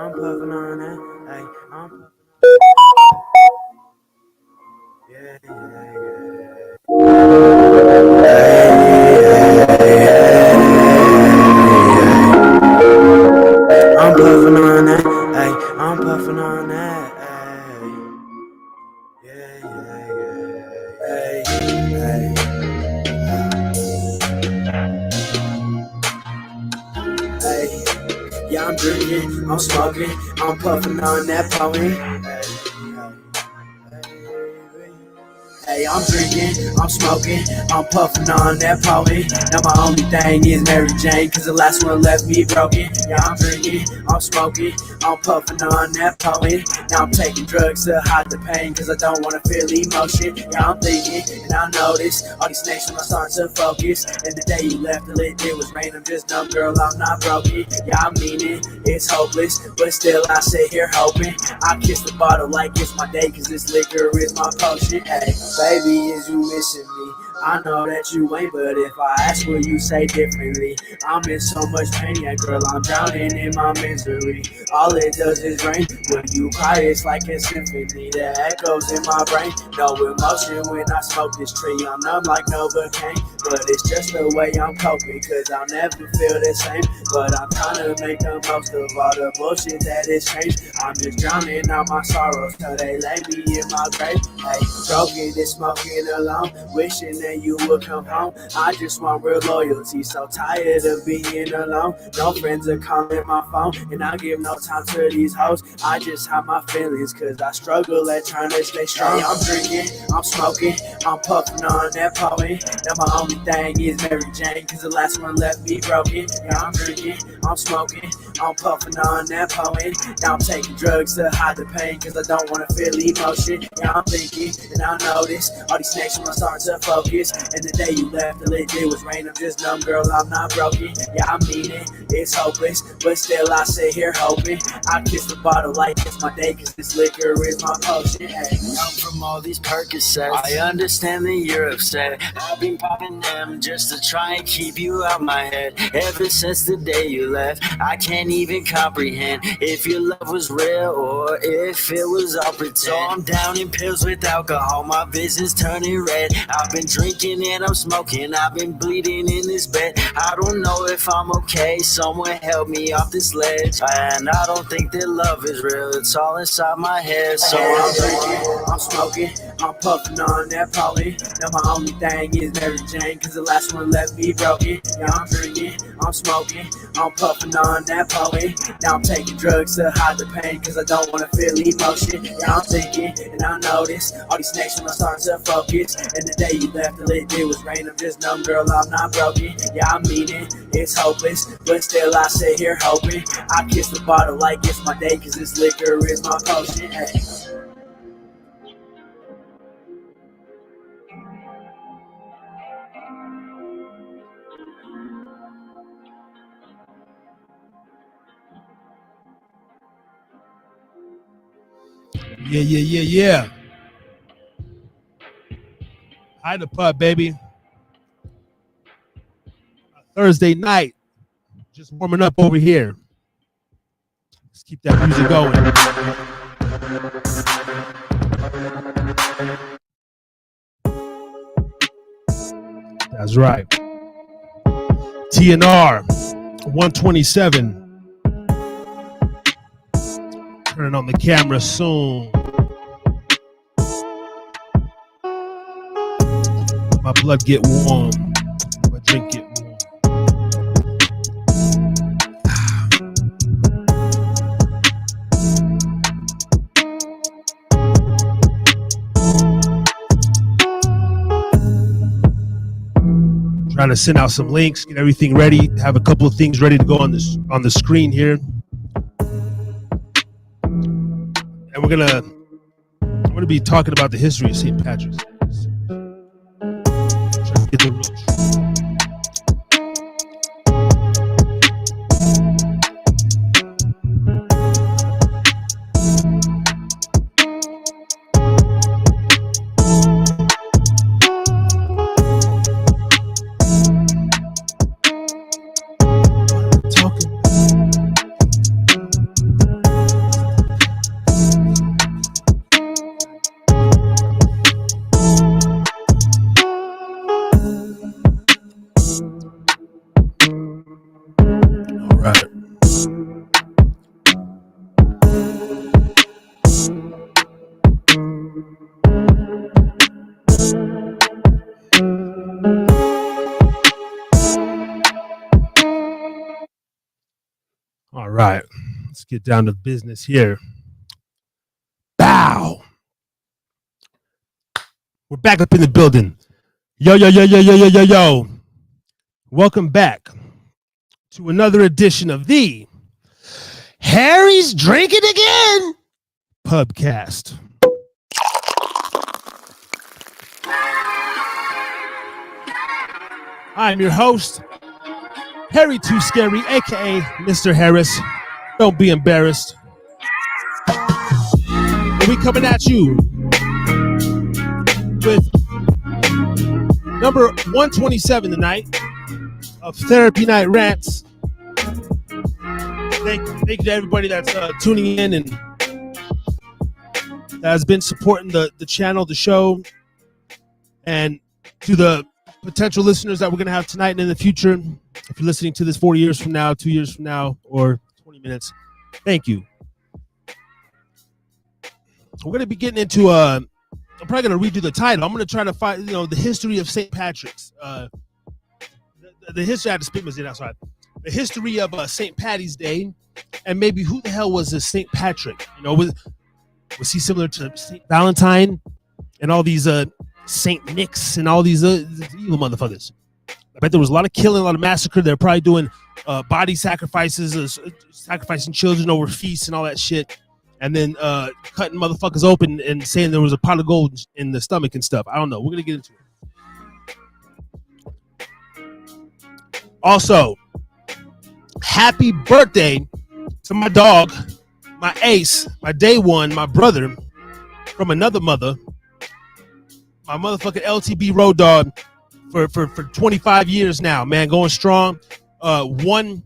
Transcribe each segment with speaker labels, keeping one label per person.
Speaker 1: I'm puffing on that. Hey, I'm puffing. Yeah, yeah, yeah. I'm puffing on that. Hey, I'm puffing on that. Hey, yeah, yeah, yeah. Hey, hey. Hey, yeah, I'm drinking, I'm smoking, I'm puffing on that pony. Hey, I'm drinking, I'm smoking, I'm puffing on that poly. Now my only thing is Mary Jane, cause the last one left me broken. Yeah, I'm drinking, I'm smoking, I'm puffing on that poly. Now I'm taking drugs to hide the pain, cause I don't wanna feel emotion. Yeah, I'm thinking, and I notice all these snakes when I start to focus. And the day you left, the lit, it was rain, I'm just numb, girl, I'm not broken. Yeah, I mean it, it's hopeless, but still I sit here hoping. I kiss the bottle like it's my day, cause this liquor is my potion. Hey, baby, is you missing me? I know that you ain't, but if I ask, will you say differently? I'm in so much pain, yeah, girl, I'm drowning in my misery. All it does is rain. When you cry, it's like a symphony that echoes in my brain. No emotion when I smoke this tree. I'm numb like Novocaine, but it's just the way I'm coping, cause I'll never feel the same. But I'm trying to make the most of all the bullshit that has changed. I'm just drowning out my sorrows till they lay me in my grave. Hey, broken and smoking alone, wishing that you would come home. I just want real loyalty, so tired of being alone. No friends are calling my phone, and I give no time to these hoes. I just hide my feelings, cause I struggle at trying to stay strong. I'm drinking, I'm smoking, I'm puffing on that poet. Now my only thing is Mary Jane, cause the last one left me broken. Yeah, I'm drinking, I'm smoking, I'm puffing on that poet. Now I'm taking drugs to hide the pain, cause I don't wanna feel emotion. Yeah, I'm thinking, and I notice all these snakes when I start to focus. And the day you left, the lit, it was rain, I'm just numb, girl, I'm not broken. Yeah, I mean it, it's hopeless, but still I sit here hoping. I kiss the bottle like it's my day, cause this liquor is my potion. Hey,
Speaker 2: I'm from all these Percocets, I understand that you're upset. I've been popping them just to try and keep you out my head. Ever since the day you left, I can't even comprehend if your love was real or if it was all pretend. So I'm down in pills with alcohol, my vision's turning red. I've been drinking and I'm smoking, I've been bleeding in this bed. I don't know if I'm okay, someone help me off this ledge. And I don't think that love is real, it's all inside my head. So
Speaker 1: I'm drinking, I'm smoking, I'm puffing on that poly. Now my only thing is Mary Jane, cause the last one left me broken. Yeah, I'm drinking, I'm smoking, I'm puffing on that poly. Now I'm taking drugs to hide the pain, cause I don't wanna feel emotion. Yeah, I'm thinking, and I notice all these snakes when I start to focus. And the day you left, the lit, it was rain, I'm just numb, girl, I'm not broken. Yeah, I mean it, it's hopeless, but still I sit here hoping. I kiss the bottle like it's my day, cause this liquor is my potion. Hey.
Speaker 3: Yeah. Hi the pub, baby. Thursday night. Just warming up over here. Let's keep that music going. That's right. TNR 127. Turning on the camera soon. My blood get warm. My drink get warm. Trying to send out some links, get everything ready, have a couple of things ready to go on the screen here. And I'm gonna be talking about the history of St. Patrick's. Trying to get the real truth. right. All right. Let's get down to business here. Bow. We're back up in the building. Yo. Welcome back to another edition of the Harry's Drinking Again Pubcast. I'm your host, Harry Too Scary, aka Mr. Harris. Don't be embarrassed. And we coming at you with number 127 tonight of Therapy Night Rants. Thank you to everybody that's tuning in and that has been supporting the channel, the show, and to the potential listeners that we're going to have tonight and in the future. If you're listening to this 4 years from now, 2 years from now, or 20 minutes, thank you. We're going to be getting into, I'm probably going to redo the title. I'm going to try to find, the history of St. Patrick's. The history, I had to spit my zit outside. The history of St. Patty's Day, and maybe who the hell was this St. Patrick? Was he similar to St. Valentine and all these St. Nick's and all these evil motherfuckers? I bet there was a lot of killing, a lot of massacre. They're probably doing body sacrifices, sacrificing children over feasts and all that shit, and then cutting motherfuckers open and saying there was a pot of gold in the stomach and stuff. I don't know. We're going to get into it. Also, happy birthday to my dog, my ace, my day one, my brother from another mother, my motherfucking LTB road dog for 25 years now, man, going strong. 1/5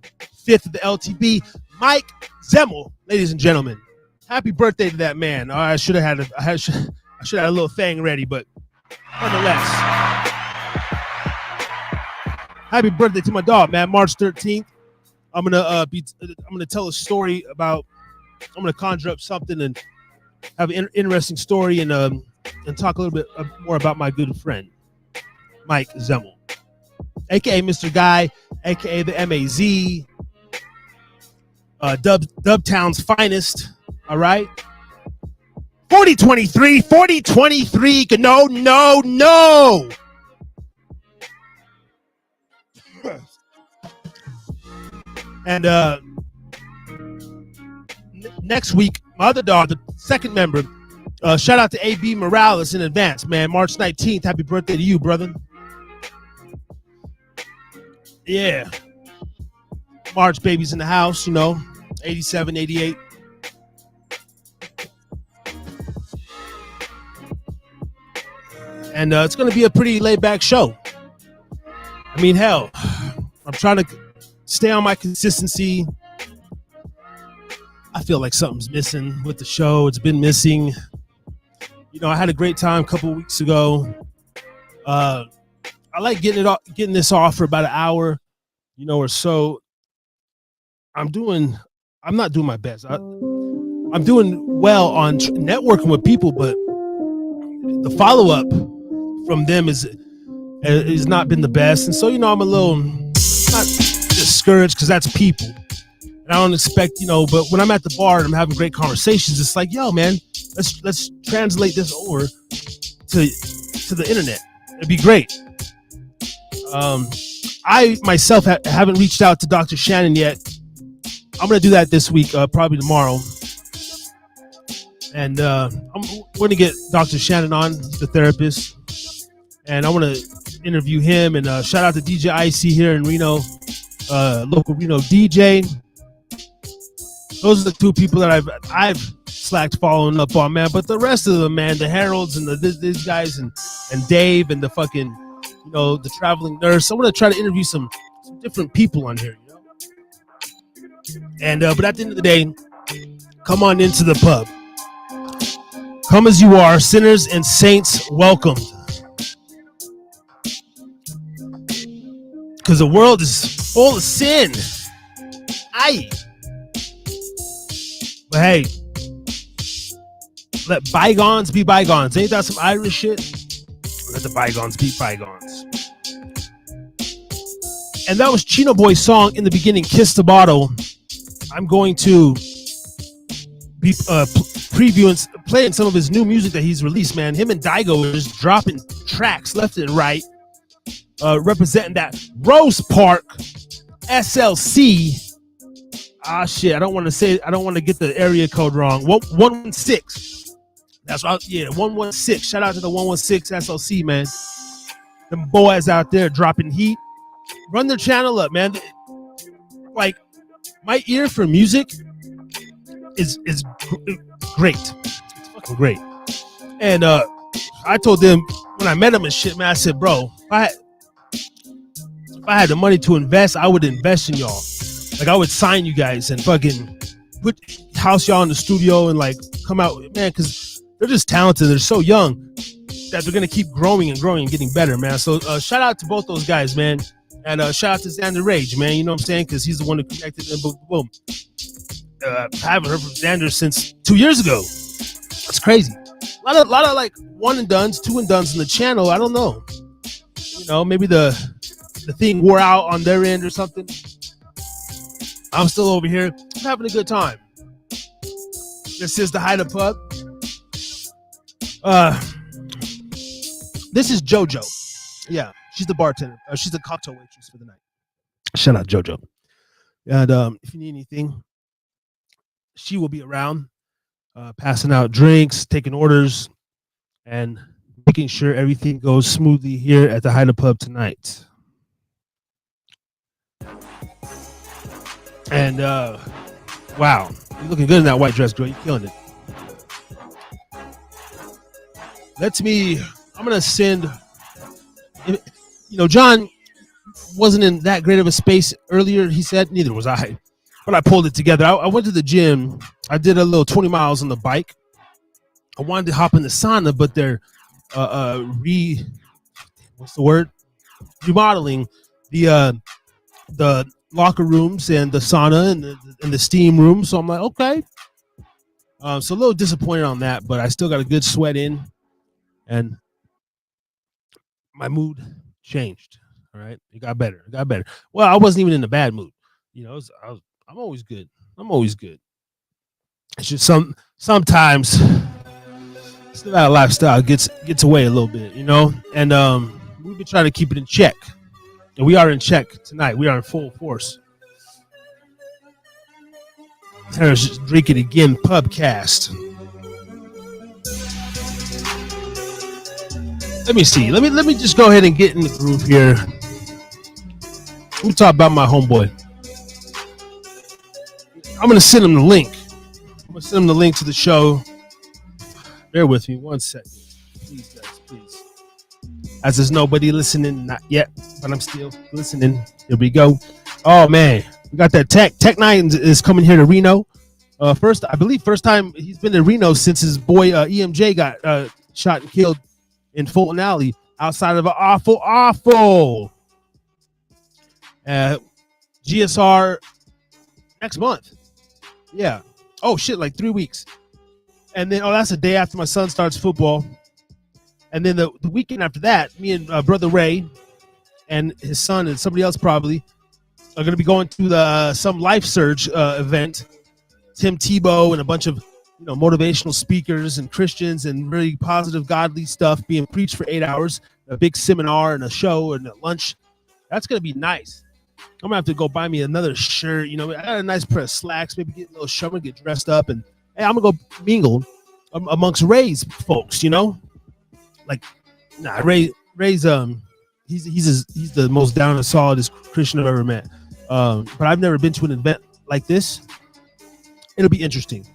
Speaker 3: of the LTB, Mike Zemmel, ladies and gentlemen. Happy birthday to that man. I should have had a little thing ready, but nonetheless, happy birthday to my dog, man. March 13th. I'm gonna tell a story about. I'm gonna conjure up something and have an interesting story and talk a little bit more about my good friend, Mike Zemmel, aka Mr. Guy, aka the M.A.Z, Dubtown's finest. All right, 4023, no. And next week, my other dog, the second member, shout out to A.B. Morales in advance, man. March 19th, happy birthday to you, brother. Yeah. March babies in the house, 87, 88. And it's going to be a pretty laid-back show. I mean, hell, I'm trying to stay on my consistency. I feel like something's missing with the show. It's been missing. I had a great time a couple of weeks ago. I like getting this off for about an hour, or so. I'm not doing my best. I'm doing well on networking with people, but the follow-up from them has not been the best. And so, I'm a little not discouraged because that's people. And I don't expect, but when I'm at the bar and I'm having great conversations, it's like, yo, man, let's translate this over to the internet. It'd be great. I myself haven't reached out to Dr. Shannon yet. I'm going to do that this week, probably tomorrow. And we're going to get Dr. Shannon on, the therapist. And I want to interview him. And shout out to DJ Icy here in Reno, local Reno DJ. Those are the two people that I've slacked following up on, man. But the rest of them, man, the Heralds and these guys and Dave and the fucking, the traveling nurse. I'm going to try to interview some different people on here, And but at the end of the day, come on into the pub. Come as you are, sinners and saints welcomed. Because the world is full of sin. Aye. But hey, let bygones be bygones. Ain't that some Irish shit? Let the bygones be bygones. And that was Chino Boy's song in the beginning, Kiss the Bottle. I'm going to be previewing, playing some of his new music that he's released, man. Him and Daigo are just dropping tracks left and right, representing that Rose Park SLC. Ah, shit, I don't want to get the area code wrong. 116. That's right, yeah, 116. Shout out to the 116 SLC, man. Them boys out there dropping heat. Run their channel up, man. Like, my ear for music is great. It's fucking great. And I told them when I met them and shit, man, I said, bro, if I had the money to invest, I would invest in y'all. Like, I would sign you guys and fucking house y'all in the studio and like come out, man, because they're just talented. They're so young that they're gonna keep growing and growing and getting better, man. So shout out to both those guys, man. And shout out to Xander Rage, man. You know what I'm saying? Because he's the one who connected and boom. I haven't heard from Xander since 2 years ago. That's crazy. A lot of like one and dones, two and dones in the channel. I don't know. You know, maybe the thing wore out on their end or something. I'm still over here. I'm having a good time. This is the Hideout Pub. This is JoJo. Yeah, she's the bartender. She's the cocktail waitress for the night. Shout out JoJo. And if you need anything, she will be around, passing out drinks, taking orders, and making sure everything goes smoothly here at the Hideout Pub tonight. And wow, you're looking good in that white dress, girl. You're killing it. I'm gonna send. You know, John wasn't in that great of a space earlier. He said, neither was I, but I pulled it together. I went to the gym. I did a little 20 miles on the bike. I wanted to hop in the sauna, but they're remodeling the locker rooms and the sauna and the steam room. So I'm like, okay. So a little disappointed on that, but I still got a good sweat in, and my mood changed. All right, it got better. Well, I wasn't even in a bad mood. You know, I'm always good. It's just sometimes it's that lifestyle gets away a little bit, you know. And we've been trying to keep it in check. And we are in check tonight. We are in full force. There's Drinkin Again Pubcast. Let me see. Let me just go ahead and get in the groove here. Let me talk about my homeboy. I'm gonna send him the link. I'm gonna send him the link to the show. Bear with me 1 second. Please, guys, please. As there's nobody listening, not yet, but I'm still listening. Here we go. Oh man, we got that Tech Nine is coming here to Reno. First time he's been to Reno since his boy EMJ got shot and killed in Fulton Alley outside of an awful GSR next month. Yeah. Oh shit, like 3 weeks. And then that's the day after my son starts football. And then the weekend after that, me and brother Ray and his son and somebody else probably are going to be going to some Life Surge event. Tim Tebow and a bunch of motivational speakers and Christians and really positive, godly stuff being preached for 8 hours. A big seminar and a show and a lunch. That's going to be nice. I'm going to have to go buy me another shirt. I got a nice pair of slacks, maybe get a little show and get dressed up. And hey, I'm going to go mingle amongst Ray's folks, Like, nah, Ray's, he's the most down and solidest Christian I've ever met. But I've never been to an event like this. It'll be interesting.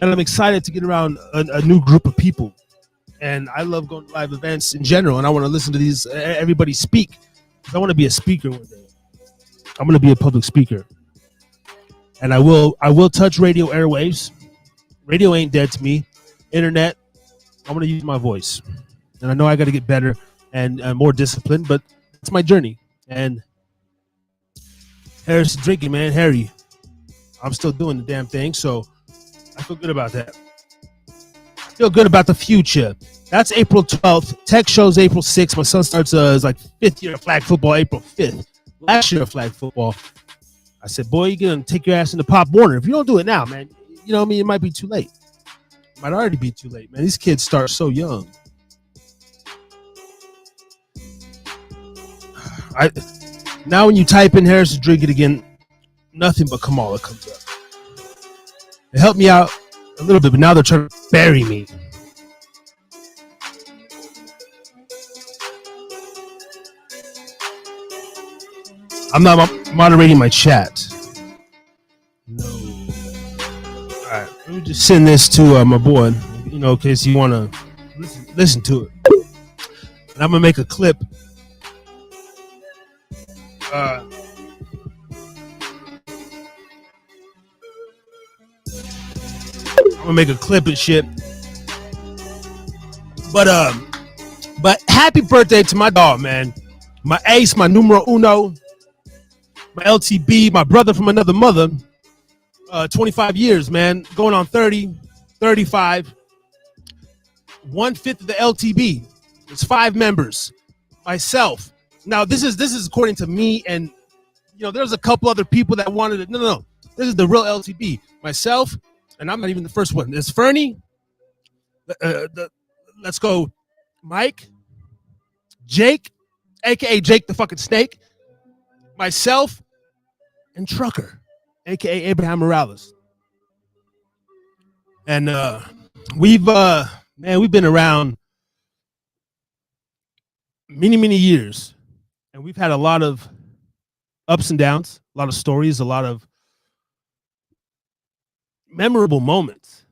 Speaker 3: And I'm excited to get around a new group of people. And I love going to live events in general. And I want to listen to everybody speak. I want to be a speaker one day. I'm going to be a public speaker. And I will touch radio airwaves. Radio ain't dead to me. Internet, I'm going to use my voice. And I know I got to get better and more disciplined, but it's my journey. And Harris Drinkin, man, Harry. I'm still doing the damn thing, so I feel good about that. I feel good about the future. That's April 12th. Tech shows April 6th. My son starts his like 5th year of flag football April 5th. Last year of flag football. I said, boy, you're going to take your ass into Pop Warner. If you don't do it now, man, you know what I mean? It might be too late. It might already be too late, man. These kids start so young. Now when you type in Harris to Drink It again, nothing but Kamala comes up. It helped me out a little bit, but now they're trying to bury me. I'm not moderating my chat. No. All right, let me just send this to my boy, in case you want to listen to it. And I'm gonna make a clip. I'm gonna make a clip and shit. But happy birthday to my dog, man. My ace, my numero uno, my LTB, my brother from another mother. 25 years, man. Going on 30, 35. 1/5 of the LTB. It's 5 members. Myself. Now, this is according to me, and there's a couple other people that wanted it. No. This is the real LTB. Myself, and I'm not even the first one. There's Fernie. Let's go. Mike. Jake, aka Jake the fucking Snake. Myself, and Trucker, aka Abraham Morales. And we've been around many years, and we've had a lot of ups and downs, a lot of stories, a lot of memorable moments.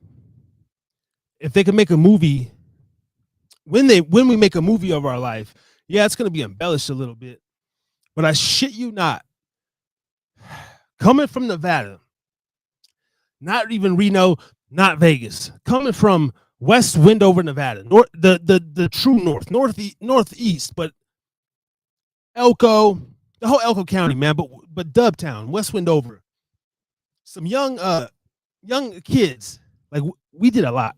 Speaker 3: If they could make a movie, when we make a movie of our life, yeah, it's gonna be embellished a little bit, but I shit you not, coming from Nevada, not even Reno, not Vegas, coming from West Windover, Nevada, the true northeast, but Elko, the whole Elko County, man, but Dubtown, West Windover, some young kids, like we did a lot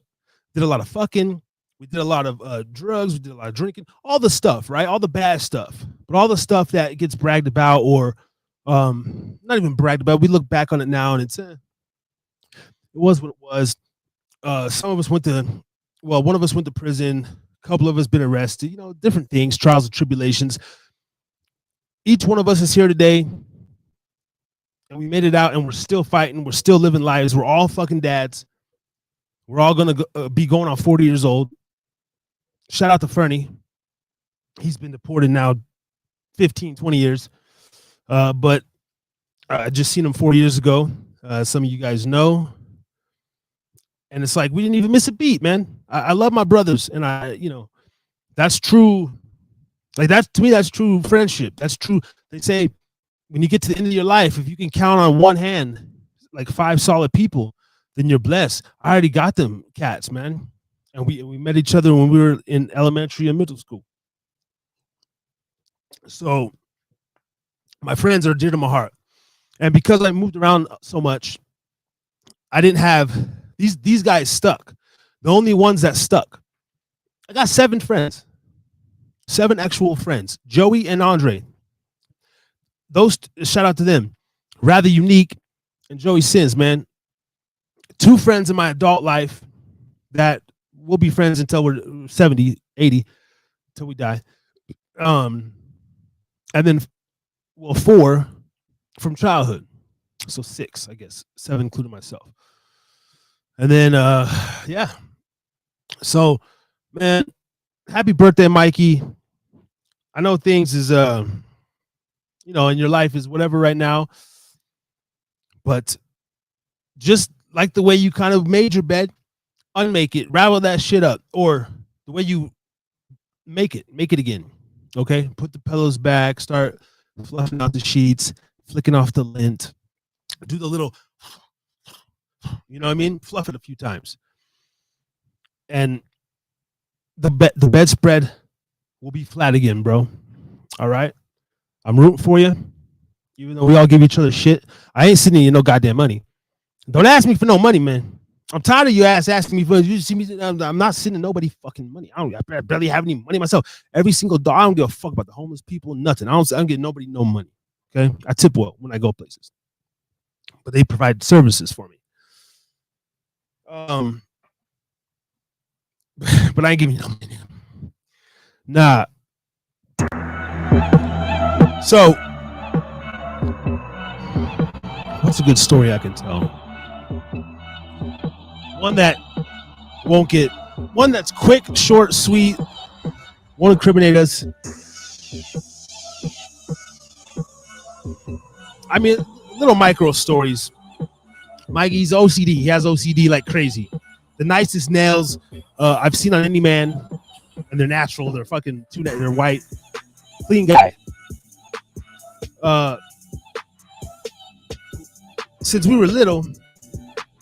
Speaker 3: of fucking, we did a lot of drugs, we did a lot of drinking, all the stuff, right? All the bad stuff, but all the stuff that gets bragged about or not even bragged about. We look back on it now, and it was what it was. Some of us one of us went to prison. A couple of us been arrested. Different things, trials and tribulations. Each one of us is here today, and we made it out, and we're still fighting. We're still living lives. We're all fucking dads. We're all gonna be going on 40 years old. Shout out to Fernie. He's been deported now 15, 20 years. But I just seen him 4 years ago. Some of you guys know. And it's like, we didn't even miss a beat, man. I love my brothers, and that's true. Like, to me, that's true friendship. That's true. They say when you get to the end of your life, if you can count on one hand, like 5 solid people, then you're blessed. I already got them cats, man. And we met each other when we were in elementary and middle school. So my friends are dear to my heart. And because I moved around so much, I didn't have these guys stuck. The only ones that stuck. I got 7 friends. 7 actual friends. Joey and Andre. Those, shout out to them. Rather Unique and Joey Sins, man. 2 friends in my adult life that we'll be friends until we're 70, 80, until we die. And then 4 from childhood. So 6, I guess. 7 including myself. And then yeah. So, man, happy birthday, Mikey. I know things is in your life is whatever right now. But just like the way you kind of made your bed, unmake it, ravel that shit up, or the way you make it again. Okay, put the pillows back, start fluffing out the sheets, flicking off the lint, do the little, fluff it a few times, and the bedspread will be flat again, bro. All right, I'm rooting for you, even though we all give each other shit. I ain't sending you no goddamn money. Don't ask me for no money, man. I'm tired of you asking me for. You see me? I'm not sending nobody fucking money. I barely have any money myself. Every single dog. I don't give a fuck about the homeless people. Nothing. I don't get nobody no money. Okay. I tip well when I go places, but they provide services for me. But I ain't giving you no money. Nah. So, what's a good story I can tell? One that won't get, one that's quick, short, sweet, won't incriminate us. I mean, little micro stories. Mikey's OCD. He has OCD like crazy. The nicest nails I've seen on any man, and they're natural. They're fucking they're white, clean guy. Since we were little,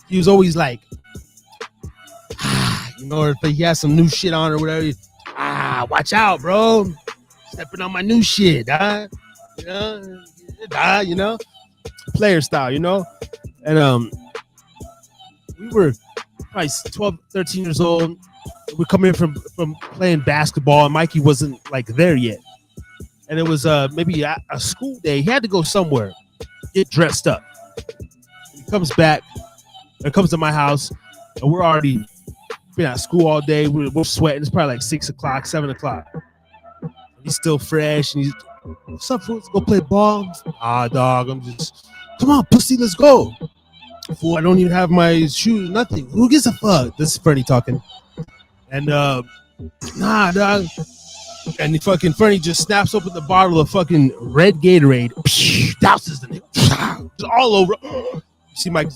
Speaker 3: he was always like, you know, if he has some new shit on or whatever, watch out, bro. Stepping on my new shit, you know, player style, you know. And we were probably 12, 13 years old. We're coming in from playing basketball, and Mikey wasn't like there yet. And it was maybe a school day. He had to go somewhere, get dressed up. He comes back, and comes to my house, and we're already been at school all day. We're sweating. It's probably like 6 o'clock, 7 o'clock. He's still fresh, and he's, what's up, fool? Let's go play ball. Dog, I'm just, come on, pussy, let's go. Fool, I don't even have my shoes, nothing. Who gives a fuck? This is Fernie talking. And nah, dog. And the fucking Fernie just snaps open the bottle of fucking red Gatorade. Douses the nigga. Just all over. You see Mike.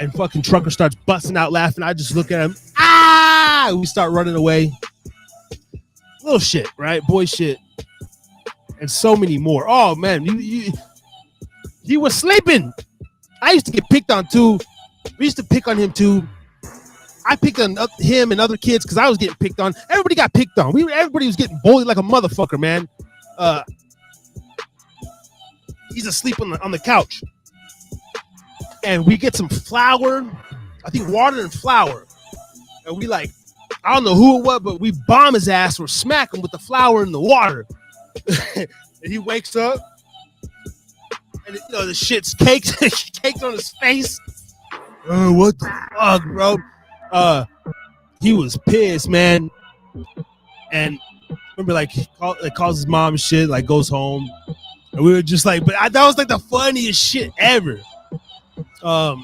Speaker 3: And fucking trucker starts busting out laughing. I just look at him. We start running away. Little shit, right? Boy shit. And so many more. Oh, man. He was sleeping. I used to get picked on, too. We used to pick on him, too. I picked on him and other kids because I was getting picked on. Everybody got picked on. Everybody was getting bullied like a motherfucker, man. He's asleep on the couch. And we get some flour. I think water and flour. And we like, I don't know who it was, but we bomb his ass or smack him with the flour and the water. And he wakes up. And, you know, the shit's caked, caked on his face. What the fuck, bro? He was pissed, man. And remember, like, he calls his mom and shit, like, goes home. And we were just like, but that was like the funniest shit ever. They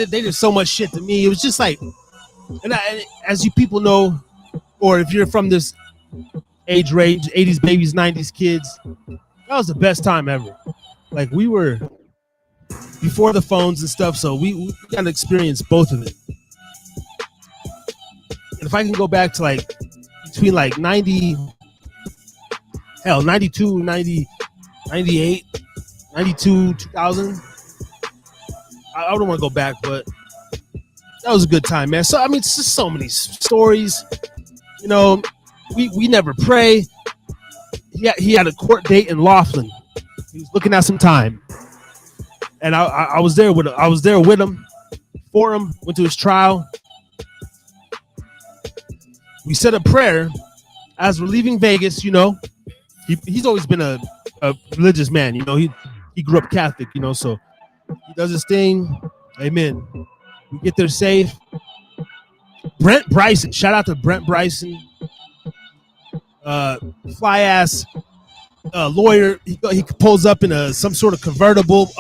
Speaker 3: did so much shit to me. It was just like, and as you people know, or if you're from this age range, 80s babies, 90s kids, that was the best time ever. Like, we were before the phones and stuff, so we got to experience both of it. And if I can go back to like between like 92, 90, 98, 92, 2000, I don't want to go back, but that was a good time, man. So, I mean, it's just so many stories. You know, we never pray. He had a court date in Laughlin. He was looking at some time. And I was there with him. I was there with him, for him, went to his trial. We said a prayer as we're leaving Vegas, you know. He's always been a religious man, you know. He grew up Catholic, you know, so he does his thing. Amen. We get there safe. Brent Bryson, shout out to Brent Bryson. Fly ass lawyer. He pulls up in some sort of convertible,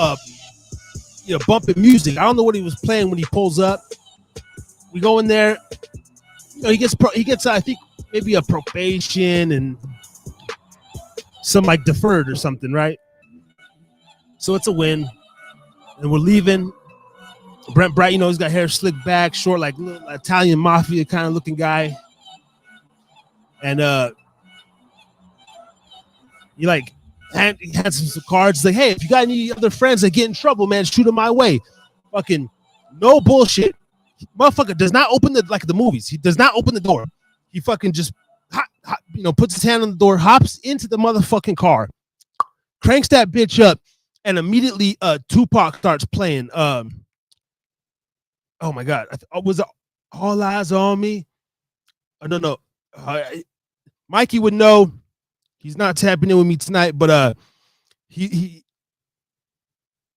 Speaker 3: bumping music. I don't know what he was playing when he pulls up. We go in there. You know, he gets I think maybe a probation and some like deferred or something, right? So it's a win. And we're leaving. Brent Bright, you know, he's got hair slicked back, short, like little Italian mafia kind of looking guy. And he hands him some cards. He's like, hey, if you got any other friends that get in trouble, man, shoot them my way. Fucking no bullshit. Motherfucker does not open the movies. He does not open the door. He fucking just puts his hand on the door, hops into the motherfucking car, cranks that bitch up, and immediately Tupac starts playing. Oh my God, was it All Eyes on Me? I don't know. Mikey would know. He's not tapping in with me tonight, but he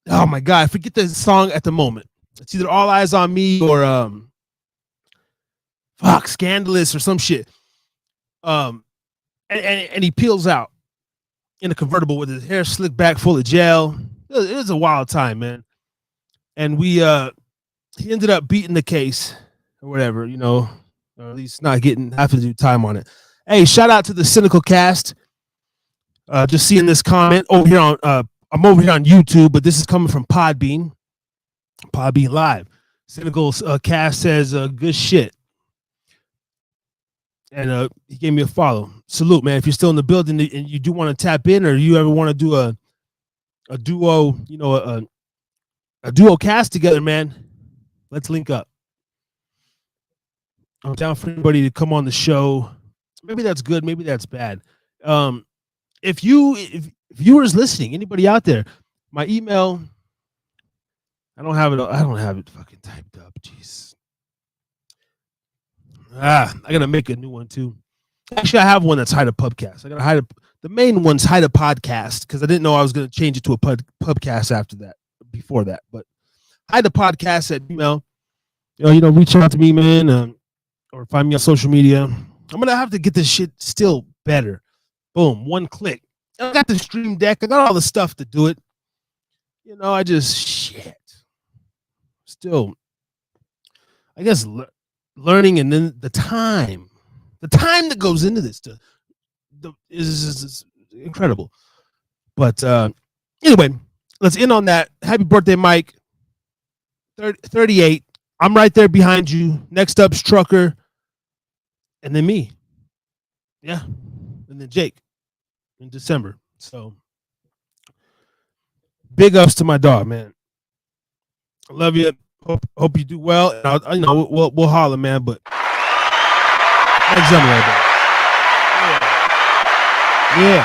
Speaker 3: oh my God, I forget the song at the moment. It's either All Eyes on Me or Scandalous or some shit. And he peels out in a convertible with his hair slicked back, full of gel. It was a wild time, man. And he ended up beating the case or whatever, or at least not having to do time on it. Hey, shout out to the Cynical Cast. Just seeing this comment over here on I'm over here on YouTube, but this is coming from Podbean Live. Cynical Cast says good shit. And he gave me a follow. Salute, man. If you're still in the building and you do want to tap in, or you ever want to do a duo, a duo cast together, man, let's link up. I'm down for anybody to come on the show. Maybe that's good. Maybe that's bad. If viewers listening, anybody out there, my email, I don't have it fucking typed up. Jeez. I gotta make a new one too. Actually, I have one that's Hide a Pubcast. I gotta hide the main one's Hide a Podcast because I didn't know I was gonna change it to a pubcast after that, before that. But Hide a Podcast at email. Reach out to me, man, or find me on social media. I'm gonna have to get this shit still better. Boom, one click. I got the Stream Deck. I got all the stuff to do it. I just still, I guess, learning, and then the time that goes into this is incredible. But anyway, let's end on that. Happy birthday, Mike. 38. I'm right there behind you. Next up's Trucker, and then me. Yeah, and then Jake in December. So big ups to my dog, man. I love you. Hope you do well. And we'll holler, man. But yeah.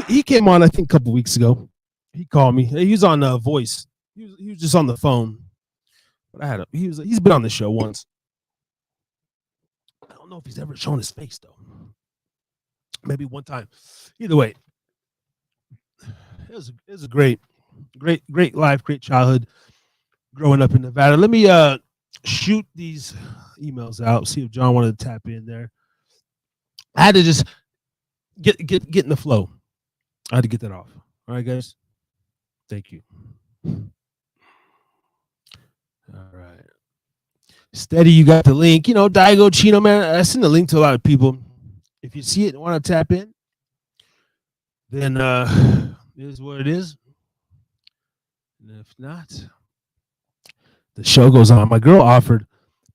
Speaker 3: He came on, I think, a couple weeks ago. He called me. He was on voice. He was just on the phone. But he's been on the show once. I don't know if he's ever shown his face though. Maybe one time. Either way, it was a great life, great childhood. Growing up in Nevada. Let me shoot these emails out, see if John wanted to tap in there. I had to just get in the flow. I had to get that off. All right, guys. Thank you. All right. Steady, you got the link. Daigo Chino, man. I send the link to a lot of people. If you see it and want to tap in, then it is what it is. And if not, the show goes on. My girl offered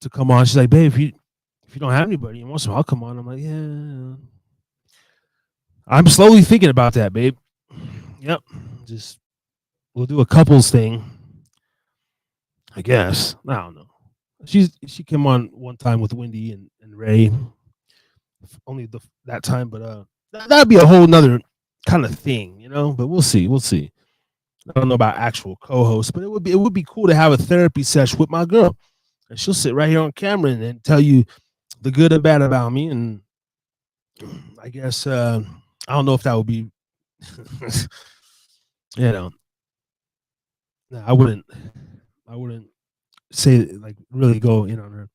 Speaker 3: to come on. She's like, babe, if you don't have anybody, and once in a while, I'll come on. I'm like, yeah. I'm slowly thinking about that, babe. Yep. We'll do a couples thing. I guess. I don't know. She came on one time with Wendy and Ray. Only that time, but that'd be a whole nother kind of thing, But we'll see. I don't know about actual co-hosts, but it would be cool to have a therapy session with my girl, and she'll sit right here on camera and tell you the good and bad about me. And I guess I don't know if that would be, I wouldn't say like really go in on her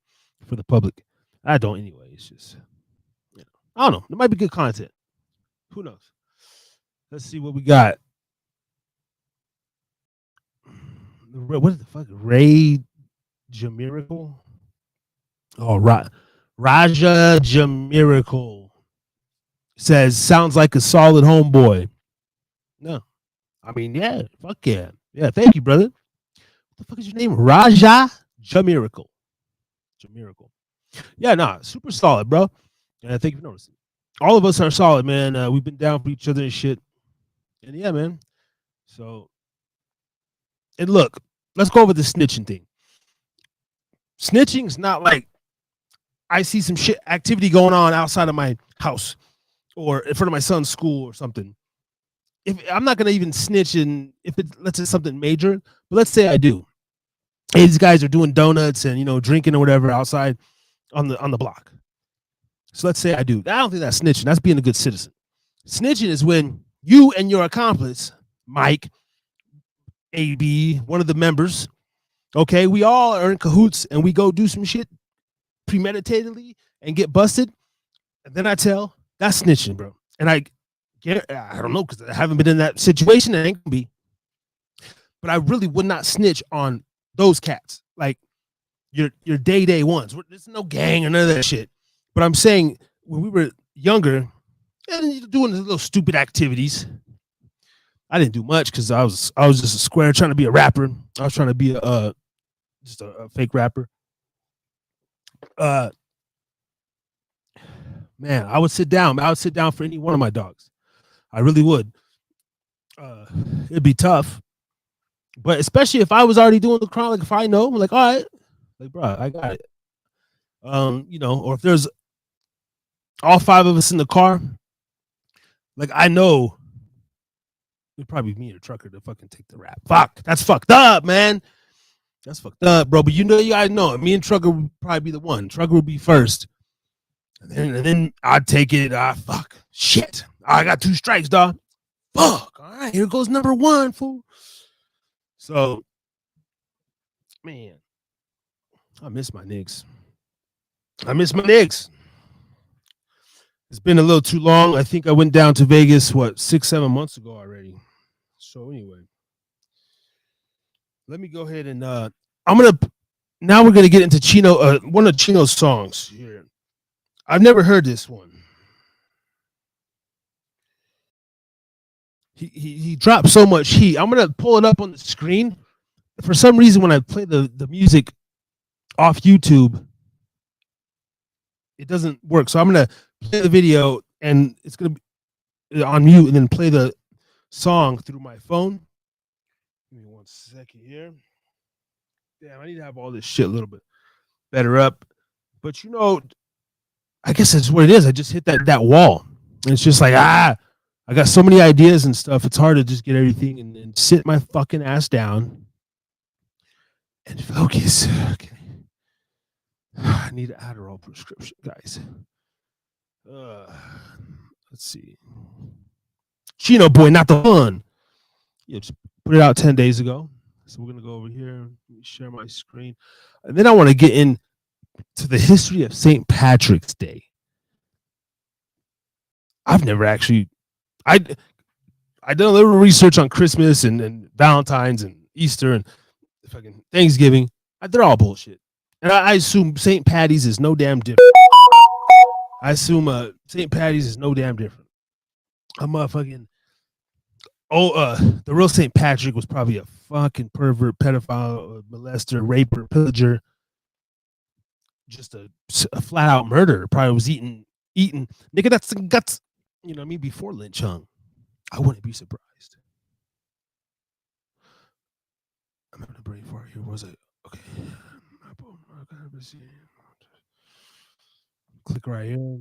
Speaker 3: for the public. I don't anyway. It's just I don't know. There might be good content. Who knows? Let's see what we got. What the fuck? Ray Jamiracle? Oh, Raja Jamiracle says, sounds like a solid homeboy. No. I mean, yeah. Fuck yeah. Yeah, thank you, brother. What the fuck is your name? Raja Jamiracle. Yeah, nah, super solid, bro. And thank you for noticing. All of us are solid, man. We've been down for each other and shit. And yeah, man. So, and look, let's go over the snitching thing. Snitching is not like I see some shit activity going on outside of my house or in front of my son's school or something. if I'm not gonna even snitch, and if it's, let's say, something major, but let's say I do. Hey, these guys are doing donuts and drinking or whatever outside on the block. So let's say I do. I don't think that's snitching. That's being a good citizen. Snitching is when you and your accomplice, Mike, AB, one of the members, okay, we all are in cahoots and we go do some shit premeditatedly and get busted. And then I tell, that's snitching, bro. And I don't know, because I haven't been in that situation. It ain't gonna be. But I really would not snitch on those cats. Like your day ones. There's no gang or none of that shit. But I'm saying when we were younger and doing the little stupid activities, I didn't do much because I was just a square trying to be a rapper. I was trying to be just a fake rapper. Man, I would sit down. I would sit down for any one of my dogs. I really would. It'd be tough, but especially if I was already doing the crime. Like if I know, like, all right, like, bro, I got it. Or if there's all 5 of us in the car, like I know it'd probably be me or a trucker to fucking take the rap. Fuck, that's fucked up, man. That's fucked up, bro. But you guys know it. Me and Trucker would probably be the one. Trucker would be first. And then I'd take it. Fuck. Shit. I got 2 strikes, dog. Fuck. All right, here goes number 1, fool. So, man, I miss my niggas. It's been a little too long. I think I went down to Vegas, 6-7 months ago already. So anyway, let me go ahead and now we're gonna get into Chino, one of Chino's songs here. I've never heard this one. He dropped so much heat. I'm gonna pull it up on the screen. For some reason, when I play the music off YouTube, it doesn't work. So I'm gonna play the video and it's gonna be on mute, and then play the song through my phone. Give me 1 second here. Damn, I need to have all this shit a little bit better up. But I guess that's what it is. I just hit that wall. And it's just like, I got so many ideas and stuff. It's hard to just get everything and sit my fucking ass down and focus. Okay. I need an Adderall prescription, guys. Let's see. Chino Boy, not the one. Yeah, just put it out 10 days ago. So we're gonna go over here. Let me share my screen, and then I want to get into the history of St. Patrick's Day. I've never actually. I done a little research on Christmas and Valentine's and Easter and fucking Thanksgiving. They're all bullshit, and I assume St. Patty's is no damn different. St. Patty's is no damn different. I'm a fucking. The real St. Patrick was probably a fucking pervert, pedophile, molester, raper, pillager, just a flat out murderer. Probably was eating. Nigga, that's the guts. You know what I mean? Before Lynch hung, I wouldn't be surprised. I'm having a brain fart here. What was it? Okay. Click right here.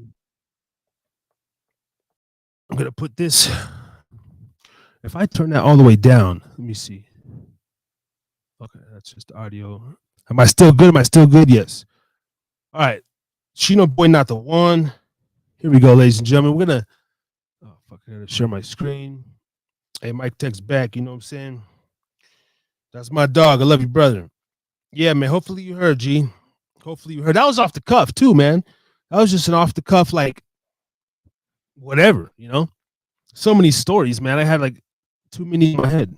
Speaker 3: I'm gonna put this. If I turn that all the way down, let me see. Okay, that's just audio. Am I still good? Yes. All right. Chino Boy, not the one. Here we go, ladies and gentlemen. We're gonna I gotta share my screen. Hey, Mike text back, you know what I'm saying? That's my dog. I love you, brother. Yeah, man. Hopefully you heard, G. Hopefully you heard. That was off the cuff too, man. That was just an off the cuff, like whatever, So many stories, man. I had like too many in my head.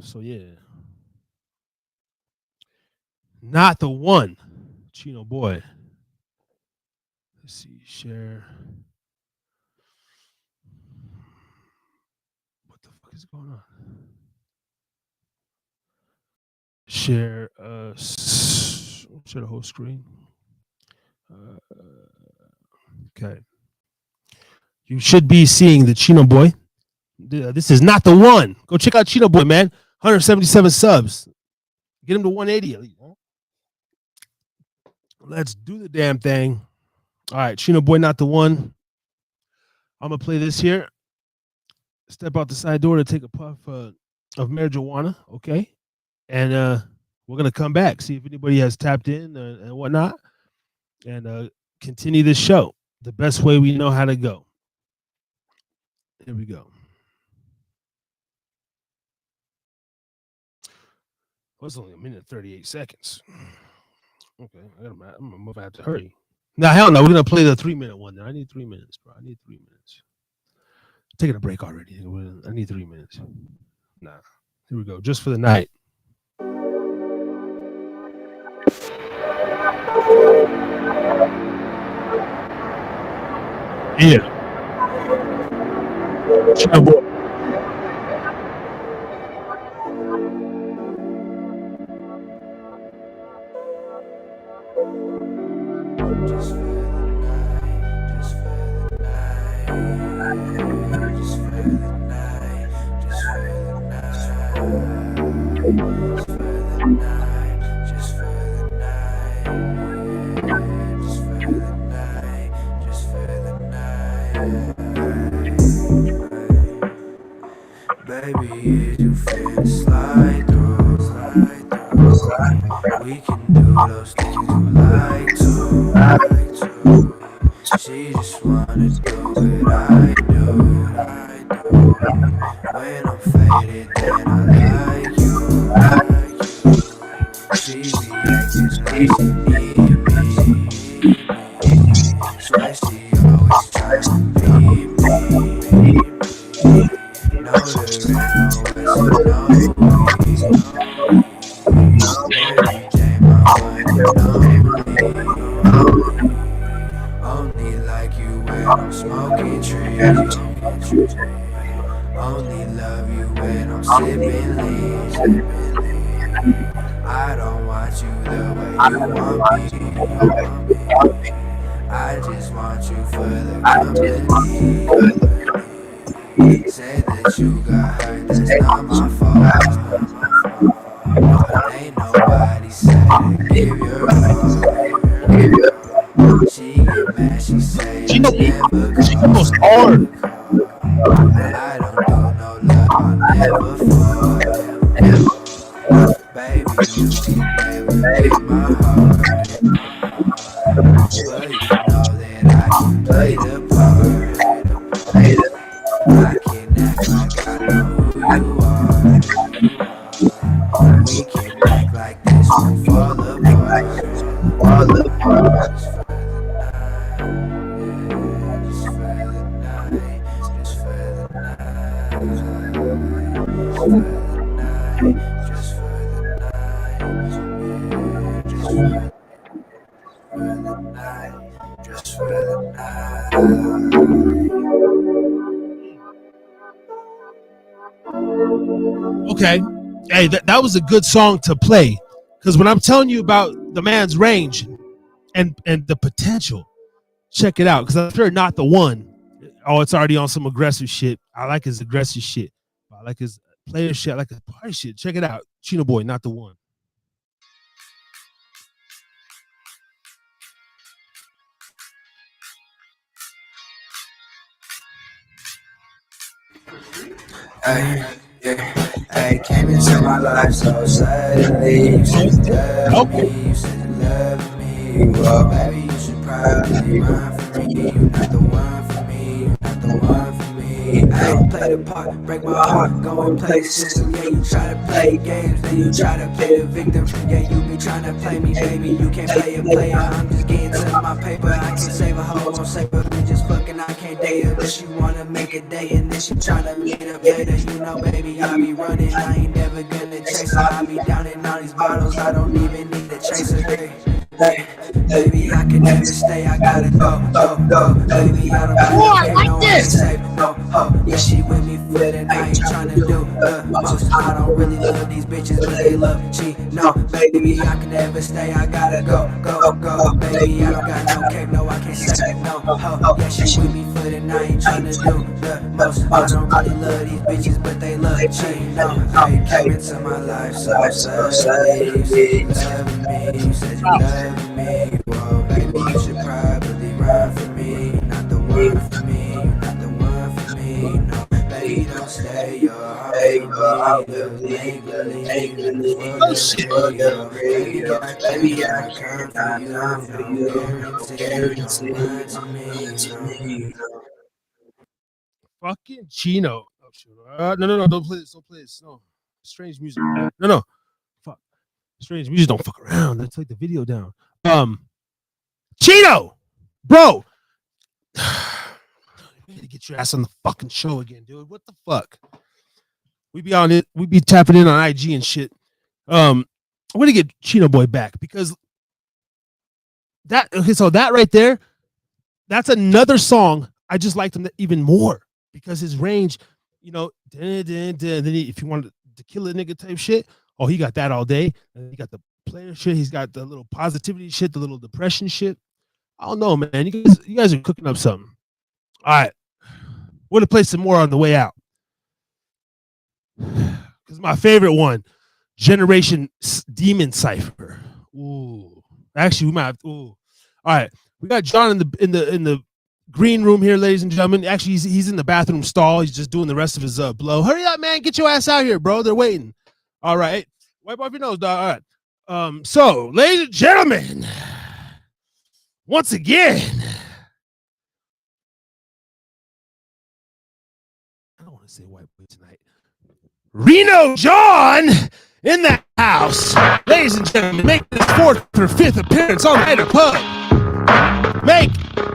Speaker 3: So yeah. Not the one. Chino Boy. Let's see. Share. What the fuck is going on? Share share the whole screen. Okay. You should be seeing the Chino Boy. This is not the one. Go check out Chino Boy, man. 177 subs. Get him to 180 at least. Let's do the damn thing. All right, Chino Boy, not the one. I'm gonna play this here. step out the side door to take a puff of marijuana, okay? And we're gonna come back, see if anybody has tapped in and whatnot, and continue this show the best way we know how to go. Here we go. Well, it's only a minute 38 seconds. Okay, I'm gonna have to hurry. Now, hell no, we're gonna play the 3-minute one. Then I need 3 minutes, bro. I need 3 minutes. Taking a break already. I need 3 minutes. Nah, here we go. Just for the night. Yeah. Chill, boy.
Speaker 1: Baby, is you finna slide through? We can do those things you like to. She just wanna do what I do. When I'm faded, then I like you. She be acting like she need me. Swear she always tries to be me. Know there ain't no way she know me. Mary Jane, my one and only like you when I'm smoking trees. Only love you when I'm sipping lean. I don't want you the way you want me. I just want you for the company. Say that you got hurt, that's not my fault. But ain't nobody said to give your all. She get mad, she say it's never goes hard. I don't do no love, I'll never fall. Baby, you can never get my heart. But you know that I can play the part. I can act like I know who you are. We can act like this won't fall apart. Just for the night, just for the night, just for the night, just for the night, just for the night.
Speaker 3: Okay. Hey, that was a good song to play. Because when I'm telling you about the man's range and the potential, check it out. Because I'm sure not the one. Oh, it's already on some aggressive shit. I like his aggressive shit. I like his player shit. I like his party shit. Check it out. Chino Boy, not the one.
Speaker 1: Hey, came into my life so suddenly. You said you love me, you said you love me. Well, baby, you should probably run for me. You're not the one for me, you're not the one for me. I don't play the part, break my heart, go and play the system. Yeah, you try to play games, then you try to play the victim. Yeah, you be trying to play me, baby, you can't play a player. I'm just getting to my paper, I can save a hoe, won't save her. We just fucking, I can't date her. But she wanna make a day and then she tryna meet up later. You know, baby, I be running, I ain't never gonna chase her. I be down in all these bottles, I don't even need to chase her. Baby, I can never stay, I gotta go. Baby, I don't care, no one to save, no hope. Yeah, she with me for the night, tryna do the most. I don't really love these bitches, but they love she. No, baby, I can never stay, I gotta go. Baby, I don't got no cape, no, I can't say no hope. Yeah, she with me for the night, tryna do the most. I don't really love these bitches, but they love she. No, hey, came into my life so suddenly. You said you love me, you said you love me. Whoa, baby, you should probably run for me. You're not the one for me, you're not the one for me. No, baby, don't I believe in the
Speaker 3: Oh shit.
Speaker 1: baby, I can't got for you. No guarantee. You know.
Speaker 3: Fucking Chino. Oh, shit. No. Don't play this. Don't play this. No. Strange music. No. Fuck. Strange music. Don't fuck around. Let's take the video down. Chino, bro. We gotta get your ass on the fucking show again, dude. What the fuck? We be on it. We be tapping in on IG and shit. I'm gonna get Chino Boy back because that. Okay, so that right there, that's another song I just liked him even more because his range, you know, then if you wanted to kill a nigga type shit, oh, he got that all day. And he got the player shit. He's got the little positivity shit, the little depression shit. I don't know, man. You guys are cooking up something. All right. We're gonna play some more on the way out. Because my favorite one, Generation Demon Cipher. Ooh. Actually, we might have to. Ooh. All right. We got John in the green room here, ladies and gentlemen. Actually, he's in the bathroom stall. He's just doing the rest of his blow. Hurry up, man. Get your ass out here, bro. They're waiting. All right. Wipe off your nose, dog. All right. So, ladies and gentlemen, once again, I don't want to say white boy tonight. Reno John in the house. Ladies and gentlemen, make his fourth or fifth appearance on Night of Pub. Make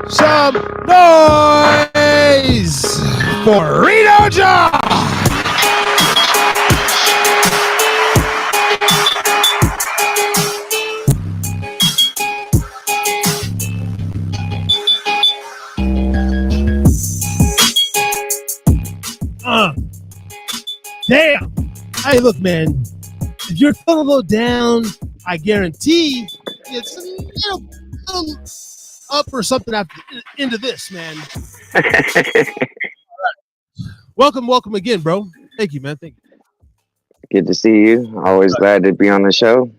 Speaker 3: some noise for Reno John. Damn. Hey, look, man. If you're feeling a little down, I guarantee it's a little up or something after into this, man. Right. Welcome again, bro. Thank you, man. Thank you.
Speaker 4: Good to see you. Always glad to be on the show.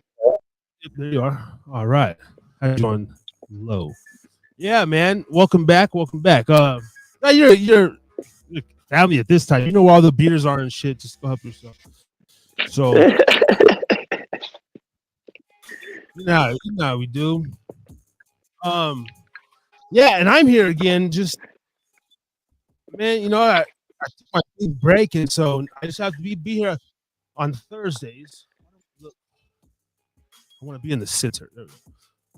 Speaker 3: There you are. All right. How you on low? Yeah, man. Welcome back. Now you're family at this time. You know where all the beers are and shit. Just go help yourself. So you know how we do. Yeah, and I'm here again. Just man, you know, I took my big break, and so I just have to be here on Thursdays. I want to be in the center.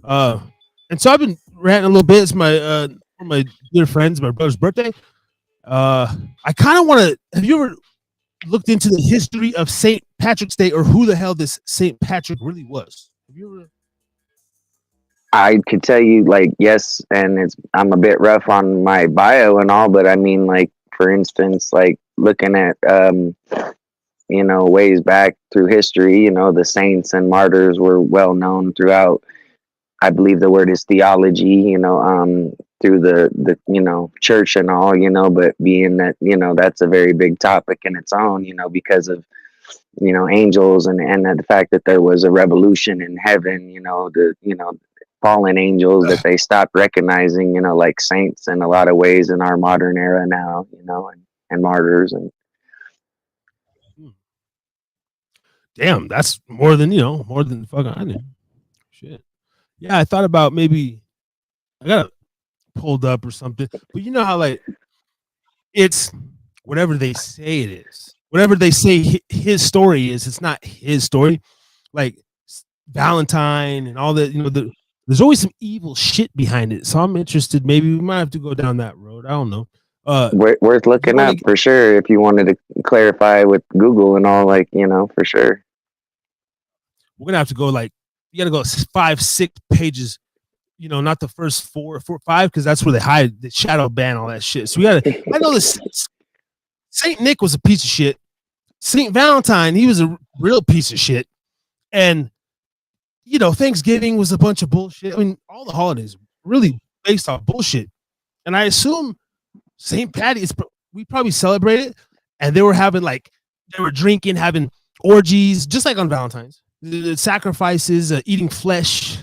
Speaker 3: And so I've been ranting a little bit. It's my one of my dear friends, my brother's birthday. I kind of want to. Have you ever looked into the history of St. Patrick's Day or who the hell this St. Patrick really was? Have you ever?
Speaker 4: I could tell you, like, yes, and I'm a bit rough on my bio and all, but I mean, like, for instance, like looking at ways back through history, the saints and martyrs were well known throughout. I believe the word is theology, through the church and all, but being that, that's a very big topic in its own, because of, angels and the fact that there was a revolution in heaven, fallen angels that they stopped recognizing, like saints in a lot of ways in our modern era now, and martyrs and.
Speaker 3: Damn, that's more than fucking I knew. Shit. Yeah, I thought about maybe I got it pulled up or something. But you know how like it's whatever they say it is. Whatever they say his story is, it's not his story. Like Valentine and all that, there's always some evil shit behind it. So I'm interested. Maybe we might have to go down that road. I don't know.
Speaker 4: Worth looking up for sure if you wanted to clarify with Google and all, like, for sure.
Speaker 3: We're gonna have to go like you gotta go 5-6 pages, not the first 4 or 5, because that's where they hide the shadow ban, all that shit. So we gotta I know this Saint Nick was a piece of shit. Saint Valentine, he was a real piece of shit. And Thanksgiving was a bunch of bullshit. I mean, all the holidays really based off bullshit. And I assume St. Patty's, we probably celebrated, and they were drinking, having orgies, just like on Valentine's. The sacrifices, eating flesh.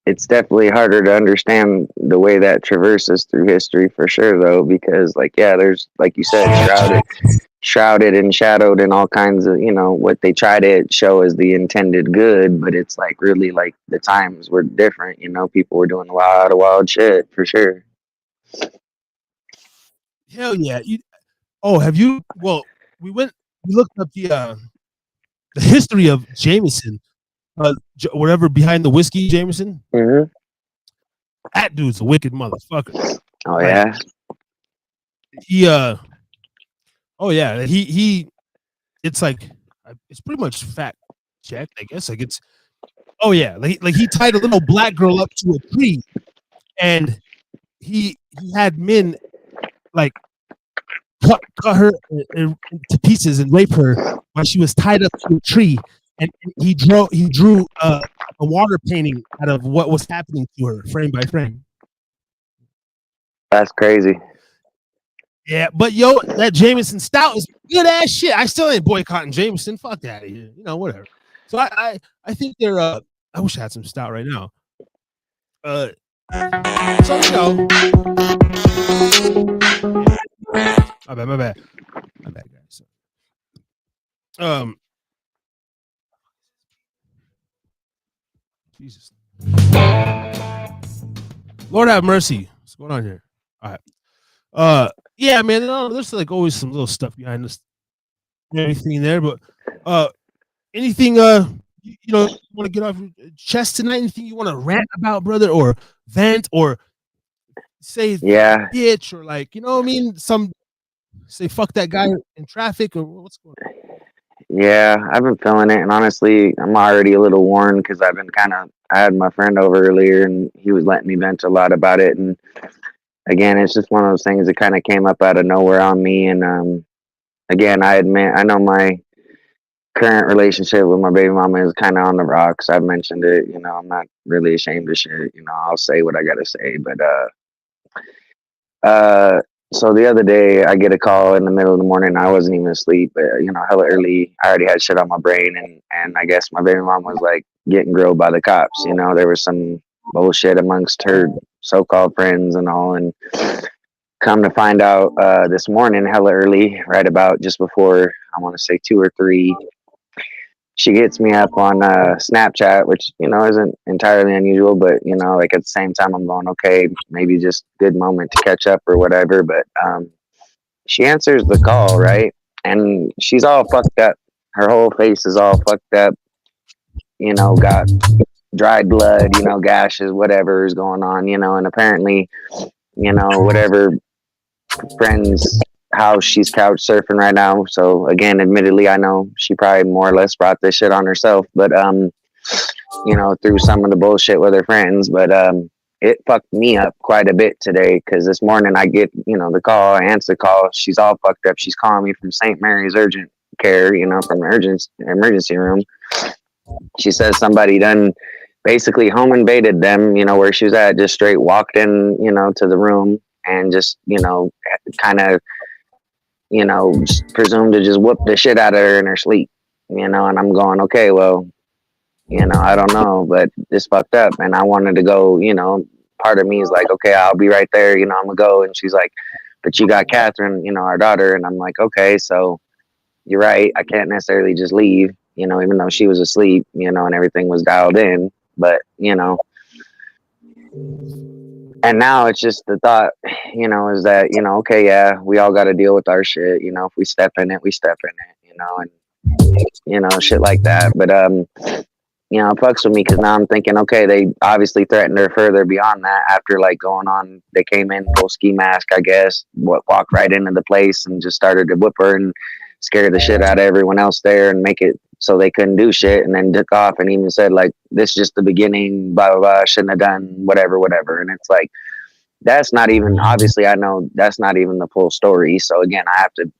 Speaker 4: It's definitely harder to understand the way that traverses through history for sure, though, because, like, yeah, there's, like you said, shrouded and shadowed in all kinds of, what they try to show as the intended good, but it's like really like the times were different. People were doing a lot of wild shit for sure.
Speaker 3: Hell yeah. Have you? Well, we looked up the history of Jameson, whatever behind the whiskey, Jameson.
Speaker 4: Mm-hmm.
Speaker 3: That dude's a wicked motherfucker.
Speaker 4: Oh like,
Speaker 3: yeah. He. It's like it's pretty much fact checked, I guess. Like it's. Oh yeah, like he tied a little black girl up to a tree, and he had men like cut her to pieces and rape her while she was tied up to a tree, and he drew a water painting out of what was happening to her, frame by frame.
Speaker 4: That's crazy.
Speaker 3: Yeah, but that Jameson Stout is good ass shit. I still ain't boycotting Jameson. Fuck that out of here. Whatever. So I think they're. I wish I had some Stout right now. So my bad, guys. Jesus, Lord have mercy. What's going on here? All right. Yeah, man. There's like always some little stuff behind this, anything there. But anything you want to get off your chest tonight? Anything you want to rant about, brother, or vent, or say bitch, or like what I mean? Some say fuck that guy in traffic, or what's going on?
Speaker 4: Yeah, I've been feeling it, and honestly, I'm already a little worn because I had my friend over earlier, and he was letting me vent a lot about it, and again, it's just one of those things that kind of came up out of nowhere on me, and again, I admit, I know my current relationship with my baby mama is kind of on the rocks. I've mentioned it, I'm not really ashamed of shit, I'll say what I gotta say, but so the other day I get a call in the middle of the morning. I wasn't even asleep, but hella early. I already had shit on my brain, and I guess my baby mom was like getting grilled by the cops. There was some bullshit amongst her so-called friends and all, and come to find out this morning, hella early, right about just before, I want to say 2 or 3, she gets me up on Snapchat, which, isn't entirely unusual, but, like at the same time, I'm going, okay, maybe just good moment to catch up or whatever. But she answers the call, right? And she's all fucked up. Her whole face is all fucked up, got dried blood, gashes, whatever is going on, and apparently, whatever friends house she's couch surfing right now. So again, admittedly, I know she probably more or less brought this shit on herself, but through some of the bullshit with her friends. But it fucked me up quite a bit today because this morning I get the call, I answer the call, she's all fucked up. She's calling me from St. Mary's urgent care, from the emergency room. She says somebody done basically home invaded them, where she was at, just straight walked in, to the room and just kind of presumed to just whoop the shit out of her in her sleep, and I'm going, okay, well, I don't know, but it's fucked up. And I wanted to go, part of me is like, okay, I'll be right there, I'm gonna go. And she's like, but you got Catherine, our daughter. And I'm like, okay, so you're right, I can't necessarily just leave, even though she was asleep, and everything was dialed in, but and now it's just the thought, is that, okay, yeah, we all got to deal with our shit. If we step in it, we step in it, and, shit like that. But, it fucks with me because now I'm thinking, okay, they obviously threatened her further beyond that after like going on. They came in full ski mask, I guess, walked right into the place and just started to whip her and scare the shit out of everyone else there and make it so they couldn't do shit, and then took off and even said like, this is just the beginning, blah blah blah, shouldn't have done whatever. And it's like, that's not even, obviously I know that's not even the full story. So again, I have to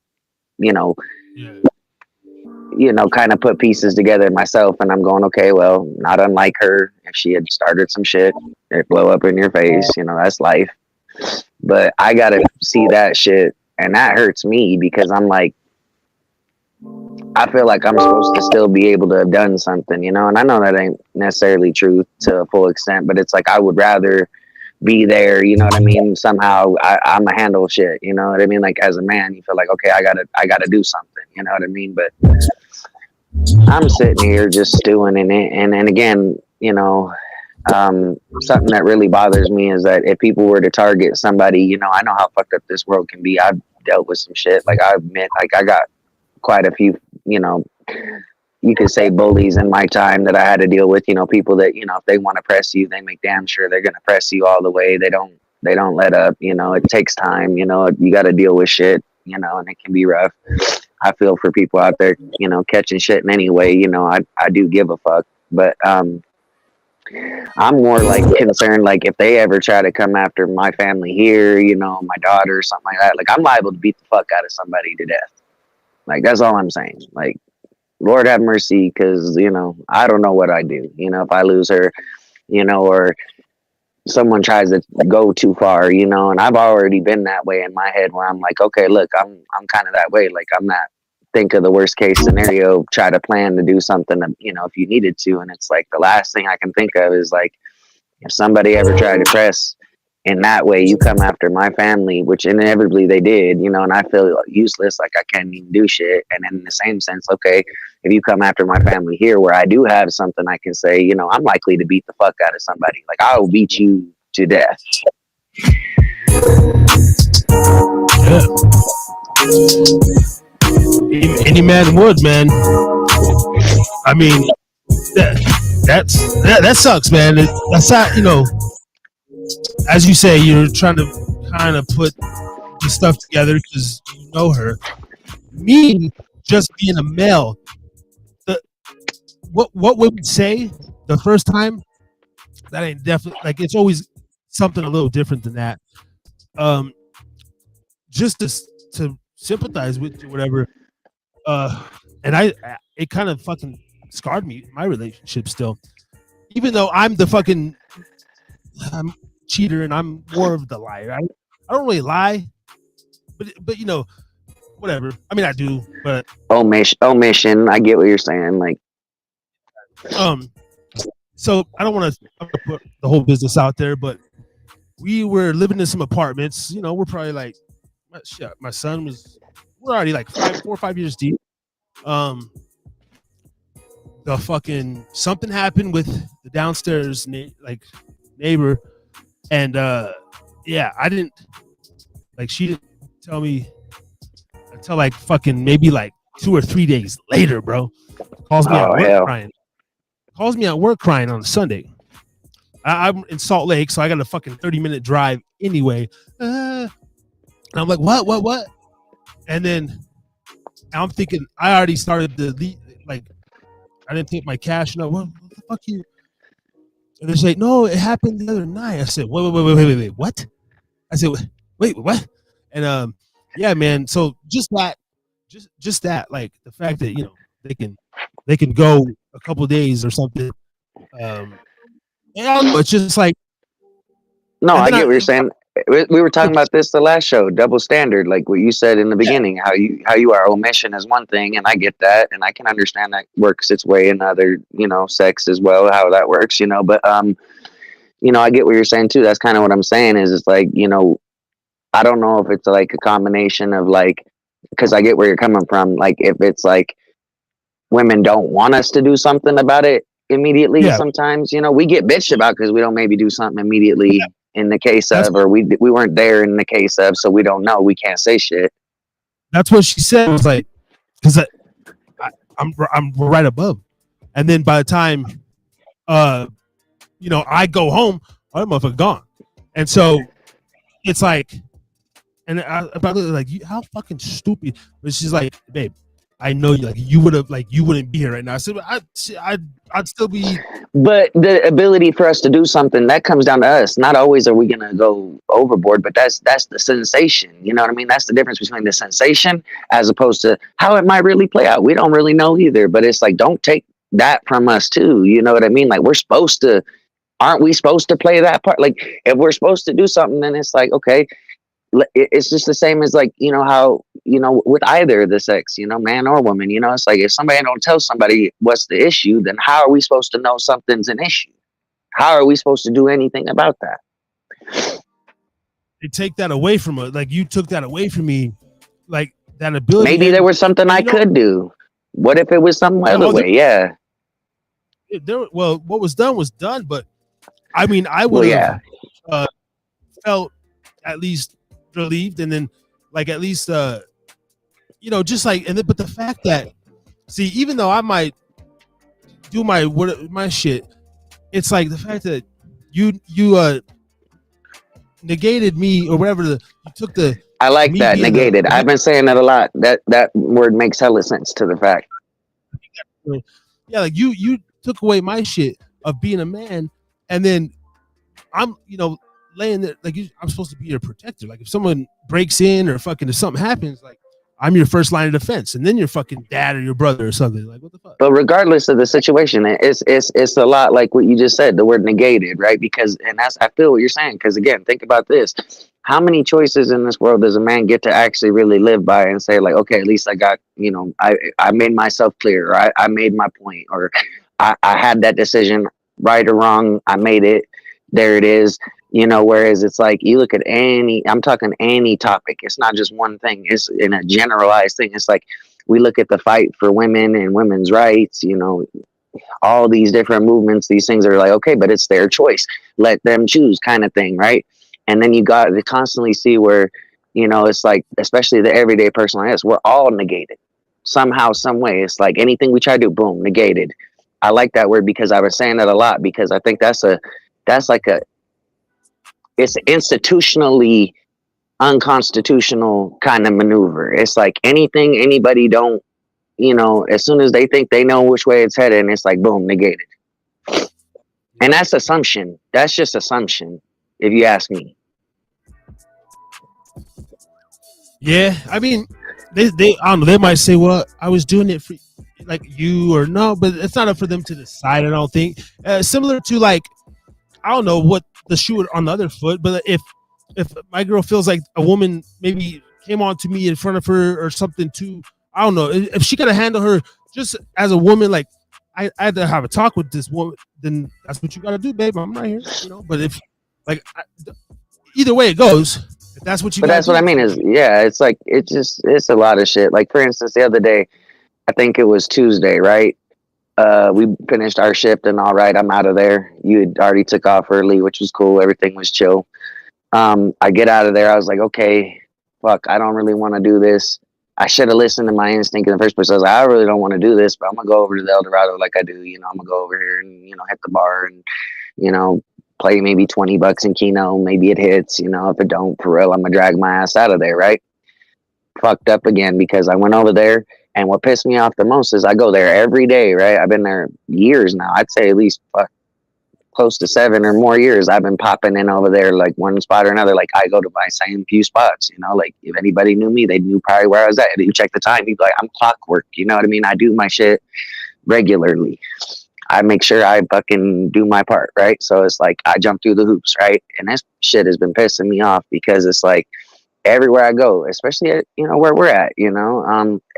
Speaker 4: kind of put pieces together myself, and I'm going, okay, well, not unlike her, if she had started some shit, it blow up in your face, that's life. But I gotta see that shit, and that hurts me because I'm like, I feel like I'm supposed to still be able to have done something, and I know that ain't necessarily true to a full extent, but it's like I would rather be there, you know what I mean? Somehow I'm a handle shit, you know what I mean? Like as a man, you feel like, okay, I gotta do something, you know what I mean? But I'm sitting here just stewing in it. And then again, you know, something that really bothers me is that if people were to target somebody, you know, I know how fucked up this world can be. I've dealt with some shit. Like I admit, like I got quite a few, you know, you could say bullies in my time that I had to deal with, you know, people that, you know, if they want to press you, they make damn sure they're going to press you all the way. They don't let up, you know, it takes time, you know, you got to deal with shit, you know, and it can be rough. I feel for people out there, you know, catching shit in any way, you know, I do give a fuck, but, I'm more like concerned, like if they ever try to come after my family here, you know, my daughter or something like that, like I'm liable to beat the fuck out of somebody to death. Like that's all I'm saying. Like, Lord have mercy, because you know I don't know what I do. You know, if I lose her, you know, or someone tries to go too far, you know, and I've already been that way in my head where I'm like, okay, look, I'm kind of that way. Like I'm not think of the worst case scenario, try to plan to do something, you know, if you needed to. And it's like the last thing I can think of is like if somebody ever tried to press in that way, you come after my family, which inevitably they did, you know, and I feel useless, like I can't even do shit. And in the same sense, okay, if you come after my family here where I do have something I can say, you know, I'm likely to beat the fuck out of somebody. Like I will beat you to death.
Speaker 3: Yeah. Any man would, man. I mean, that sucks, man. That's not, you know, as you say, you're trying to kind of put the stuff together because you know her. Me, just being a male, what would we say the first time? That ain't definitely like it's always something a little different than that. Um, just to sympathize with you, whatever. And it kind of fucking scarred me my relationship still, even though I'm cheater and I'm more of the liar. I don't really lie, but you know, whatever. I mean, I do, but
Speaker 4: Omission. I get what you're saying. Like,
Speaker 3: so I don't want to put the whole business out there, but we were living in some apartments. You know, we're probably like, my son we're already like 4 or 5 years deep. The fucking something happened with the downstairs neighbor, and yeah, I didn't like she didn't tell me until like fucking maybe like 2 or 3 days later, bro. Calls me at work crying on a Sunday. I'm in Salt Lake, so I got a fucking 30-minute drive anyway. And I'm like, what? And then I'm thinking I already started like I didn't take my cash. No, what the fuck you? And they're like, no, it happened the other night. I said, wait, what? I said, wait, what? And yeah, man. So just that, like the fact that you know they can go a couple of days or something. Yeah, it's just like
Speaker 4: no, I get what you're saying. We were talking about this the last show, double standard, like what you said in the beginning, how you are. Omission is one thing, and I get that, and I can understand that works its way in other, you know, sex as well, how that works, you know. But you know, I get what you're saying too. That's kind of what I'm saying is it's like, you know, I don't know if it's like a combination of like, because I get where you're coming from. Like if it's like women don't want us to do something about it immediately.
Speaker 3: Yeah.
Speaker 4: Sometimes, you know, we get bitched about because we don't maybe do something immediately in the case of, or we weren't there in the case of, so we don't know. We can't say shit.
Speaker 3: That's what she said. It was like, because I'm right above, and then by the time, you know, I go home, I'm motherfucker gone, and so it's like, and I like, how fucking stupid. But she's like, babe, I know you, like you would have, like you wouldn't be here right now. I said, I'd still be.
Speaker 4: But the ability for us to do something that comes down to us. Not always are we gonna go overboard, but that's the sensation. You know what I mean? That's the difference between the sensation as opposed to how it might really play out. We don't really know either. But it's like, don't take that from us too. You know what I mean? Like we're supposed to. Aren't we supposed to play that part? Like if we're supposed to do something, then it's like, okay, it's just the same as like, you know, how, you know, with either the sex, you know, man or woman, you know, it's like if somebody don't tell somebody what's the issue, then how are we supposed to know something's an issue? How are we supposed to do anything about that?
Speaker 3: They take that away from us. Like you took that away from me, like that ability.
Speaker 4: Maybe there was something I could do. What if it was some other way? Yeah.
Speaker 3: Well, what was done. But I mean, I would have felt at least relieved, and then like at least just like, and then, but the fact that, see, even though I might do my shit, it's like the fact that you negated me or whatever. You took the.
Speaker 4: I like that, negated. I've been saying that a lot. That word makes hella sense to the fact.
Speaker 3: Yeah, like you took away my shit of being a man, and then I'm laying there like I'm supposed to be your protector. Like if someone breaks in or if something happens, like I'm your first line of defense, and then your fucking dad or your brother or something. Like what the fuck?
Speaker 4: But regardless of the situation, it's a lot like what you just said. The word negated, right? Because I feel what you're saying. Because again, think about this: how many choices in this world does a man get to actually really live by and say, like, okay, at least I got, I made myself clear, or I made my point, or I had that decision, right or wrong, I made it. There it is. Whereas it's like you look at I'm talking any topic. It's not just one thing. It's in a generalized thing. It's like we look at the fight for women and women's rights, all these different movements, these things are like, okay, but it's their choice. Let them choose kind of thing, right? And then you got to constantly see where, it's like, especially the everyday person like us, we're all negated somehow, some way. It's like anything we try to do, boom, negated. I like that word because I was saying that a lot because I think it's institutionally unconstitutional kind of maneuver. It's like anything anybody don't, as soon as they think they know which way it's headed, and it's like, boom, negated. And that's assumption. That's just assumption, if you ask me.
Speaker 3: Yeah, I mean, they I don't know. They might say, "Well, I was doing it for like you," or no, but it's not up for them to decide. I don't think. Similar to like, I don't know what the shoe on the other foot, but if my girl feels like a woman maybe came on to me in front of her or something too, I don't know. If she gotta handle her just as a woman, like I had to have a talk with this woman, then that's what you gotta do, babe. I'm right here, But if like either way it goes, if that's what you.
Speaker 4: But that's what I mean is, yeah, it's like it's a lot of shit. Like for instance, the other day, I think it was Tuesday, right? We finished our shift and all right, I'm out of there. You had already took off early, which was cool. Everything was chill. I get out of there. I was like, okay, fuck, I don't really want to do this. I should have listened to my instinct in the first place. I was like, I really don't want to do this, but I'm gonna go over to the El Dorado like I do. I'm gonna go over here and hit the bar and play maybe $20 in Keno. Maybe it hits. If it don't, for real, I'm gonna drag my ass out of there. Right? Fucked up again because I went over there. And what pissed me off the most is I go there every day, right? I've been there years now. I'd say at least close to 7 or more years. I've been popping in over there like one spot or another. Like I go to my same few spots, like if anybody knew me, they knew probably where I was at. If you check the time, you'd be like, I'm clockwork. You know what I mean? I do my shit regularly. I make sure I fucking do my part, right? So it's like I jump through the hoops, right? And this shit has been pissing me off because it's like, everywhere I go, especially at, where we're at,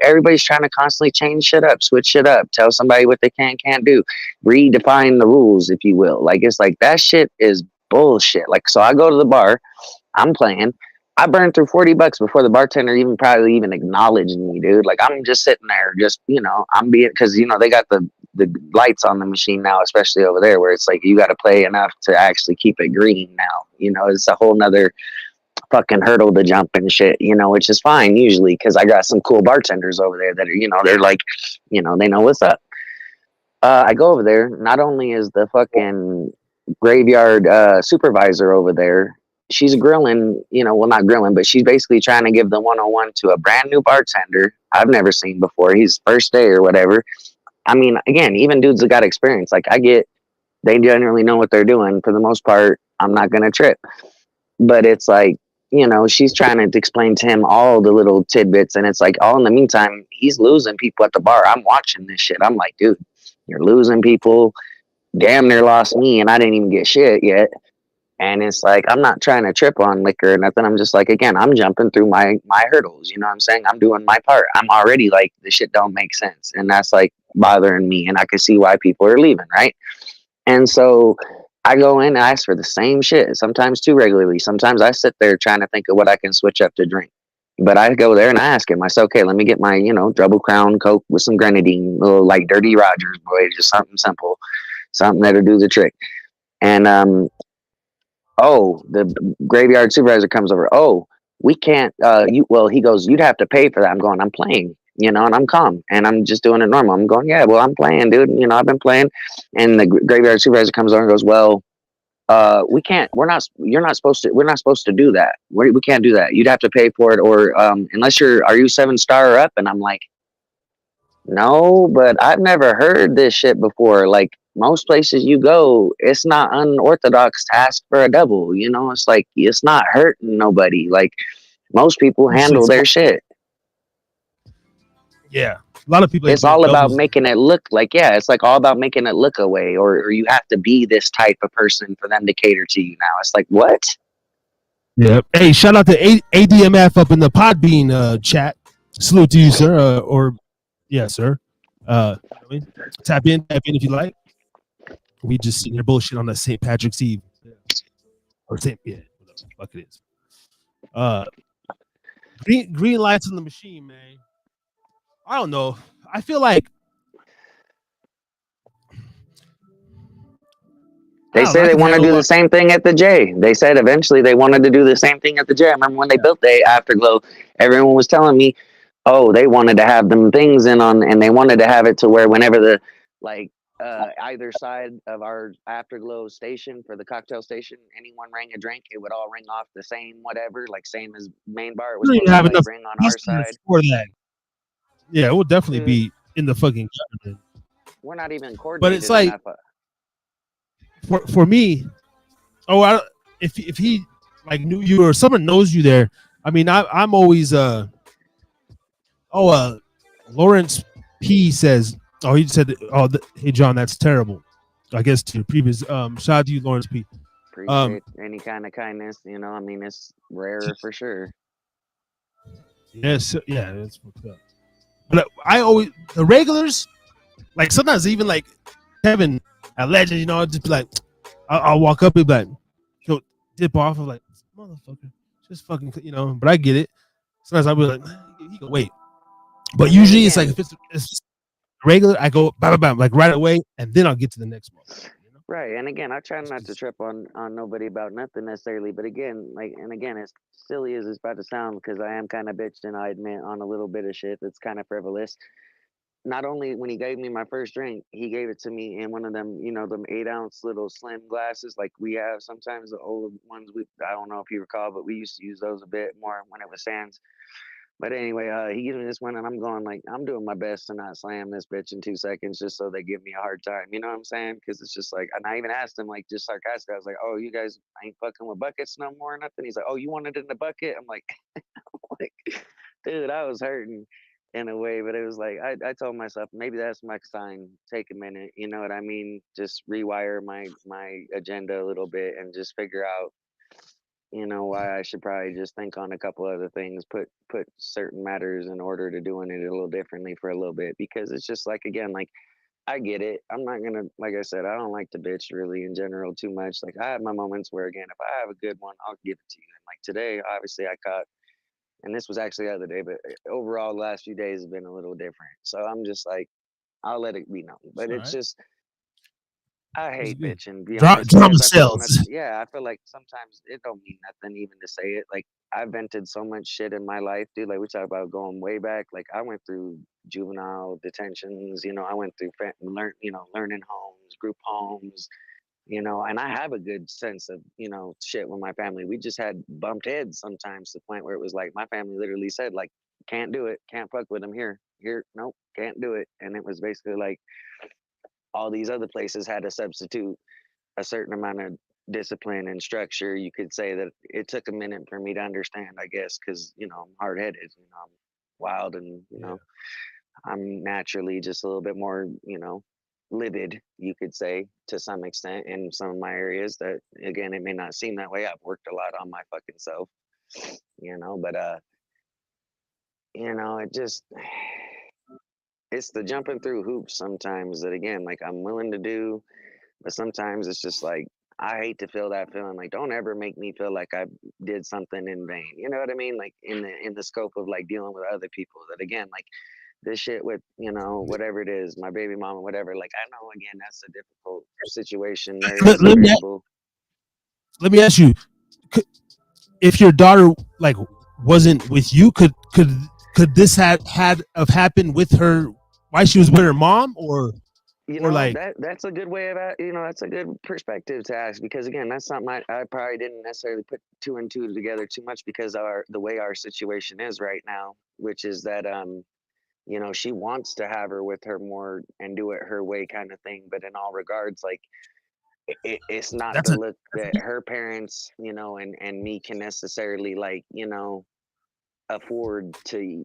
Speaker 4: everybody's trying to constantly change shit up, switch shit up, tell somebody what they can't do, redefine the rules, if you will. Like, it's like that shit is bullshit. Like, so I go to the bar, I'm playing, I burned through $40 before the bartender probably even acknowledged me, dude. Like, I'm just sitting there, just, I'm being, because, they got the lights on the machine now, especially over there, where it's like you got to play enough to actually keep it green now. It's a whole nother fucking hurdle to jump and shit, which is fine usually because I got some cool bartenders over there that are, they're like, they know what's up. I go over there. Not only is the fucking graveyard supervisor over there, she's grilling, well, not grilling, but she's basically trying to give the 101 to a brand new bartender I've never seen before. He's first day or whatever. I mean, again, even dudes that got experience, like they generally know what they're doing. For the most part, I'm not going to trip. But it's like, she's trying to explain to him all the little tidbits. And it's like, all in the meantime, he's losing people at the bar. I'm watching this shit. I'm like, dude, you're losing people. Damn near lost me. And I didn't even get shit yet. And it's like, I'm not trying to trip on liquor or nothing. I'm just like, again, I'm jumping through my hurdles. You know what I'm saying? I'm doing my part. I'm already like, the shit don't make sense. And that's like bothering me. And I can see why people are leaving. Right. And so I go in and ask for the same shit, sometimes too regularly. Sometimes I sit there trying to think of what I can switch up to drink. But I go there and I ask him, I say, okay, let me get my, double crown Coke with some grenadine, little like Dirty Rogers, boy, just something simple, something that'll do the trick. And oh, the graveyard supervisor comes over. Oh, we can't. He goes, you'd have to pay for that. I'm going, I'm playing, and I'm calm and I'm just doing it normal. I'm going, yeah, well, I'm playing, dude. I've been playing. And the graveyard supervisor comes over and goes, well, we can't. We're not. You're not supposed to. We're not supposed to do that. We can't do that. You'd have to pay for it, or unless you're. Are you 7-star or up? And I'm like, no, but I've never heard this shit before. Like most places you go, it's not unorthodox to ask for a double. It's like it's not hurting nobody. Like most people handle their shit.
Speaker 3: Yeah, a lot of people ain't
Speaker 4: It's
Speaker 3: doing
Speaker 4: all about
Speaker 3: doubles.
Speaker 4: making it look like, yeah, it's like all about making it look away, or you have to be this type of person for them to cater to you now. It's like, what?
Speaker 3: Yeah. Hey, shout out to ADMF up in the Podbean chat. Salute to you, sir. Yeah, sir. Tap in if you like. We just sitting here bullshit on that St. Patrick's Eve. Or St. Yeah, whatever the fuck it is. Green lights on the machine, man. I don't know. I feel like
Speaker 4: They say
Speaker 3: I
Speaker 4: they
Speaker 3: can
Speaker 4: want to
Speaker 3: handle
Speaker 4: do the same thing at the J. They said eventually they wanted to do the same thing at the J. I remember when they built the Afterglow, everyone was telling me, oh, they wanted to have them things in on, and they wanted to have it to where whenever the, like, either side of our Afterglow station for the cocktail station, anyone rang a drink, it would all ring off the same whatever, like same as main bar. It was
Speaker 3: we don't
Speaker 4: supposed
Speaker 3: even
Speaker 4: to
Speaker 3: have
Speaker 4: like
Speaker 3: enough
Speaker 4: ring on our
Speaker 3: customers
Speaker 4: side.
Speaker 3: for that. Yeah, it will definitely
Speaker 4: Dude,
Speaker 3: be in the fucking government.
Speaker 4: we're not even
Speaker 3: But
Speaker 4: coordinated
Speaker 3: it's like
Speaker 4: enough.
Speaker 3: for me, if he like knew you or someone knows you there, I mean, I'm always Lawrence P says, oh, he said, oh, hey John, that's terrible. I guess to your previous shout out to you, Lawrence P.
Speaker 4: Appreciate any kind of kindness, I mean, it's rare for sure.
Speaker 3: Yes, yeah, that's fucked up. But I always the regulars, like sometimes even like Kevin at Legend, I'll just be like, I'll walk up and be like, he'll dip off. I'm like, motherfucker, just fucking, But I get it. Sometimes I'll be like, he can wait. But usually it's like if it's regular, I go bam, bam, bam, like right away, and then I'll get to the next one.
Speaker 4: Right, and again, I try not to trip on nobody about nothing necessarily, but again, as silly as it's about to sound, because I am kind of bitched and I admit on a little bit of shit that's kind of frivolous. Not only when he gave me my first drink, he gave it to me in one of them, them 8-ounce little slim glasses like we have sometimes, the old ones. I don't know if you recall, but we used to use those a bit more when it was Sands. But anyway, he gives me this one, and I'm going like, I'm doing my best to not slam this bitch in 2 seconds, just so they give me a hard time. You know what I'm saying? Because it's just like, and I even asked him like, just sarcastic. I was like, oh, you guys ain't fucking with buckets no more or nothing. He's like, oh, you want it in the bucket? I'm like, like, dude, I was hurting in a way, but it was like I told myself maybe that's my sign. Take a minute, you know what I mean? Just rewire my agenda a little bit and just figure out why I should probably just think on a couple other things, put certain matters in order to doing it a little differently for a little bit, because it's just like, again, like I get it. I'm not gonna, like I said, I don't like to bitch really in general too much. Like I have my moments where, again, if I have a good one, I'll give it to you. And like today, obviously I caught, and this was actually the other day, but overall the last few days have been a little different. So I'm just like, I'll let it be known. But it's just, I hate bitching, be honest,
Speaker 3: Drama
Speaker 4: because I feel
Speaker 3: sells.
Speaker 4: yeah, I feel like sometimes it don't mean nothing even to say it. Like I vented so much shit in my life, dude. Like we talk about going way back. Like I went through juvenile detentions, I went through learning homes, group homes, and I have a good sense of, shit with my family. We just had bumped heads sometimes to the point where it was like my family literally said, like, can't do it, can't fuck with them here, nope, can't do it. And it was basically like all these other places had to substitute a certain amount of discipline and structure. You could say that it took a minute for me to understand, I guess, because I'm hard headed, I'm wild, and I'm naturally just a little bit more, livid, you could say, to some extent in some of my areas. That again, it may not seem that way. I've worked a lot on my fucking self, but it just it's the jumping through hoops sometimes that, again, like I'm willing to do, but sometimes it's just like I hate to feel that feeling. Like, don't ever make me feel like I did something in vain. You know what I mean? Like in the scope of like dealing with other people. That again, like this shit with whatever it is, my baby mama, whatever. Like I know again that's a difficult situation. There
Speaker 3: let,
Speaker 4: is a
Speaker 3: let me
Speaker 4: variable.
Speaker 3: let me ask you, if your daughter like wasn't with you, could this have happened with her while she was with her mom, or like
Speaker 4: That's a good way of that's a good perspective to ask, because again that's something I probably didn't necessarily put two and two together too much, because the way our situation is right now, which is that she wants to have her with her more and do it her way kind of thing, but in all regards, like it's not
Speaker 3: that's
Speaker 4: the
Speaker 3: a
Speaker 4: look that her parents and me can necessarily like afford to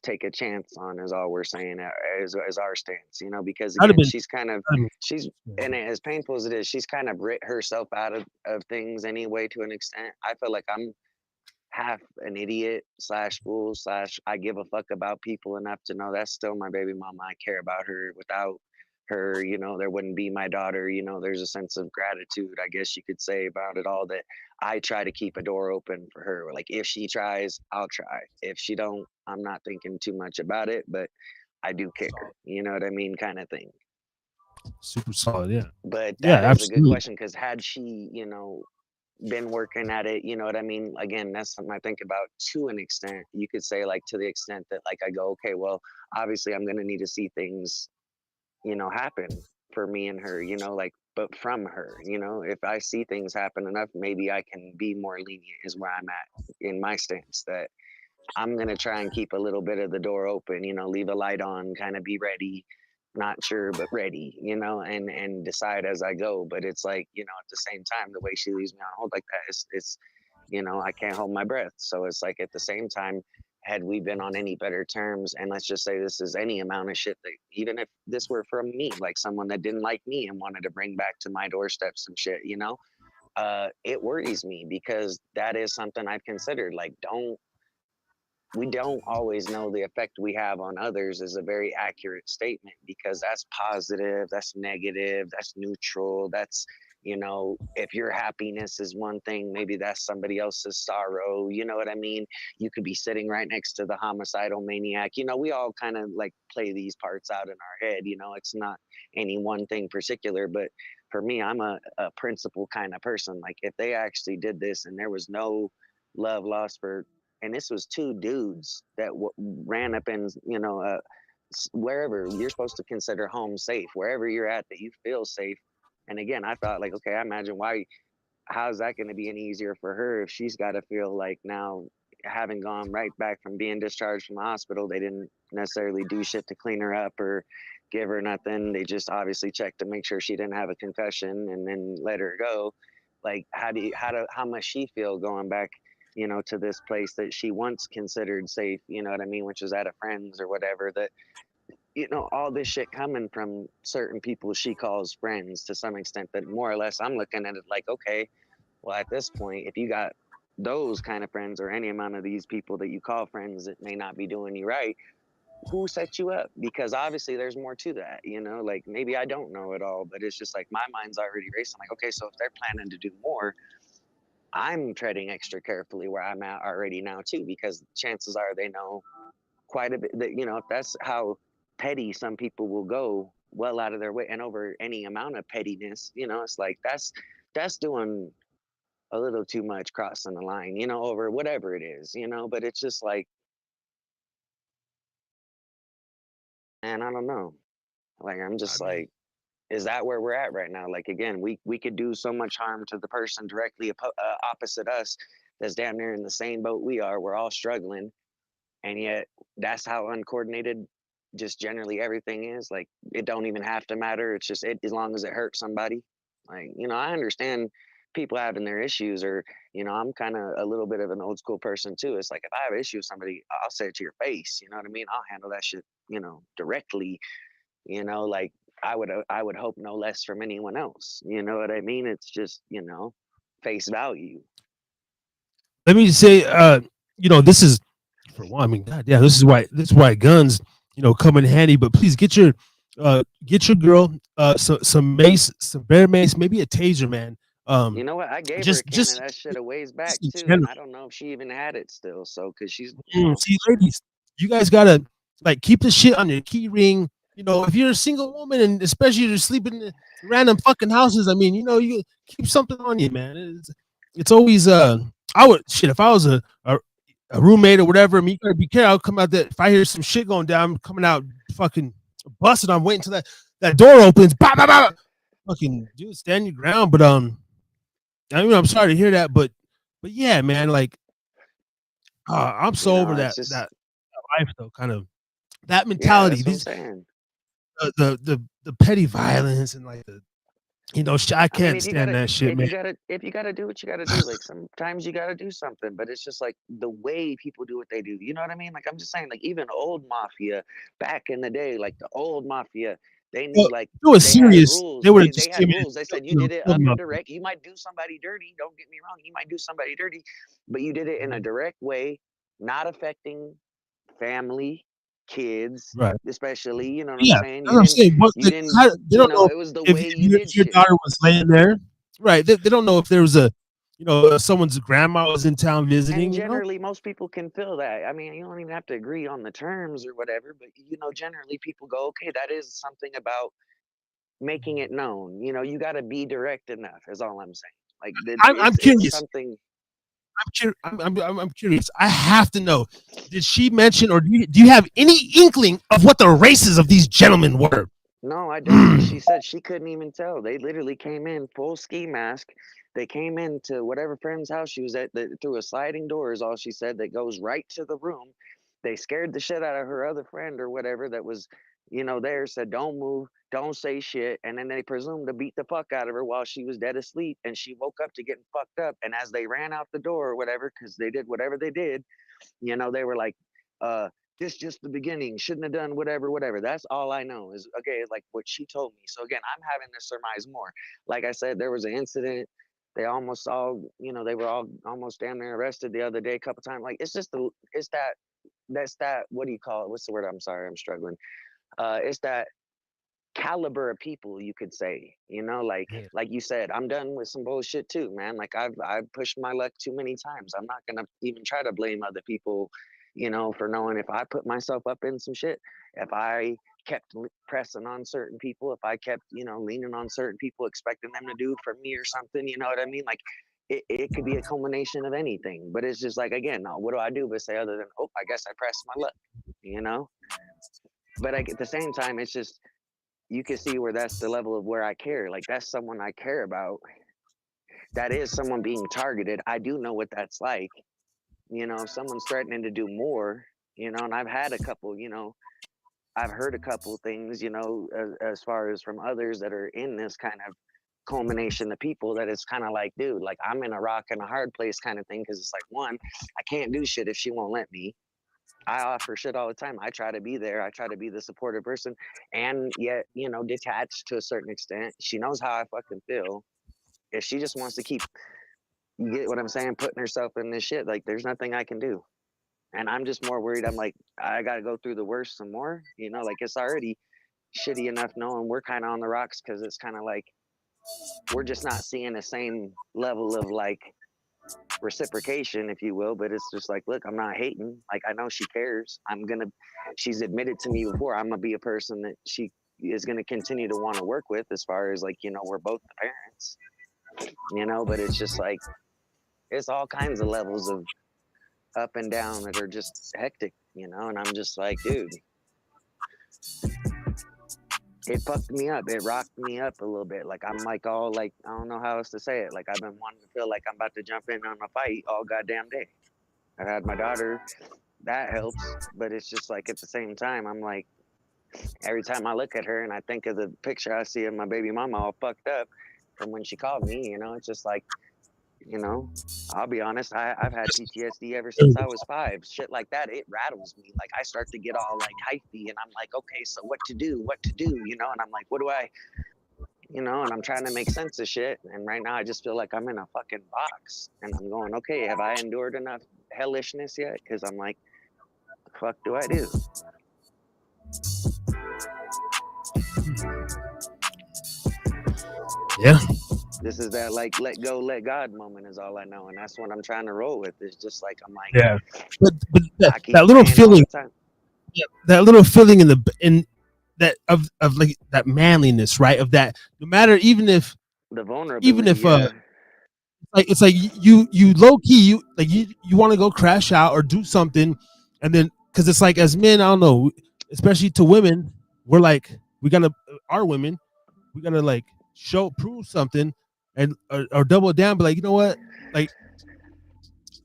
Speaker 4: take a chance on, is all we're saying, as our stance, because
Speaker 3: that'd have
Speaker 4: again
Speaker 3: been,
Speaker 4: she's and as painful as it is, she's kind of writ herself out of things anyway, to an extent. I feel like I'm half an idiot slash fool slash I give a fuck about people enough to know that's still my baby mama. I care about her. Without her, there wouldn't be my daughter. There's a sense of gratitude, I guess you could say, about it all, that I try to keep a door open for her. Like if she tries, I'll try. If she don't, I'm not thinking too much about it, but I do care. You know what I mean? Kind of thing.
Speaker 3: super solid. Yeah,
Speaker 4: But
Speaker 3: yeah,
Speaker 4: that is a good
Speaker 3: absolutely.
Speaker 4: question, because had she, been working at it, you know what I mean? Again, that's something I think about to an extent. You could say, like, to the extent that, like, I go, okay, well, obviously I'm going to need to see things, happen for me and her, like, but from her, if I see things happen enough, maybe I can be more lenient, is where I'm at in my stance, that I'm going to try and keep a little bit of the door open, leave a light on, kind of be ready, not sure, but ready, and decide as I go. But it's like, at the same time, the way she leaves me on hold like that, it's I can't hold my breath. So it's like, at the same time, had we been on any better terms, and let's just say this is any amount of shit, that even if this were from me, like someone that didn't like me and wanted to bring back to my doorstep some shit, it worries me, because that is something I've considered. Like, we don't always know the effect we have on others, is a very accurate statement, because that's positive, that's negative, that's neutral, that's if your happiness is one thing, maybe that's somebody else's sorrow, you know what I mean? You could be sitting right next to the homicidal maniac. We all kind of like play these parts out in our head. It's not any one thing particular, but for me, I'm a principle kind of person. Like, if they actually did this and there was no love lost for, and this was two dudes that ran up in, wherever you're supposed to consider home safe, wherever you're at, that you feel safe. And again, I thought, like, okay, I imagine how's that going to be any easier for her if she's got to feel like now, having gone right back from being discharged from the hospital, they didn't necessarily do shit to clean her up or give her nothing. They just obviously checked to make sure she didn't have a concussion and then let her go. Like, how must she feel going back, to this place that she once considered safe, you know what I mean, which is at a friend's or whatever, that, all this shit coming from certain people she calls friends, to some extent, that more or less I'm looking at it like, okay, well, at this point, if you got those kind of friends, or any amount of these people that you call friends that may not be doing you right, who set you up? Because obviously there's more to that, like, maybe I don't know it all, but it's just like my mind's already racing. Like, okay, so if they're planning to do more, I'm treading extra carefully where I'm at already now too, because chances are they know quite a bit, that, if that's how petty some people will go, well out of their way and over any amount of pettiness, it's like that's doing a little too much, crossing the line, over whatever it is, but it's just like, man, I don't know. Like, I'm
Speaker 3: I
Speaker 4: just
Speaker 3: mean,
Speaker 4: like, is that where we're at right now? Like, again, we could do so much harm to the person directly opposite us, that's damn near in the same boat we are. We're all struggling, and yet that's how uncoordinated just generally everything is. Like, it don't even have to matter. It's just as long as it hurts somebody. Like, I understand people having their issues, or I'm kind of a little bit of an old school person too. It's like, if I have an issue with somebody, I'll say it to your face, you know what I mean? I'll handle that shit, directly. Like, I would hope no less from anyone else, you know what I mean? It's just, face value.
Speaker 3: let me say, this is for one. I mean, God, yeah, this is why guns, come in handy. But please get your girl some mace, some bear mace, maybe a taser, man.
Speaker 4: You know what? I gave her a
Speaker 3: Just
Speaker 4: can
Speaker 3: just
Speaker 4: of that shit a ways back
Speaker 3: in
Speaker 4: too, and
Speaker 3: general.
Speaker 4: I don't know if she even had it still. So, cause she's,
Speaker 3: See, ladies, you guys gotta like keep the shit on your key ring. You know, if you're a single woman and especially you're sleeping in random fucking houses, I mean, you know, you keep something on you, man. It's always I would shit if I was a roommate or whatever. I mean, you gotta be careful. I'll come out there if I hear some shit going down, I'm coming out fucking busted. I'm waiting till that door opens. Bah, bah, bah. Fucking dude, stand your ground. But I mean, I'm sorry to hear that, but yeah, man, like I'm
Speaker 4: you
Speaker 3: so over
Speaker 4: know, it's
Speaker 3: that
Speaker 4: just,
Speaker 3: life though, kind of that
Speaker 4: yeah,
Speaker 3: mentality.
Speaker 4: that's what I'm
Speaker 3: These
Speaker 4: saying.
Speaker 3: the petty violence and like the I
Speaker 4: I mean,
Speaker 3: can't stand that shit,
Speaker 4: if
Speaker 3: man.
Speaker 4: you gotta do what you gotta do, like sometimes you gotta do something, but it's just like the way people do what they do. You know what I mean? Like I'm just saying, like even old mafia back in the day, like the old mafia, they
Speaker 3: Well,
Speaker 4: knew like
Speaker 3: if it was
Speaker 4: they had
Speaker 3: serious,
Speaker 4: rules.
Speaker 3: they would have
Speaker 4: They
Speaker 3: just
Speaker 4: had
Speaker 3: came in
Speaker 4: rules. They
Speaker 3: and
Speaker 4: said you did it
Speaker 3: killed
Speaker 4: up
Speaker 3: him up.
Speaker 4: indirect. You might do somebody dirty. Don't get me wrong. You might do somebody dirty, but you did it in a
Speaker 3: Mhm.
Speaker 4: direct way, not affecting family, kids,
Speaker 3: Right.
Speaker 4: especially. You know what I'm
Speaker 3: Yeah,
Speaker 4: saying?
Speaker 3: that's what I'm saying. But
Speaker 4: You didn't.
Speaker 3: they
Speaker 4: You
Speaker 3: don't
Speaker 4: know,
Speaker 3: know
Speaker 4: it was the
Speaker 3: if
Speaker 4: way you did
Speaker 3: if your
Speaker 4: shit.
Speaker 3: daughter was laying there, right? They don't know if there was a someone's grandma was in town
Speaker 4: And
Speaker 3: visiting. You know,
Speaker 4: generally, most people can feel that. I mean, you don't even have to agree on the terms or whatever, but generally people go, okay, that is something about making it known. You got to be direct enough, is all I'm saying. Like
Speaker 3: I'm
Speaker 4: it's
Speaker 3: curious.
Speaker 4: something.
Speaker 3: I'm curious. I have to know. Did she mention, or do you have any inkling of what the races of these gentlemen were?
Speaker 4: No, I don't, because she said she couldn't even tell. They literally came in full ski mask. They came into whatever friend's house she was at through a sliding door, is all she said, that goes right to the room. They scared the shit out of her other friend or whatever that was, there, said, don't move, don't say shit. And then they presumed to beat the fuck out of her while she was dead asleep. And she woke up to getting fucked up. And as they ran out the door or whatever, because they did whatever they did, they were like, uh, this just the beginning. Shouldn't have done whatever, whatever. That's all I know is okay, like what she told me. So again, I'm having to surmise more. Like I said, there was an incident. They almost all, they were all almost damn near arrested the other day, a couple times. Like it's that, what do you call it? What's the word? I'm sorry, I'm struggling. It's that caliber of people, you could say.
Speaker 3: Yeah.
Speaker 4: Like you said, I'm done with some bullshit too, man. Like I've pushed my luck too many times. I'm not gonna even try to blame other people, for knowing if I put myself up in some shit, if I kept pressing on certain people, if I kept leaning on certain people, expecting them to do for me or something. You know what I mean? Like it could be a culmination of anything, but it's just like, again, what do I do but say other than, oh, I guess I pressed my luck, you know but at the same time, it's just, you can see where that's the level of where I care. Like that's someone I care about. That is someone being targeted. I do know what that's like. If someone's threatening to do more, and I've had a couple, I've heard a couple things, as far as from others that are in this kind of culmination of people, that it's kind of like, dude, like I'm in a rock and a hard place kind of thing. Cause it's like, one, I can't do shit if she won't let me. I offer shit all the time. I try to be there. I try to be the supportive person, and yet, detached to a certain extent. She knows how I fucking feel. If she just wants to keep, you get what I'm saying, putting herself in this shit, like there's nothing I can do. And I'm just more worried. I'm like, I got to go through the worst some more. Like it's already shitty enough knowing we're kind of on the rocks, because it's kind of like we're just not seeing the same level of like reciprocation, if you will. But it's just like, look, I'm not hating. Like I know she cares. She's admitted to me before, I'm gonna be a person that she is gonna continue to want to work with, as far as like, we're both the parents, but it's just like, it's all kinds of levels of up and down that are just hectic, and I'm just like, dude, it fucked me up. It rocked me up a little bit. Like I'm like all like, I don't know how else to say it. Like I've been wanting to feel like I'm about to jump in on a fight all goddamn day. I've had my daughter, that helps, but it's just like at the same time, I'm like, every time I look at her and I think of the picture I see of my baby mama all fucked up from when she called me, it's just like, you know, I'll be honest, I've had PTSD ever since I was 5. Shit like that, it rattles me. Like I start to get all like hypey, and I'm like, okay, so what to do? What to do? And I'm like, what do I, and I'm trying to make sense of shit. And right now I just feel like I'm in a fucking box, and I'm going, okay, have I endured enough hellishness yet? Because I'm like, the fuck do I do?
Speaker 3: Yeah.
Speaker 4: This is that like let go, let God moment is all I know, and that's what I'm trying to roll with. It's just like I'm like
Speaker 3: Yeah, but
Speaker 4: I keep
Speaker 3: that little
Speaker 4: praying all
Speaker 3: feeling,
Speaker 4: the time.
Speaker 3: that little feeling in that of like that manliness, right? Of that, no matter
Speaker 4: The
Speaker 3: even
Speaker 4: vulnerability,
Speaker 3: if
Speaker 4: yeah,
Speaker 3: like it's like you low key you want to go crash out or do something, and then because it's like as men, I don't know, especially to women, we're like we gotta our women we gotta like prove something and or double down, but like you know what, like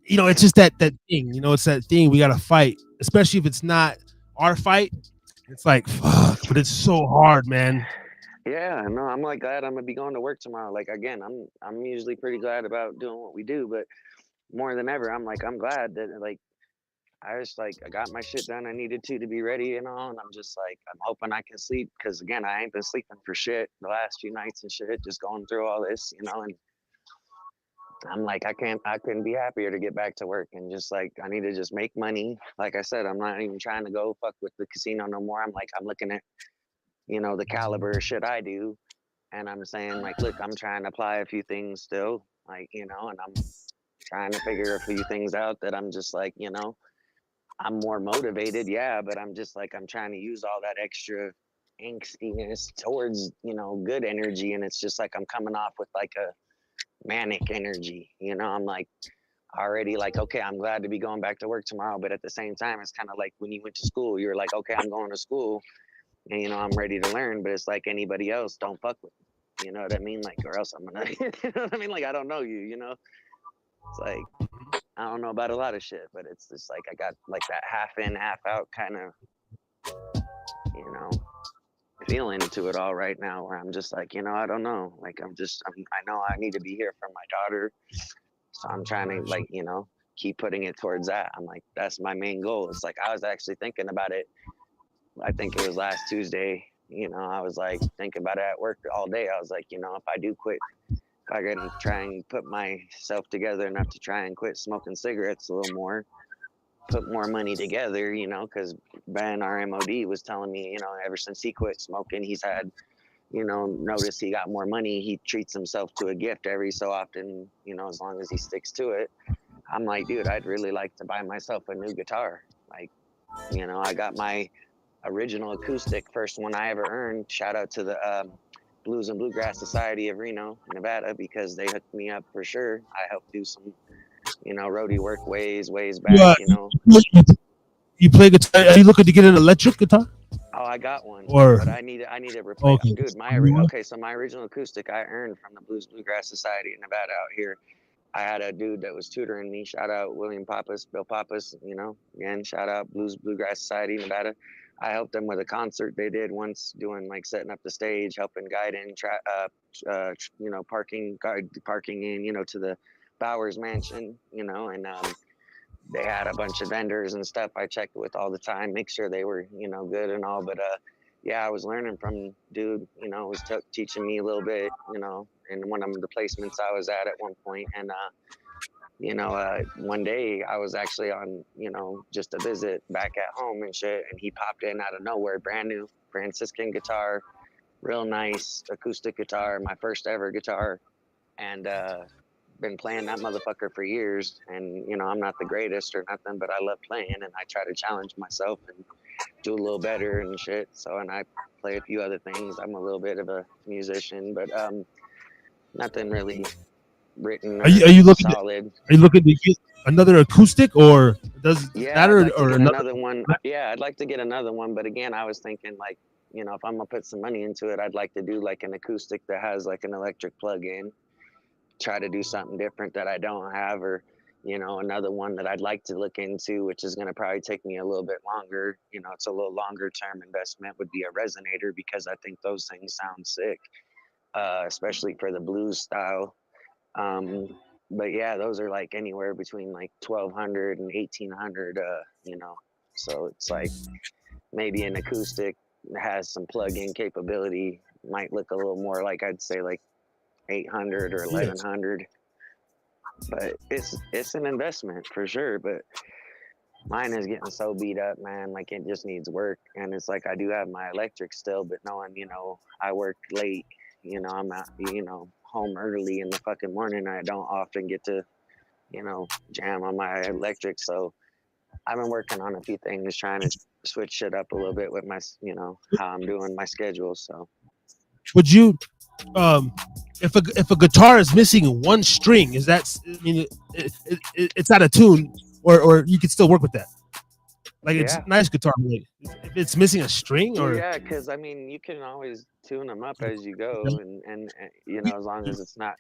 Speaker 3: it's just that thing, it's that thing we gotta fight, especially if it's not our fight. It's like fuck, but it's so hard, man.
Speaker 4: yeah. No, I'm like glad I'm gonna be going to work tomorrow. Like again, I'm usually pretty glad about doing what we do, but more than ever, I'm like I'm glad that like I just like I got my shit done I needed to be ready and all, and I'm just like I'm hoping I can sleep because again I ain't been sleeping for shit the last few nights and shit, just going through all this, and I'm like I couldn't be happier to get back to work and just like I need to just make money. Like I said, I'm not even trying to go fuck with the casino no more. I'm like I'm looking at the caliber of shit I do, and I'm saying like look, I'm trying to apply a few things still, like and I'm trying to figure a few things out that I'm just like I'm more motivated, yeah, but I'm just like I'm trying to use all that extra angstiness towards, good energy, and it's just like I'm coming off with like a manic energy. I'm like already like, okay, I'm glad to be going back to work tomorrow, but at the same time, it's kind of like when you went to school, you're like, okay, I'm going to school, and I'm ready to learn, but it's like anybody else, don't fuck with me. You know what I mean? Like, or else I'm gonna, you know what I mean? Like, I don't know you. It's like I don't know about a lot of shit, but it's just like I got like that half in, half out kind of, you know, feeling to it all right now where I'm just like, I don't know. Like I know I need to be here for my daughter. So I'm trying to like, keep putting it towards that. I'm like, that's my main goal. It's like I was actually thinking about it. I think it was last Tuesday. I was like thinking about it at work all day. I was like, if I do quit, if I can try and put myself together enough to try and quit smoking cigarettes a little more, put more money together, because Ben, our MOD, was telling me, ever since he quit smoking, he's had, notice he got more money. He treats himself to a gift every so often, as long as he sticks to it. I'm like, dude, I'd really like to buy myself a new guitar. Like, I got my original acoustic, first one I ever earned. Shout out to the Blues and Bluegrass Society of Reno, Nevada, because they hooked me up for sure. I helped do some, roadie work ways
Speaker 3: You,
Speaker 4: back,
Speaker 3: you play guitar? Are you looking to get an electric guitar?
Speaker 4: Oh, I got one,
Speaker 3: Or
Speaker 4: but I need to replace.
Speaker 3: okay,
Speaker 4: Dude, okay, so my original acoustic I earned from the Blues Bluegrass Society in Nevada out here. I had a dude that was tutoring me. Shout out William Pappas, Bill Pappas. Again, shout out Blues Bluegrass Society Nevada. I helped them with a concert they did once, doing like setting up the stage, helping guide in, parking in, to the Bowers Mansion, and they had a bunch of vendors and stuff I checked with all the time, make sure they were, good and all. But yeah, I was learning from dude, was teaching me a little bit, in one of the placements I was at one point. And, one day I was actually on, just a visit back at home and shit. And he popped in out of nowhere, brand new Franciscan guitar, real nice acoustic guitar, my first ever guitar. And, been playing that motherfucker for years, and I'm not the greatest or nothing, but I love playing, and I try to challenge myself and do a little better and shit. So, and I play a few other things. I'm a little bit of a musician, but nothing really written
Speaker 3: are you
Speaker 4: or
Speaker 3: are you looking to,
Speaker 4: solid.
Speaker 3: are you looking to get another acoustic, or does
Speaker 4: Yeah,
Speaker 3: that
Speaker 4: I'd like to
Speaker 3: or
Speaker 4: get
Speaker 3: another?
Speaker 4: another one. Yeah, I'd like to get another one, but again, I was thinking like, if I'm gonna put some money into it, I'd like to do like an acoustic that has like an electric plug-in, try to do something different that I don't have, or another one that I'd like to look into, which is going to probably take me a little bit longer. It's a little longer term investment, would be a resonator, because I think those things sound sick, especially for the blues style. Um, but yeah, those are like anywhere between like 1,200 and 1,800. So it's like maybe an acoustic has some plug-in capability, might look a little more like, I'd say like 800 or
Speaker 3: Yes.
Speaker 4: 1,100. But it's an investment for sure. But mine is getting so beat up, man. Like it just needs work, and it's like I do have my electric still, but knowing I work late, I'm out, home early in the fucking morning. I don't often get to, jam on my electric. So I've been working on a few things, trying to switch shit up a little bit with my, how I'm doing my schedule. So
Speaker 3: Would you, if a guitar is missing one string, is that? I mean, it's out of tune, or you could still work with that. Like it's
Speaker 4: yeah.
Speaker 3: nice guitar, but if it's missing a string,
Speaker 4: Well,
Speaker 3: or
Speaker 4: yeah, because I mean, you can always tune them up as you go, and as long as it's not,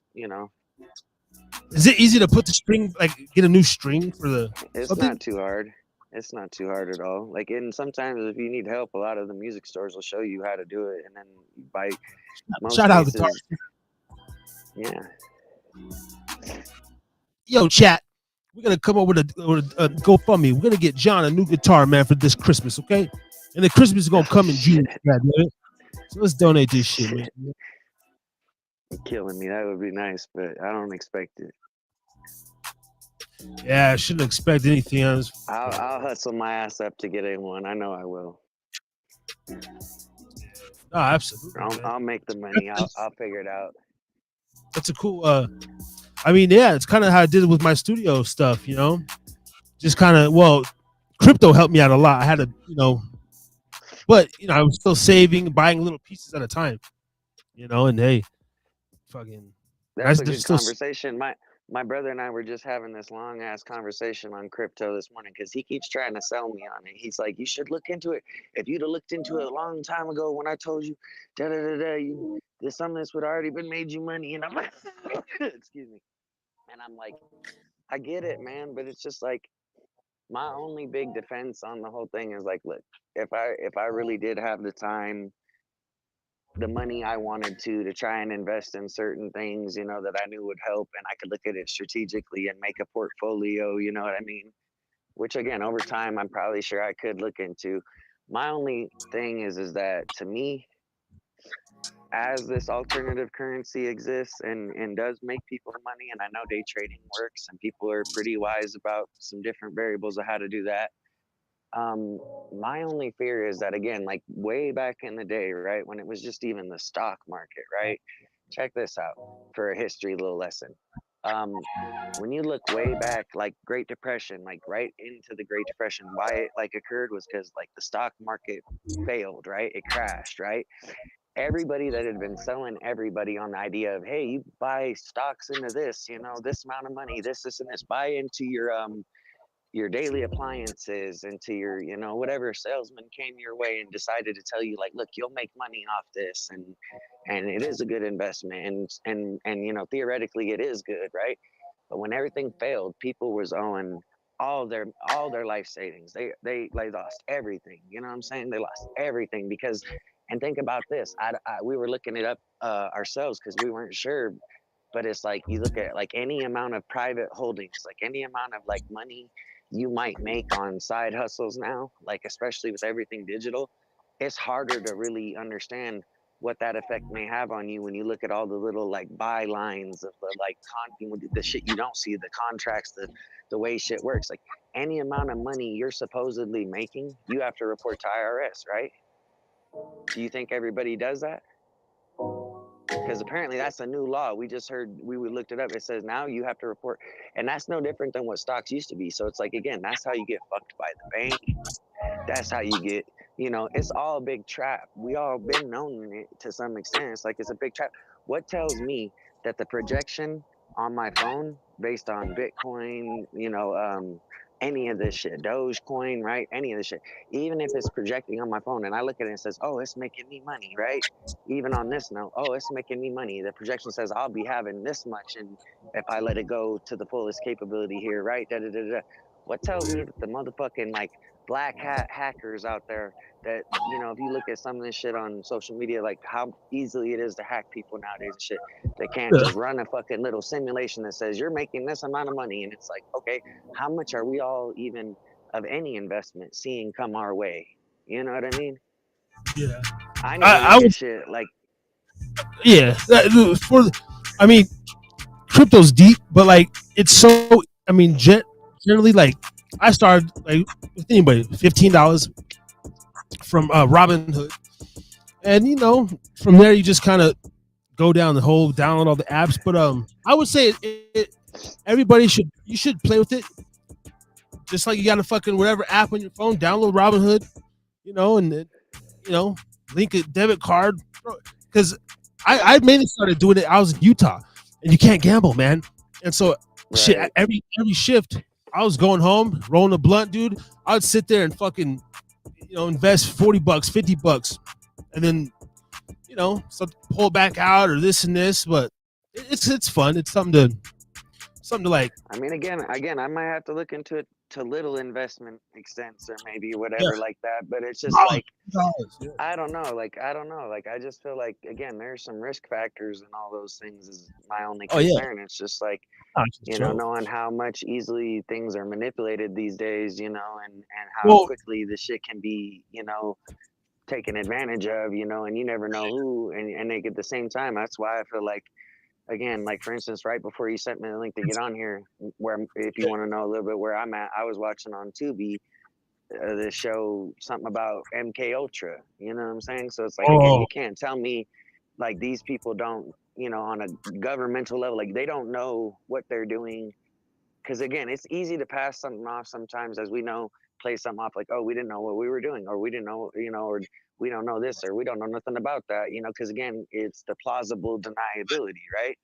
Speaker 3: is it easy to put the string, like get a new string for the
Speaker 4: it's
Speaker 3: something?
Speaker 4: not too hard. It's not too hard at all. Like, and sometimes if you need help, a lot of the music stores will show you how to do it, and then by most
Speaker 3: Shout out guitar.
Speaker 4: cases, yeah.
Speaker 3: Yo, chat. We're gonna come up with a GoFundMe. We're gonna get John a new guitar, man, for this Christmas, okay? And the Christmas is gonna come in June. God, man. So let's donate this shit, man.
Speaker 4: You're killing me. That would be nice, but I don't expect it.
Speaker 3: Yeah, I shouldn't expect anything else.
Speaker 4: I'll hustle my ass up to get in one. I know I will.
Speaker 3: No, absolutely.
Speaker 4: I'll make the money. I'll figure it out.
Speaker 3: That's a cool. I mean, yeah, it's kind of how I did it with my studio stuff. Just kind of. Well, crypto helped me out a lot. I had to, but I was still saving, buying little pieces at a time. And hey, fucking.
Speaker 4: That's a good conversation. My brother and I were just having this long ass conversation on crypto this morning because he keeps trying to sell me on it. He's like, you should look into it. If you'd have looked into it a long time ago when I told you, some of this would already been made you money. And I'm like, excuse me. And I'm like, I get it, man, but it's just like my only big defense on the whole thing is like, look, if I really did have the time, the money I wanted to try and invest in certain things, that I knew would help, and I could look at it strategically and make a portfolio, you know what I mean? Which again, over time, I'm probably sure I could look into. My only thing is that to me, as this alternative currency exists and does make people money, and I know day trading works, and people are pretty wise about some different variables of how to do that. My only fear is that, again, like way back in the day, right, when it was just even the stock market, right? Check this out for a history little lesson. When you look way back, like Great Depression, like right into the Great Depression, why it like occurred was because like the stock market failed, right? It crashed, right? Everybody that had been selling everybody on the idea of, hey, you buy stocks into this, this amount of money, this, and this, buy into your daily appliances, into your, whatever salesman came your way and decided to tell you like, look, you'll make money off this, and it is a good investment, and theoretically it is good, right? But when everything failed, people was owing all their life savings. They lost everything. You know what I'm saying? They lost everything because, and think about this. We were looking it up ourselves because we weren't sure, but it's like you look at like any amount of private holdings, like any amount of like money you might make on side hustles now, like especially with everything digital, it's harder to really understand what that effect may have on you when you look at all the little like bylines of the like the shit you don't see, the contracts, the way shit works. Like any amount of money you're supposedly making, you have to report to IRS, right? Do you think everybody does that? Because apparently that's a new law. We just heard, we looked it up. It says now you have to report, and that's no different than what stocks used to be. So it's like, again, that's how you get fucked by the bank. That's how you get, it's all a big trap. We all been known it to some extent. It's like, it's a big trap. What tells me that the projection on my phone based on Bitcoin, any of this shit, Dogecoin, right? Any of this shit, even if it's projecting on my phone and I look at it and it says, oh, it's making me money, right? Even on this note, oh, it's making me money. The projection says I'll be having this much, and if I let it go to the fullest capability here, right? What tells me that the motherfucking like black hat hackers out there that, if you look at some of this shit on social media, like how easily it is to hack people nowadays and shit, they can't just run a fucking little simulation that says you're making this amount of money, and it's like, okay, how much are we all even of any investment seeing come our way? You know what I mean?
Speaker 3: Yeah,
Speaker 4: I need to look at shit like,
Speaker 3: yeah. I mean, crypto's deep, but like it's so. I mean, generally, like I started like with anybody, $15 from Robinhood, and from there you just kind of go down the whole download all the apps. But I would say everybody should play with it. Just like you got a fucking whatever app on your phone, download Robinhood, and link a debit card. Because I mainly started doing it. I was in Utah, and you can't gamble, man. And so shit, every shift, I was going home, rolling a blunt, dude. I would sit there and fucking, invest $40, $50, and then, pull back out or this and this. But it's fun. It's something to like.
Speaker 4: I mean, again, I might have to look into it to little investment extents or maybe whatever like that. But it's just like, I don't know. Like, I just feel like, again, there's some risk factors and all those things is my only concern. It's just like, knowing how much easily things are manipulated these days, and how quickly the shit can be, taken advantage of, and you never know who, and they at the same time. That's why I feel like, again, like for instance, right before you sent me the link to get on here, where if you want to know a little bit where I'm at, I was watching on Tubi the show something about MK Ultra. You know what I'm saying? So it's like, again, you can't tell me like these people don't, on a governmental level, like they don't know what they're doing. Because again, it's easy to pass something off sometimes, as we know, play something off like, oh, we didn't know what we were doing, or we didn't know, or we don't know this, or we don't know nothing about that, because again, it's the plausible deniability, right?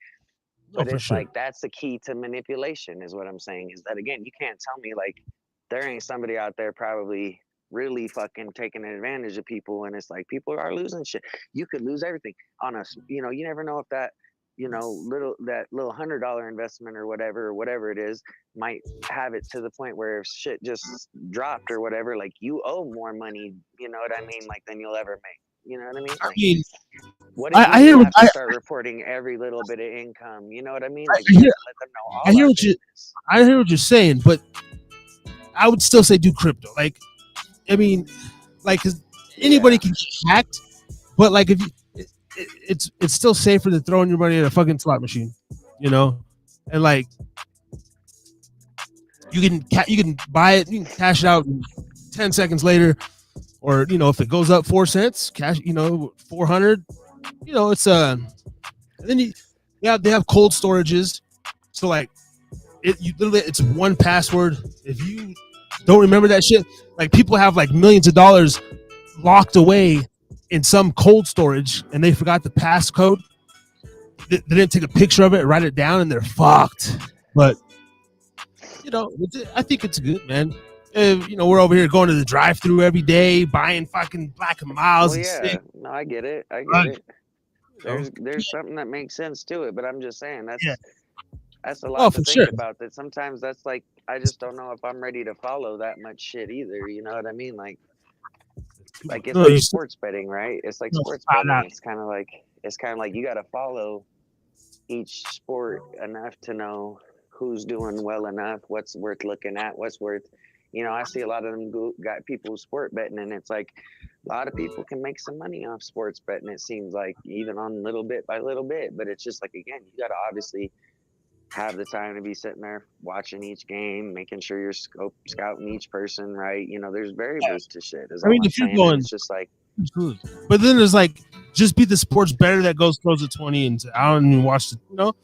Speaker 4: But it's like, that's the key to manipulation, is what I'm saying, is that, again, you can't tell me like there ain't somebody out there probably really fucking taking advantage of people, and it's like people are losing shit. You could lose everything on us. You never know if that, little $100 investment or whatever it is, might have it to the point where if shit just dropped or whatever, like you owe more money, you know what I mean, like than you'll ever make. You know what I mean? Like,
Speaker 3: I mean,
Speaker 4: what if you have to start reporting every little bit of income? You know what I mean? Like, let them know all
Speaker 3: I hear what you're saying, but I would still say do crypto. Like, I mean, like, cause anybody can get hacked, but like if you, it's still safer than throwing your money in a fucking slot machine, and like you can buy it, you can cash it out 10 seconds later, or if it goes up 4 cents, cash 400, it's and then they have cold storages, so like it's one password. If you don't remember that shit, like people have like millions of dollars locked away in some cold storage, and they forgot the passcode. They didn't take a picture of it, write it down, and they're fucked. But I think it's good, man. We're over here going to the drive-through every day, buying fucking Black and Miles.
Speaker 4: No, I get it. There's something that makes sense to it, but I'm just saying that's a lot to think about. That sometimes that's like, I just don't know if I'm ready to follow that much shit either. You know what I mean? Like it's like sports betting, right? It's like sports betting. It's kind of like you got to follow each sport enough to know who's doing well enough, what's worth looking at, what's worth, I see a lot of them got people sport betting, and it's like a lot of people can make some money off sports betting. It seems like, even on little bit by little bit, but it's just like, again, you got to obviously have the time to be sitting there watching each game, making sure you're scouting each person, right? There's variables to shit.
Speaker 3: I mean, if you're going,
Speaker 4: it's just like,
Speaker 3: but then there's like, just be the sports better that goes throws a 20 and I don't even watch it. You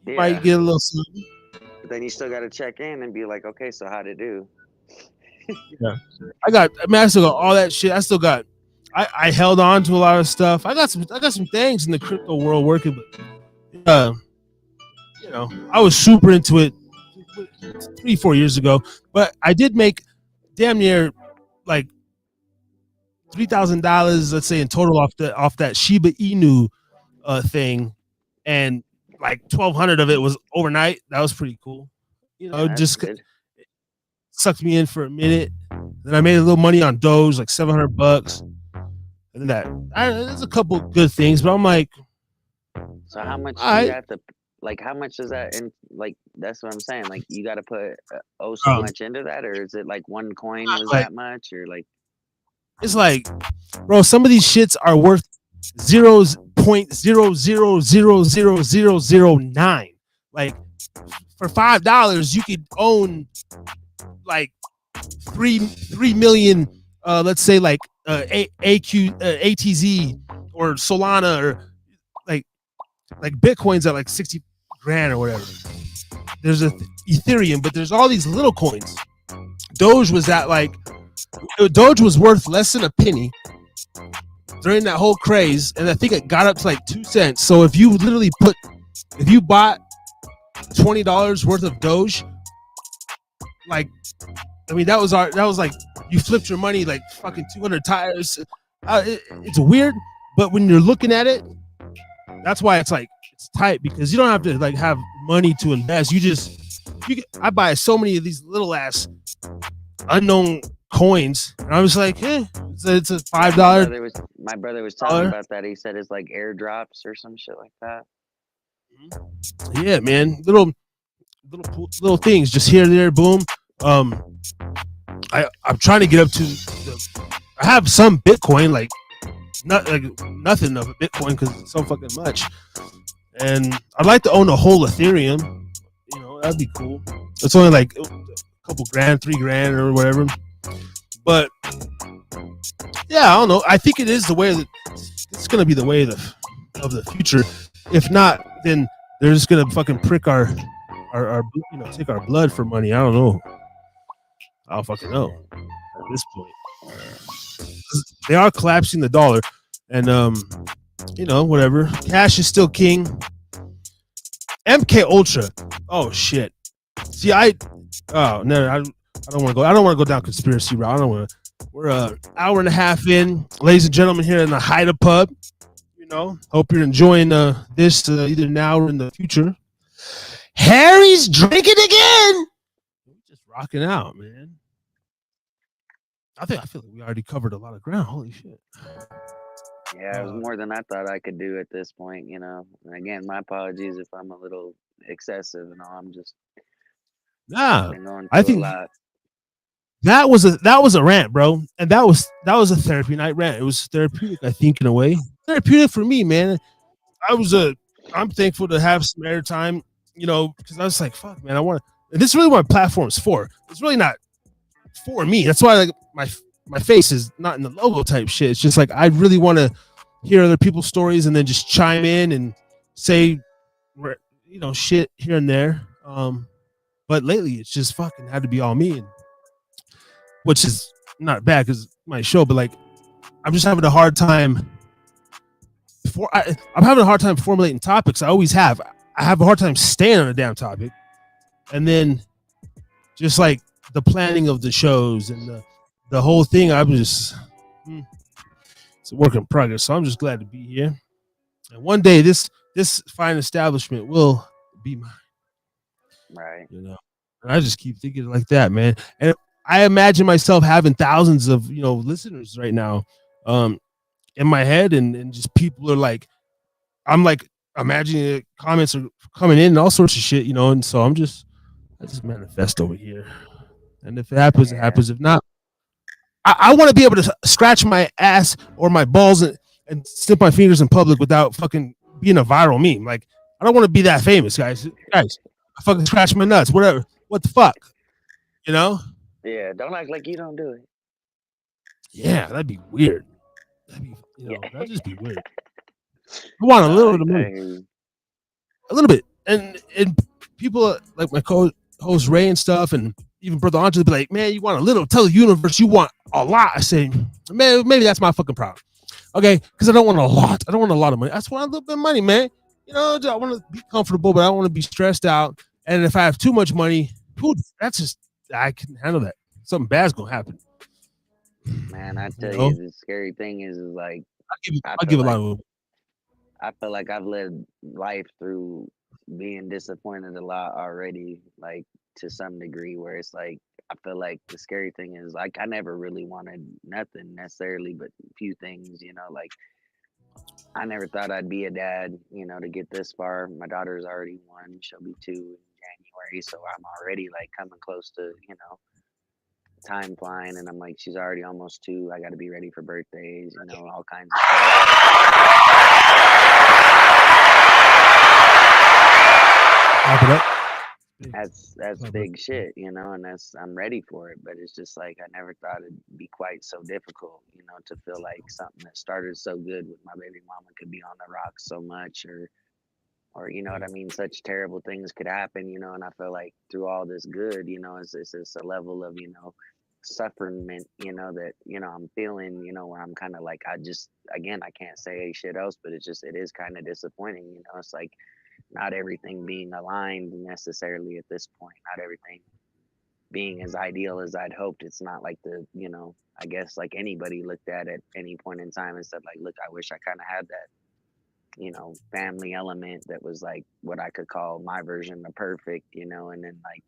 Speaker 3: might get a little something.
Speaker 4: But then you still got to check in and be like, okay, so how'd it do?
Speaker 3: I still got all that shit. I held on to a lot of stuff. I got some things in the crypto world working, but I was super into it 3-4 years ago. But I did make damn near like $3,000, let's say, in total off that Shiba Inu thing, and like 1,200 of it was overnight. That was pretty cool. Just good. Sucked me in for a minute. Then I made a little money on Dawgs, like $700. And there's a couple good things, but I'm like,
Speaker 4: so how much do you have to, like, how much is that? And like, that's what I'm saying. Like, you got to put so much into that, or is it like one coin was that much, or like?
Speaker 3: It's like, bro, some of these shits are worth 0.000009. Like, for $5, you could own like 3 million. Let's say like ATZ or Solana, or like like Bitcoin's at like 60 grand or whatever. There's a Ethereum, but there's all these little coins. Doge was at like Doge was worth less than a penny during that whole craze, and I think it got up to like 2 cents. So if you bought $20 worth of Doge, like, I mean, that was like you flipped your money like fucking 200 times. It's weird, but when you're looking at it, that's why it's like it's tight, because you don't have to like have money to invest. I buy so many of these little ass unknown coins, and I was like, it's a $5.
Speaker 4: My brother was telling about that. He said it's like airdrops or some shit like that.
Speaker 3: Yeah, man, little things just here and there, boom. I'm trying to get up to I have some Bitcoin, like not like nothing of a Bitcoin because it's so fucking much, and I'd like to own a whole Ethereum. You know, that'd be cool. It's only like a couple grand, $3,000 or whatever. But yeah, I don't know. I think it is the way that it's gonna be the way of the future. If not, then they're just gonna fucking prick our take our blood for money. I don't know. I don't fucking know at this point. They are collapsing the dollar, and whatever. Cash is still king. MK Ultra. Oh shit. See, no, I don't want to go. I don't want to go down conspiracy route. I don't want to. We're an hour and a half in, ladies and gentlemen, here in the Haida Pub. Hope you're enjoying this either now or in the future. Harry's drinking again. We're just rocking out, man. I feel like we already covered a lot of ground. Holy shit.
Speaker 4: Yeah, it was more than I thought I could do at this point, And again, my apologies if I'm a little excessive and all. I'm just
Speaker 3: I think
Speaker 4: a lot.
Speaker 3: that was a rant, bro, and that was a therapy night rant. It was therapeutic, I think, in a way. Therapeutic for me, man. I'm thankful to have some airtime, because I was like, fuck, man, this is really what my platform's for. It's really not for me. That's why, like, my face is not in the logo type shit. It's just like I really want to hear other people's stories and then just chime in and say, shit here and there. But lately, it's just fucking had to be all me, which is not bad because my show. But like, I'm just having a hard time. I'm having a hard time formulating topics. I always have. I have a hard time staying on a damn topic, and then just like the planning of the shows and the whole thing, it's a work in progress. So I'm just glad to be here. And one day this fine establishment will be mine.
Speaker 4: Right.
Speaker 3: And I just keep thinking like that, man. And I imagine myself having thousands of, listeners right now in my head, and just people are like, I'm like imagining comments are coming in and all sorts of shit, and so I just manifest over here. And if it happens, it happens. If not, I want to be able to scratch my ass or my balls and snip my fingers in public without fucking being a viral meme. Like, I don't want to be that famous, guys. I fucking scratch my nuts, whatever. What the fuck?
Speaker 4: Yeah, don't act like you don't do it.
Speaker 3: Yeah, that'd be weird. That'd just be weird. I want a little bit of money. A little bit. And people like my co-host Ray and stuff, and even Brother Andre be like, man, you want a little, tell the universe you want a lot. I say, man, maybe that's my fucking problem. Okay, because I don't want a lot. I don't want a lot of money. I just want a little bit of money, man. I want to be comfortable, but I don't want to be stressed out. And if I have too much money, that's just, I can handle that. Something bad's gonna happen.
Speaker 4: Man, I tell you, the scary thing is like,
Speaker 3: I'll give a lot of.
Speaker 4: I feel like I've lived life through being disappointed a lot already, like to some degree, where it's like I feel like the scary thing is like I never really wanted nothing necessarily, but a few things, like I never thought I'd be a dad, to get this far. My daughter's already 1, she'll be 2 in January, so I'm already like coming close to, time flying, and I'm like, she's already almost 2. I got to be ready for birthdays, all kinds of stuff. That's big shit, and I'm ready for it. But it's just like I never thought it'd be quite so difficult, to feel like something that started so good with my baby mama could be on the rocks so much, or or you know what I mean, such terrible things could happen, you know, and I feel like through all this good, you know, it's a level of, you know, sufferment, you know, that, you know, I'm feeling, you know, where I'm kind of like, I just, again, I can't say shit else, but it's just, it is kind of disappointing, you know, it's like not everything being aligned necessarily at this point, not everything being as ideal as I'd hoped. It's not like the, you know, I guess like anybody looked at any point in time and said like, look, I wish I kind of had that, you know, family element that was like what I could call my version of perfect, you know, and then like,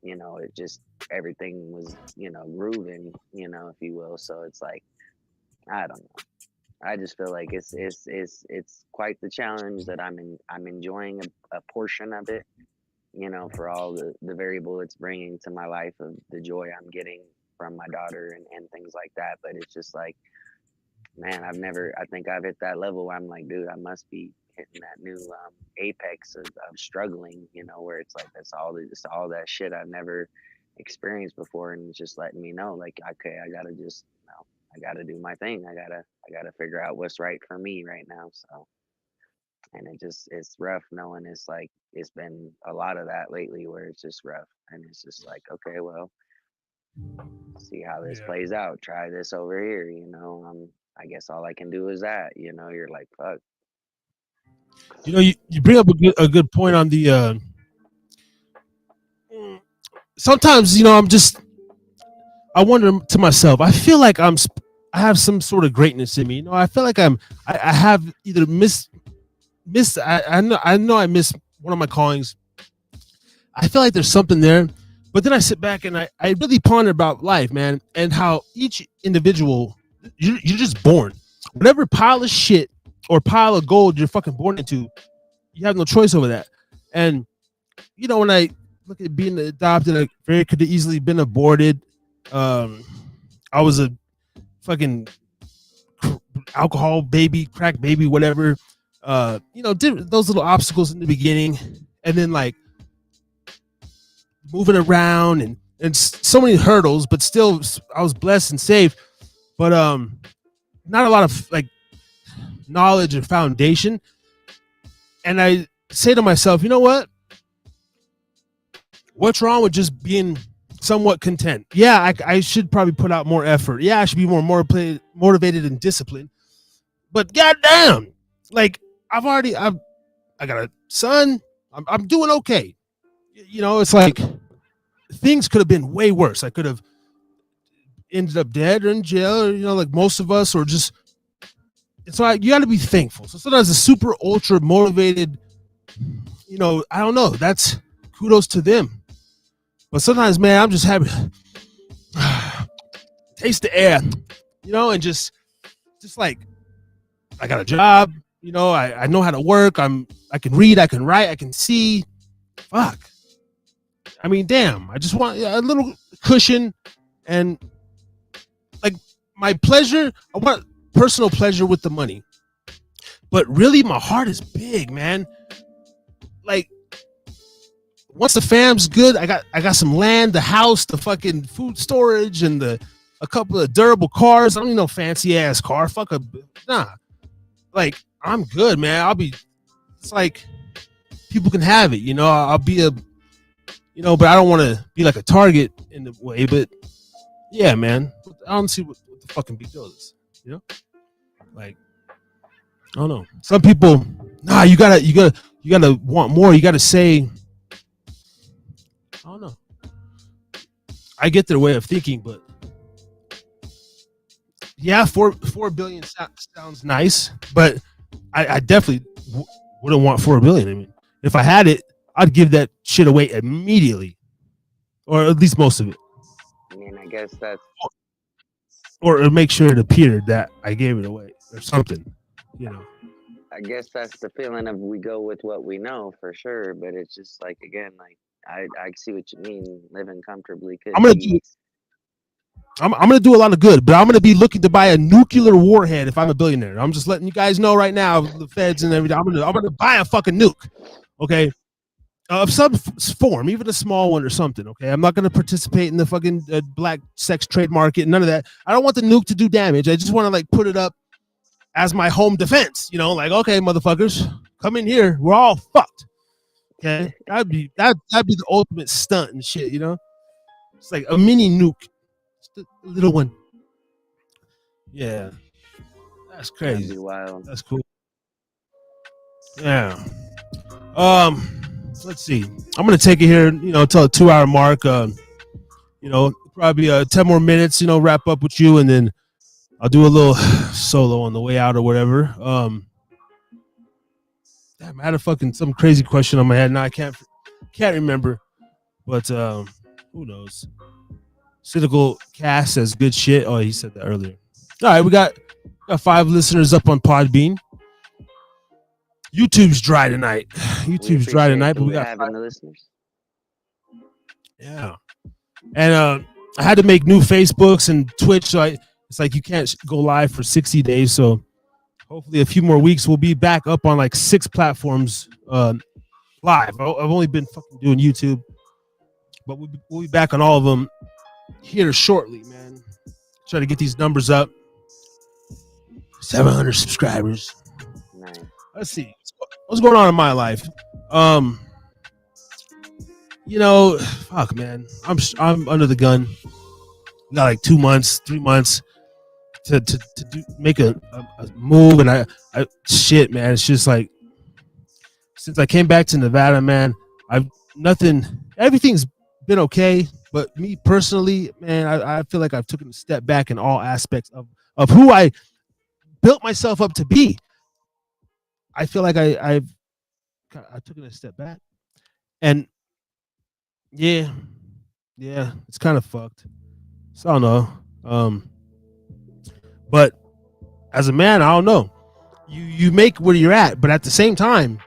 Speaker 4: you know, it just everything was, you know, grooving, you know, if you will. So it's like, I don't know. I just feel like it's quite the challenge that I'm enjoying a portion of it, you know, for all the variable it's bringing to my life of the joy I'm getting from my daughter and things like that. But it's just like, man, I think I've hit that level where I'm like, dude, I must be hitting that new apex of struggling, you know, where it's like, it's all that shit I've never experienced before. And it's just letting me know like, okay, I gotta just, you know, I gotta do my thing. I gotta figure out what's right for me right now. So, and it's rough knowing it's like, it's been a lot of that lately where it's just rough. And it's just like, okay, well, see how this
Speaker 3: Yeah.
Speaker 4: plays out. Try this over here, you know. I guess all I can do is that, you know. You're like, fuck.
Speaker 3: You know, you bring up a good point on the. Sometimes you know I wonder to myself. I feel like I have some sort of greatness in me. You know, I feel like I have either miss. I know I miss one of my callings. I feel like there's something there, but then I sit back and I really ponder about life, man, and how each individual you're just born. Whatever pile of shit or pile of gold you're fucking born into, you have no choice over that. And you know, when I look at being adopted, I very could have easily been aborted. Um, I was a fucking alcohol baby, crack baby, whatever. You know, did those little obstacles in the beginning, and then like moving around and so many hurdles, but still I was blessed and safe. But not a lot of like knowledge and foundation. And I say to myself, you know what? What's wrong with just being somewhat content? Yeah, I should probably put out more effort. Yeah, I should be more motivated and disciplined. But goddamn, like I got a son. I'm doing okay. You know, it's like things could have been way worse. I could have ended up dead or in jail, or, you know, like most of us, or just. So you got to be thankful. So sometimes a super ultra motivated, you know, I don't know. That's kudos to them. But sometimes, man, I'm just happy. Taste the air, you know, and just like I got a job, you know, I know how to work. I can read, I can write, I can see. Fuck. I mean, damn. I just want a little cushion and like my pleasure. I want personal pleasure with the money. But really, my heart is big, man. Like once the fam's good, I got some land, the house, the fucking food storage, and a couple of durable cars. I don't need no fancy ass car. Fuck a nah. Like I'm good, man. It's like people can have it, you know. I'll be a, you know, but I don't want to be like a target in the way. But yeah, man, I don't see what the fucking big deal is, you know. Like I don't know. Some people, nah, you gotta want more. You gotta say, I don't know. I get their way of thinking, but yeah, four billion sounds nice, but I definitely wouldn't want 4 billion. I mean, if I had it, I'd give that shit away immediately, or at least most of it.
Speaker 4: I mean, I guess that's
Speaker 3: Or make sure it appeared that I gave it away or something, you know.
Speaker 4: I guess that's the feeling of we go with what we know for sure. But it's just like again, like I see what you mean. Living comfortably could
Speaker 3: I'm gonna
Speaker 4: be.
Speaker 3: do I'm gonna do a lot of good, but I'm gonna be looking to buy a nuclear warhead if I'm a billionaire. I'm just letting you guys know right now, the feds and everything. I'm gonna buy a fucking nuke, okay, of some form, even a small one or something. Okay, I'm not gonna participate in the fucking black sex trade market. None of that. I don't want the nuke to do damage. I just want to like put it up as my home defense. You know, like okay, motherfuckers, come in here. We're all fucked. Okay, that'd be the ultimate stunt and shit. You know, it's like a mini nuke, just a little one. Yeah, that's
Speaker 4: That'd be
Speaker 3: crazy.
Speaker 4: wild.
Speaker 3: That's cool. Yeah. Let's see. I'm gonna take it here. You know, till a 2 hour mark. You know, probably 10 more minutes. You know, wrap up with you, and then I'll do a little solo on the way out or whatever. Damn, I had a fucking some crazy question on my head. Now I can't remember. But who knows? Cynical Cass says good shit. Oh, he said that earlier. All right, we got 5 listeners up on Podbean. YouTube's dry tonight. YouTube's dry tonight, but we got
Speaker 4: having the listeners.
Speaker 3: Yeah, and I had to make new Facebooks and Twitch, so it's like you can't go live for 60 days. So hopefully, a few more weeks, we'll be back up on like 6 platforms live. I've only been fucking doing YouTube, but we'll be back on all of them here shortly, man. Try to get these numbers up. 700 subscribers.
Speaker 4: Nice.
Speaker 3: Let's see what's going on in my life. You know, fuck, man. I'm under the gun. We got like 2 months, 3 months to make a move, and I shit, man. It's just like since I came back to Nevada, man. Everything's been okay, but me personally, man, I feel like I've taken a step back in all aspects of who I built myself up to be. I feel like I've taken a step back, and yeah, it's kind of fucked. So I don't know. But as a man, I don't know. You make where you're at, but at the same time,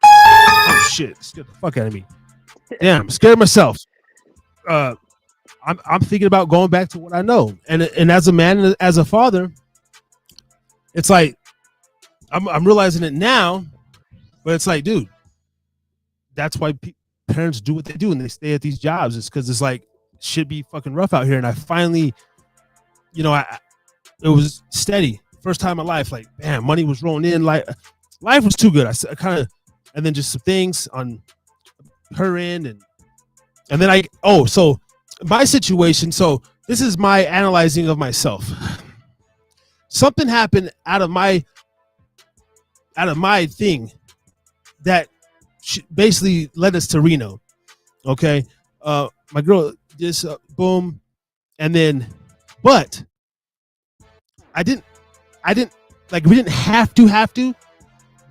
Speaker 3: oh shit, scared the fuck out of me. Damn, I'm scared of myself. I'm thinking about going back to what I know, and as a man, and as a father, it's like I'm realizing it now, but it's like, dude, that's why parents do what they do and they stay at these jobs. It's because it's like shit be fucking rough out here, and I finally, you know, it was steady. First time in my life, like, bam, money was rolling in. Like, life was too good. I kind of, and then just some things on her end, and then so my situation. So this is my analyzing of myself. Something happened out of my thing that basically led us to Reno. Okay, my girl just boom, and then, but I didn't like, we didn't have to,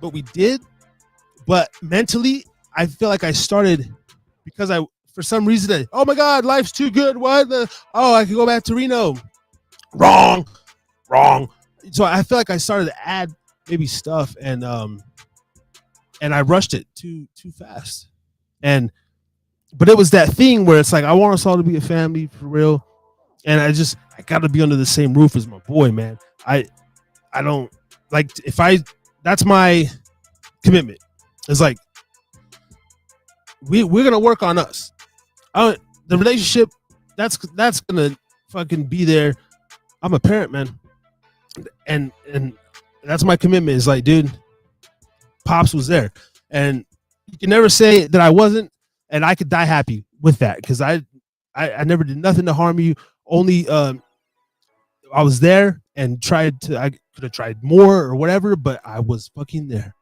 Speaker 3: but we did. But mentally, I feel like I started because for some reason, oh my God, life's too good. What? I could go back to Reno. Wrong. So I feel like I started to add maybe stuff, and I rushed it too fast. But it was that thing where it's like, I want us all to be a family for real. And I got to be under the same roof as my boy, man. I don't like, that's my commitment. It's like, we're going to work on us. The relationship, that's going to fucking be there. I'm a parent, man. And that's my commitment. It's like, dude, Pops was there. And you can never say that I wasn't, and I could die happy with that, because I never did nothing to harm you. Only I was there and I could have tried more or whatever, but I was fucking there.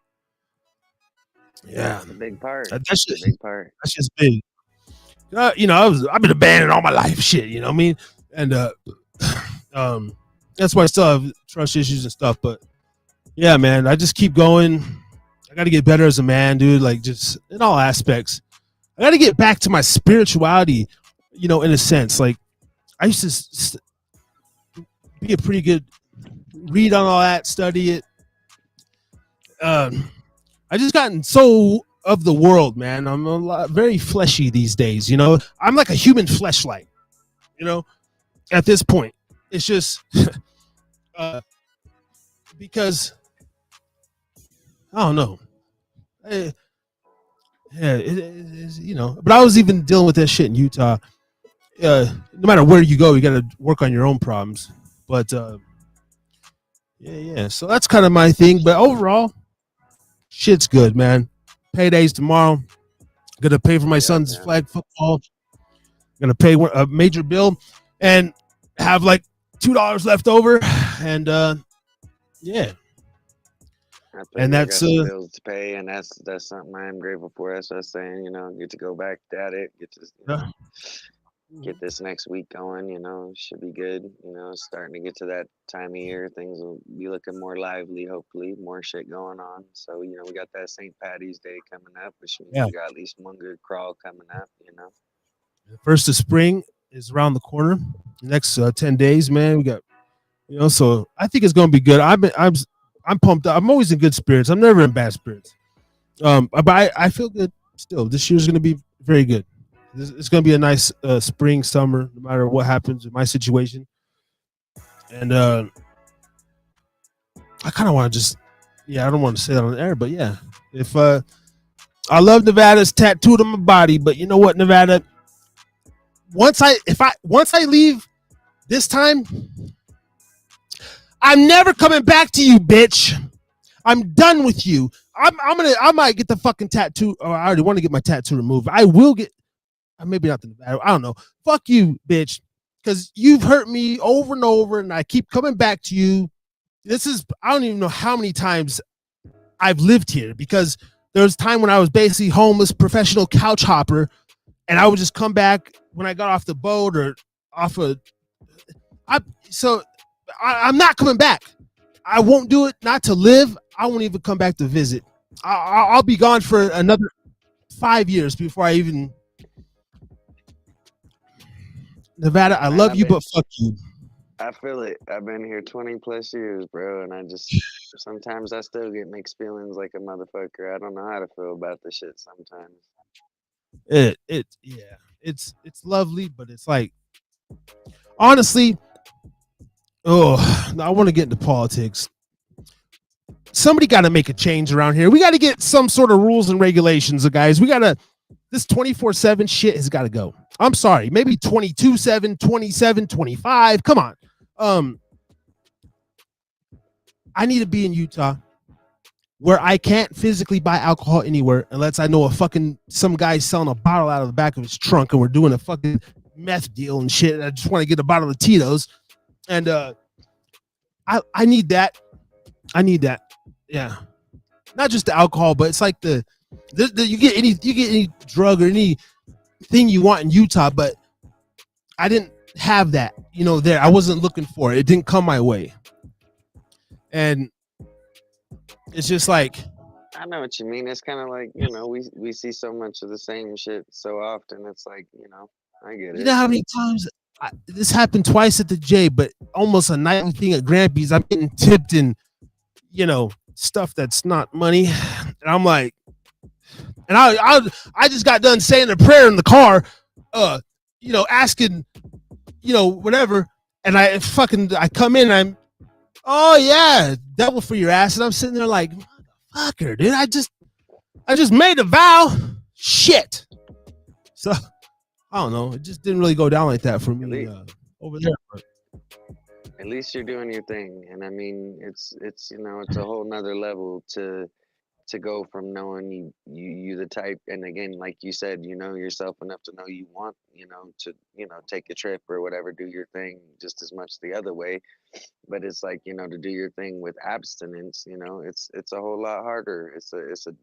Speaker 3: Yeah,
Speaker 4: that's a big part.
Speaker 3: That's just
Speaker 4: a big part.
Speaker 3: That's just big. You know, I've been abandoned all my life, shit. You know what I mean? And that's why I still have trust issues and stuff. But yeah, man, I just keep going. I got to get better as a man, dude. Like, just in all aspects. I got to get back to my spirituality, you know, in a sense. Like, I used to be a pretty good read on all that, study it. I just gotten so of the world, man. I'm very fleshy these days, you know. I'm like a human fleshlight, you know, at this point. It's just because I don't know. It is, you know. But I was even dealing with that shit in Utah. No matter where you go, you got to work on your own problems. But yeah. So that's kind of my thing. But overall, Shit's good, man. Payday's tomorrow. Gonna pay for my son's
Speaker 4: man.
Speaker 3: flag football. Gonna pay a major bill and have like $2 left over, and yeah.
Speaker 4: I
Speaker 3: And
Speaker 4: got
Speaker 3: that's
Speaker 4: some bills to pay, and that's something I am grateful for. That's what I was saying. Get to go back at it. Get to get this next week going. Should be good. It's starting to get to that time of year. Things will be looking more lively. Hopefully, more shit going on. So we got that St. Patty's Day coming up, which means
Speaker 3: Yeah.
Speaker 4: we got at least one good crawl coming up.
Speaker 3: The first of spring is around the corner. The next 10 days, man. We got, so I think it's gonna be good. I'm pumped up. I'm always in good spirits. I'm never in bad spirits. But I feel good still. This year's gonna be very good. It's gonna be a nice spring, summer, no matter what happens in my situation. And I kind of want to just, I don't want to say that on the air, but yeah, if I love Nevada, it's tattooed on my body. But you know what, Nevada? Once I leave this time, I'm never coming back to you, bitch. I'm done with you. I might get the fucking tattoo. Or I already want to get my tattoo removed. I will get, maybe not the Nevada. I don't know. Fuck you, bitch. Because you've hurt me over and over, and I keep coming back to you. I don't even know how many times I've lived here, because there was a time when I was basically homeless, professional couch hopper, and I would just come back when I got off the boat or off a. I'm not coming back. I won't do it. Not to live. I won't even come back to visit. I'll be gone for another 5 years before I even. Nevada, I love you, but fuck you.
Speaker 4: I feel it. I've been here 20 plus years, bro, and I just sometimes I still get mixed feelings like a motherfucker. I don't know how to feel about the shit sometimes.
Speaker 3: It's lovely, but it's like, honestly, I want to get into politics. Somebody got to make a change around here. We got to get some sort of rules and regulations, guys. This 24/7 shit has got to go. I'm sorry, maybe 22/7, 27, 25. Come on. I need to be in Utah where I can't physically buy alcohol anywhere unless I know some guy selling a bottle out of the back of his trunk, and we're doing a fucking meth deal and shit. And I just want to get a bottle of Tito's, and I need that. I need that. Yeah, not just the alcohol, but it's like you get any drug or anything you want in Utah, but I didn't have that. There I wasn't looking for it. It didn't come my way, and it's just like,
Speaker 4: I know what you mean. It's kind of like we see so much of the same shit so often. It's like I get it.
Speaker 3: You know how many times this happened twice at the J, but almost a nightly thing at Grampy's. I'm getting tipped in, stuff that's not money, and I'm like, and I just got done saying a prayer in the car, asking, whatever, and I come in, and I'm, oh yeah, devil for your ass, and I'm sitting there like, motherfucker, dude, I just made a vow, shit. So I don't know, it just didn't really go down like that for me over there. But
Speaker 4: at least you're doing your thing, and I mean, it's it's a whole nother level to go from knowing you the type, and again, like you said, you know yourself enough to know you want to take a trip or whatever, do your thing just as much the other way. But it's like to do your thing with abstinence, it's a whole lot harder. It's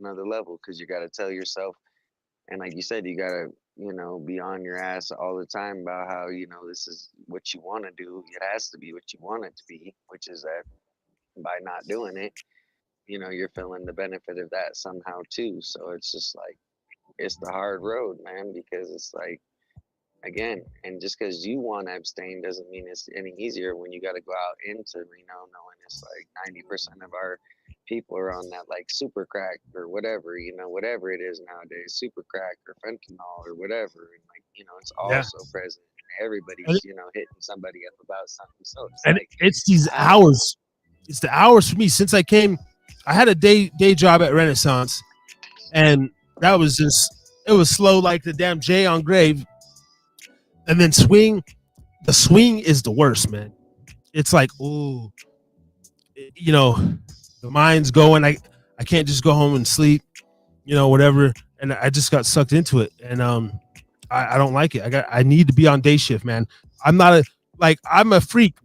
Speaker 4: another level, because you got to tell yourself, and like you said, you got to be on your ass all the time about how this is what you want to do. It has to be what you want it to be, which is that by not doing it, you're feeling the benefit of that somehow too. So it's just like, it's the hard road, man, because it's like, again, and just because you want to abstain doesn't mean it's any easier when you got to go out into Reno knowing it's like 90% of our people are on that like super crack or whatever, whatever it is nowadays, super crack or fentanyl or whatever. And like, it's also present. Everybody's, hitting somebody up about something. So it's
Speaker 3: and
Speaker 4: like,
Speaker 3: it's these hours. It's the hours for me since I came. I had a day job at Renaissance, and that was it was slow like the damn J on Grave. And then the swing is the worst, man. It's like, ooh, the mind's going. I I can't just go home and sleep, whatever. And I just got sucked into it, and I don't like it. I need to be on day shift, man. I'm a freak.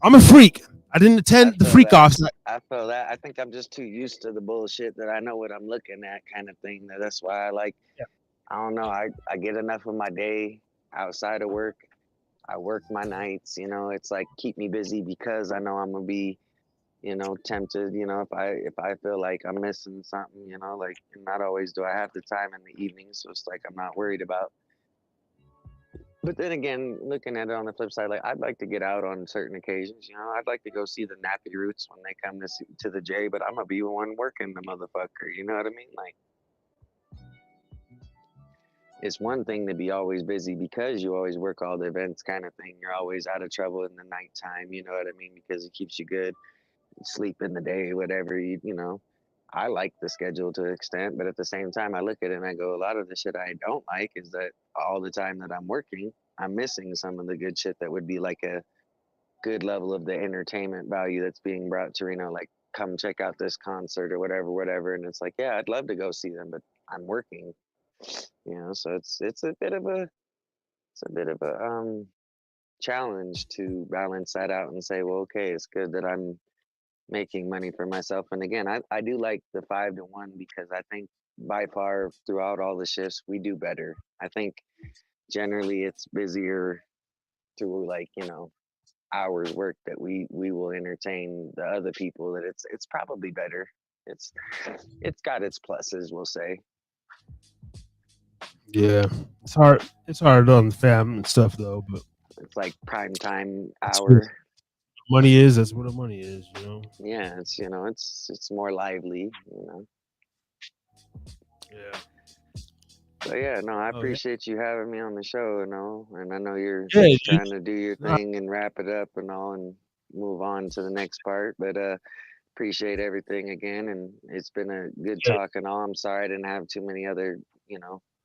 Speaker 3: I'm a freak. I didn't attend the freak
Speaker 4: that.
Speaker 3: offs.
Speaker 4: I feel that. I think I'm just too used to the bullshit that I know what I'm looking at, kind of thing. That's why I like.
Speaker 3: Yeah.
Speaker 4: I don't know. I get enough of my day outside of work. I work my nights. It's like keep me busy because I know I'm gonna be, tempted. If I feel like I'm missing something, like not always do I have the time in the evening, so it's like I'm not worried about. But then again, looking at it on the flip side, like I'd like to get out on certain occasions. I'd like to go see the Nappy Roots when they come to the J, but I'm gonna be the one working the motherfucker. You know what I mean? Like it's one thing to be always busy because you always work all the events, kind of thing. You're always out of trouble in the nighttime. You know what I mean? Because it keeps you good. You sleep in the day, whatever. I like the schedule to an extent, but at the same time, I look at it and I go, a lot of the shit I don't like is that all the time that I'm working, I'm missing some of the good shit that would be like a good level of the entertainment value that's being brought to Reno. Like, come check out this concert or whatever, whatever. And it's like, yeah, I'd love to go see them, but I'm working. So it's a bit of a challenge to balance that out and say, well, okay, it's good that I'm making money for myself. And again, I do like the 5 to 1 because I think by far throughout all the shifts we do better. I think generally it's busier through like hours work that we will entertain the other people, that it's probably better. It's got its pluses, we'll say.
Speaker 3: Yeah, it's hard on the fam and stuff though, but
Speaker 4: It's like prime time
Speaker 3: that's what
Speaker 4: hour.
Speaker 3: money is. That's what the money is.
Speaker 4: Yeah, it's more lively.
Speaker 3: Yeah.
Speaker 4: So yeah, no, I
Speaker 3: Oh yeah.
Speaker 4: appreciate you having me on the show, and I know you're
Speaker 3: Yeah, dude.
Speaker 4: trying to do your
Speaker 3: Nah,
Speaker 4: thing and wrap it up and all and move on to the next part. But appreciate everything again, and it's been a good
Speaker 3: yeah.
Speaker 4: talk and all. I'm sorry I didn't have too many other,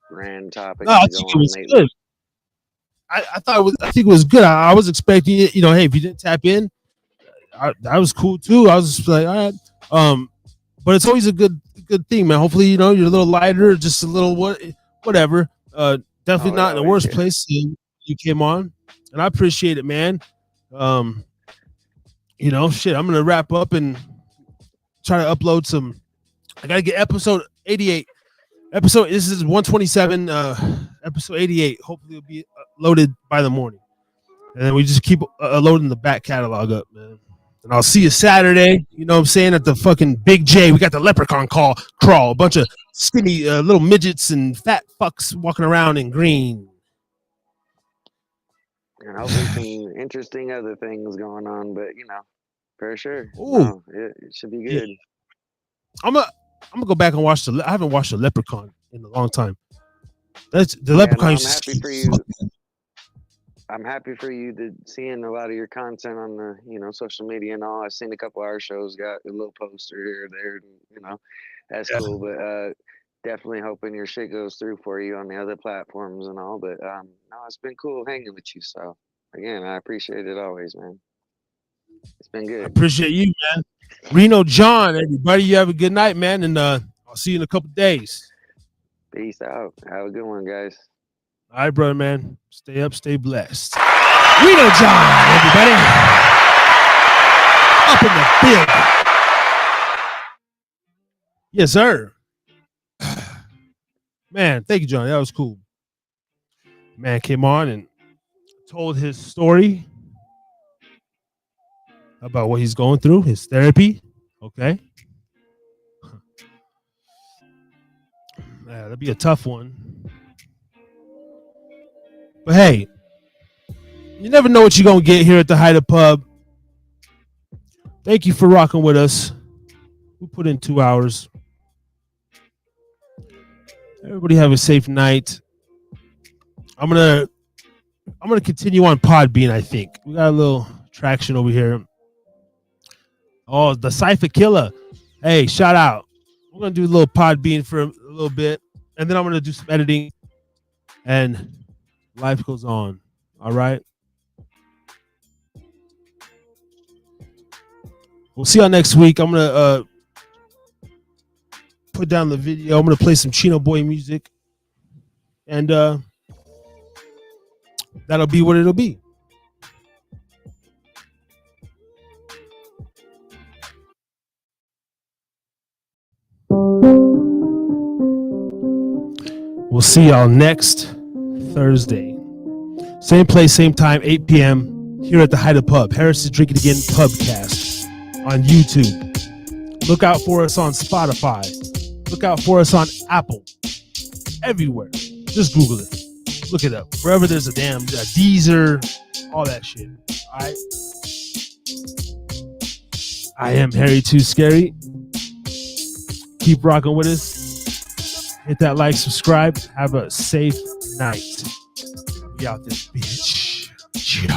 Speaker 4: grand
Speaker 3: No,
Speaker 4: topics
Speaker 3: I
Speaker 4: to
Speaker 3: think
Speaker 4: go
Speaker 3: it
Speaker 4: on
Speaker 3: was
Speaker 4: lately.
Speaker 3: good. I thought it was. I think it was good. I was expecting it. Hey, if you didn't tap in, that was cool too. I was just like, all right. But it's always a good thing, man. Hopefully, you're a little lighter, just a little whatever.
Speaker 4: Oh,
Speaker 3: Definitely
Speaker 4: it
Speaker 3: not in the
Speaker 4: always
Speaker 3: worst
Speaker 4: is.
Speaker 3: place you came on, and I appreciate it, man. Um, shit. I'm gonna wrap up and try to upload some. I gotta get episode 88. This is 127. Episode 88. Hopefully, it'll be loaded by the morning, and then we just keep loading the back catalog up, man. And I'll see you Saturday. You know what I'm saying? At the fucking Big J. We got the leprechaun crawl. A bunch of skinny little midgets and fat fucks walking around in green.
Speaker 4: And hopefully some interesting other things going on. But for sure,
Speaker 3: Oh,
Speaker 4: no, it should be
Speaker 3: yeah.
Speaker 4: good.
Speaker 3: I'm gonna go back and watch I haven't watched the leprechaun in a long time. That's the
Speaker 4: Yeah, no,
Speaker 3: leprechaun
Speaker 4: I'm
Speaker 3: used
Speaker 4: happy
Speaker 3: to
Speaker 4: for
Speaker 3: keep
Speaker 4: you.
Speaker 3: fucking.
Speaker 4: I'm happy for you to seeing a lot of your content on the social media and all. I've seen a couple of our shows got a little poster here or there, and that's
Speaker 3: Yeah.
Speaker 4: cool. But definitely hoping your shit goes through for you on the other platforms and all. But no, it's been cool hanging with you. So again, I appreciate it always, man. It's been
Speaker 3: I
Speaker 4: good.
Speaker 3: appreciate you, man. Reno John, everybody, you have a good night, man, and I'll see you in a couple days.
Speaker 4: Peace out. Have a good one, guys.
Speaker 3: All right, brother, man. Stay up, stay blessed. Reno John, everybody, up in the building. Yes, sir. Man, thank you, John. That was cool. Man came on and told his story about what he's going through, his therapy. Okay. That'd be a tough one. But hey, you never know what you're going to get here at the Hyder Pub. Thank you for rocking with us. We put in 2 hours. Everybody have a safe night. I'm gonna continue on Podbean. I think we got a little traction over here. Oh, the Cypher Killer. Hey, shout out. We're gonna do a little Podbean for a little bit, and then I'm gonna do some editing, and life goes on. All right. We'll see y'all next week. I'm gonna put down the video. I'm gonna play some Chino Boy music, and that'll be what it'll be. We'll see y'all next Thursday. Same place, same time, 8 p.m. here at the Haida Pub. Harris is Drinking Again Pubcast on YouTube. Look out for us on Spotify. Look out for us on Apple. Everywhere. Just Google it. Look it up. Wherever there's a damn Deezer, all that shit. All right. I am Harry Too Scary. Keep rocking with us. Hit that like, subscribe. Have a safe night. We out this bitch. Chill.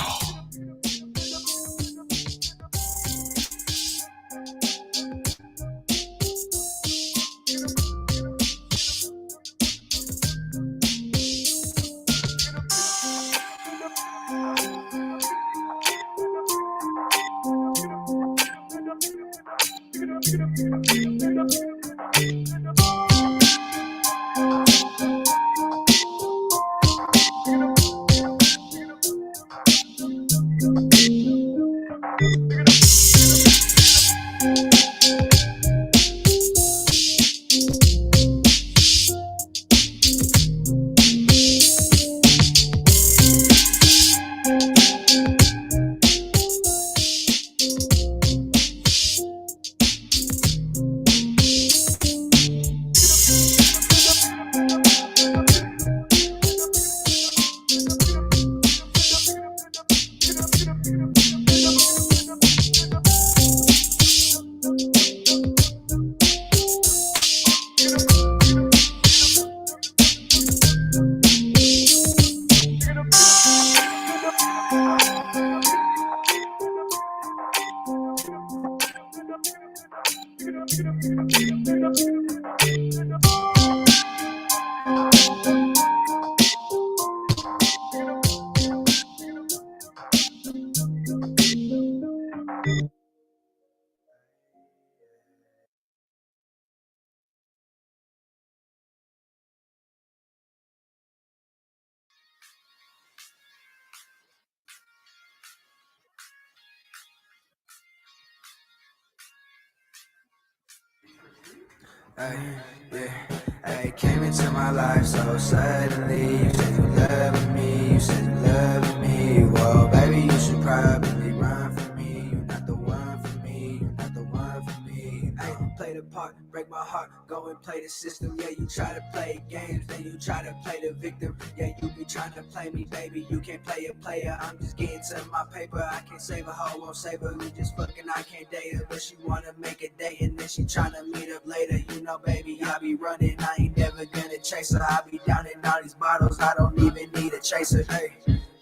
Speaker 1: Hey, came into my life so suddenly. You said you loved me, you said you loved me. Well, baby, you should probably run from me. You're not the one for me, you're not the one for me. Hey, play the part, break my heart, go and play the system. Yeah, you try to play games, then you try to play the victim. Yeah, you be trying to play me, baby, you can't play a player. I'm just getting to my paper, I can't save a hoe, won't save her. We just fucking, I can't date her, but she wanna make a date, and then she tryna meet up later. You know, baby, I be running, I ain't never gonna chase her. I be down in all these bottles, I don't even need a chaser.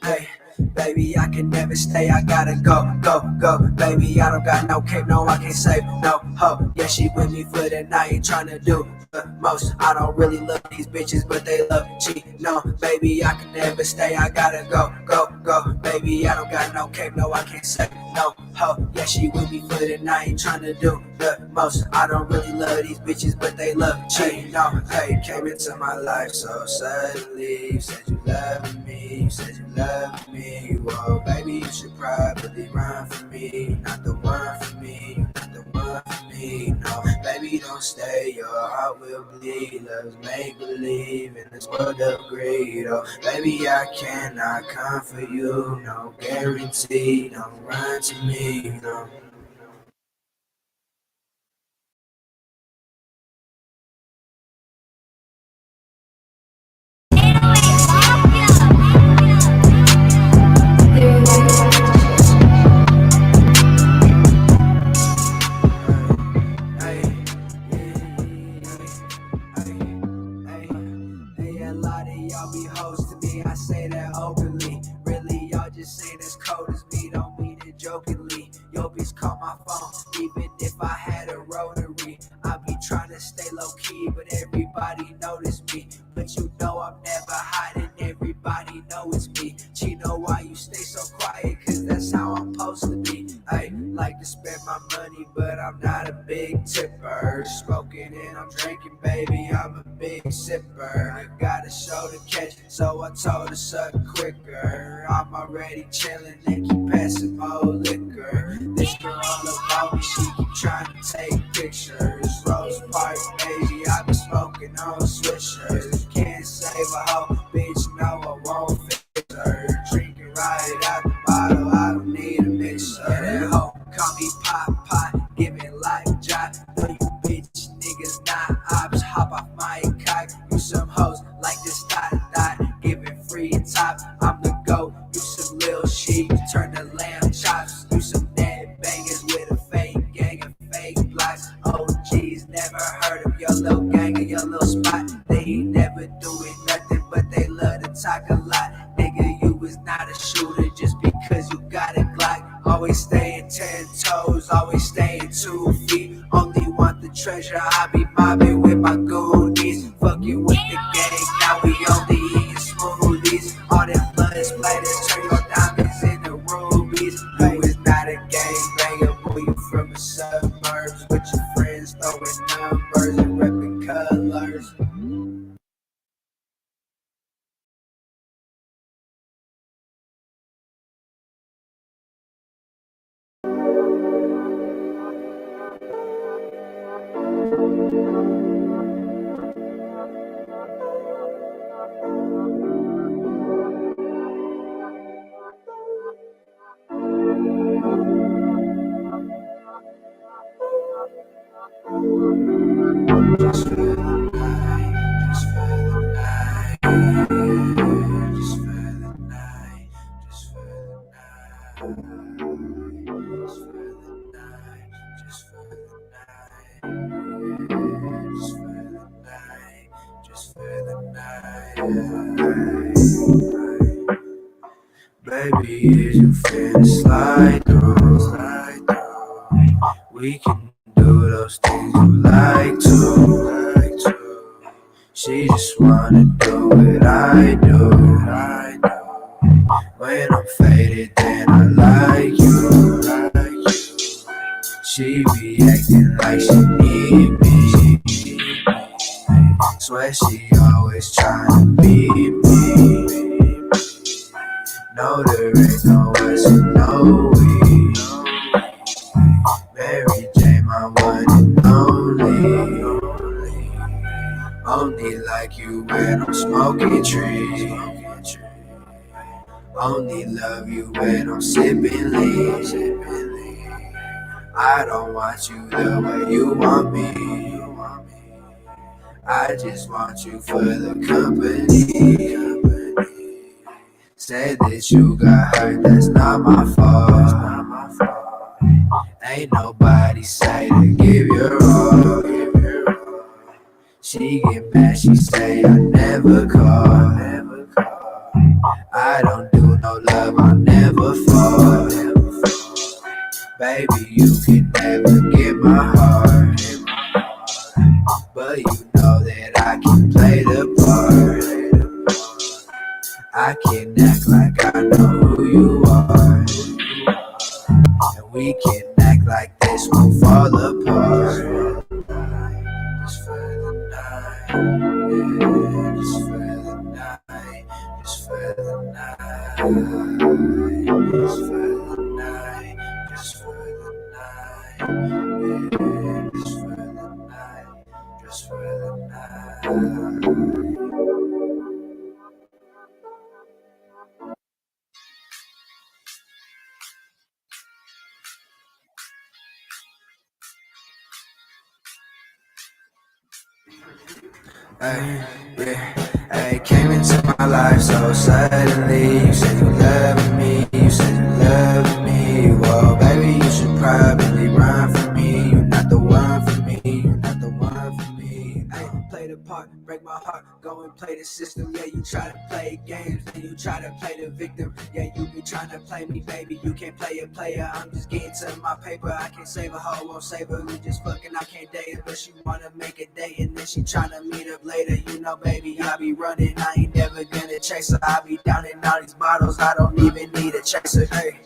Speaker 1: Hey, baby, I can never stay, I gotta go. Baby, I don't got no cape, no, I can't save no hope. Yeah, she with me for the night, ain't tryna do the most. I don't really love these bitches, but they love cheat. No, baby, I can never stay, I gotta go. Baby, I don't got no cape, no, I can't save no hope. Yeah, she with me for the night, ain't tryna do the most. I don't really love these bitches, but they love cheat. No, hey, came into my life so suddenly. You said you loved me, you said you loved me. Whoa, baby, you should probably run from me. You're not the one for me, you're not the one for me. No, baby, don't stay, your heart will bleed. Love's make believe in this world of greed. Oh, baby, I cannot come for you, no guarantee. Don't run to me, no. Jokingly, yo bitch call my phone, even if I had a rotary. I be trying to stay low key, but everybody notice me. But you know I'm never hiding, everybody know it's me. Chino, why you stay so quiet? Cause that's how I'm supposed to be. Ay, like to spend my money, but I'm not a big tipper. Smoking and I'm drinking, baby, I'm a big sipper. Got a show to catch, so I told her suck quicker. I'm already chillin' and keep passing more liquor. This girl all about me, she keep trying to take pictures. Rose Park, baby, I be smoking on swishers. Can't save a hoe, bitch, no, I won't fix her. Drinking right out the bottle, I don't need a mixer. Yeah, that hoe call me Pop, giving life jive. No, you bitch niggas not ops. Hop off my cock, you some hoes like this dot, giving free top. I'm the GOAT, you some lil sheep, turn the lamb chops. You some dead bangers with a fake gang and fake blocks. OGs never heard of your little gang or your little spot. They ain't never doing nothing, but they love to talk a lot. Nigga, you was not a shooter just because you got a Glock. Always staying 10 toes, always staying 2 feet. Only want the treasure, I be mobbing with my goonies. Fucking with the gang, now we only eating smoothies. All them blood splatters, turn your diamonds into rubies. You is not a gang banger, boy, you from the suburbs. With your friends throwing numbers and repping colors. Just for the night, just for the night, just for the night, just for the night, just for the night, just for the night, just for the night, just for the night. Baby, is you finna slide through? We can do those things you like to. She just wanna do what I do. When I'm faded, then I like you. She be acting like she need me. Swear she always tryna beat me. No, there ain't no way, so no we. Mary J, my one and only. Only like you when I'm smoking trees. Only love you when I'm sipping lean. I don't want you the way you want me. I just want you for the company. Say that you got hurt, that's not my fault. Ain't nobody say to give your all. She get mad, she say I never call. I don't do no love, I never fall. Baby, you can never get my heart. But you know that I can play the part. I can act like I know who you are. And we can act like this won't fall apart. Just for the night, yeah, just for the night, just for the night, just for the night, just for the night, yeah, just for the night, just for the night. Ay, yeah, ay, came into my life so suddenly. You said you loved me, you said you loved me. Well, baby, you should probably run from me. You're not the one for me, you're not the one for me. Ay, play the part, break my heart, go and play the system. Yeah, you try to play games, and you try to play the victim. Yeah, you be trying to play me, baby, you can't play a player. I'm just getting to my paper, I can't save a hoe, won't save her. We just fucking, I can't date her, but she wanna make a date, and then she tryna meet up later. You know, baby, I be running, I ain't never gonna chase her. I be down in all these bottles, I don't even need a chaser. Hey,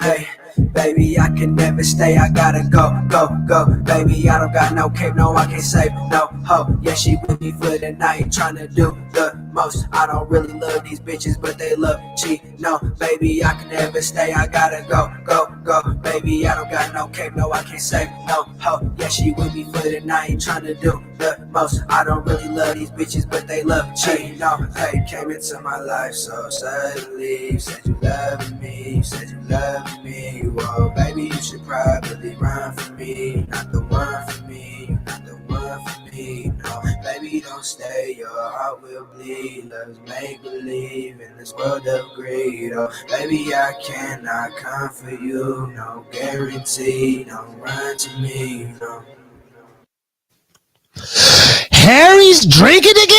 Speaker 1: Hey, baby, I can never stay. I gotta go, go, go. Baby, I don't got no cape, no, I can't save no hope. Yeah, she with me for the night, tryna do the most. I don't really love these bitches, but they love cheat. No, baby, I can never stay. I gotta go, go, go. Baby, I don't got no cape, no, I can't save no hope. Yeah, she with me for the night, tryna do the most. I don't really love these bitches, but they love cheat. No, hey, came into my life so suddenly. You said you loved me, you said you loved me. Whoa, baby, you should probably run for me. You're not the one for me, you're not the one for me. No, baby, don't stay, your heart will bleed. Love's make believe in this world of greed. Oh, baby, I cannot come for you. No guarantee, don't run to me. No.
Speaker 3: Harry's drinking again?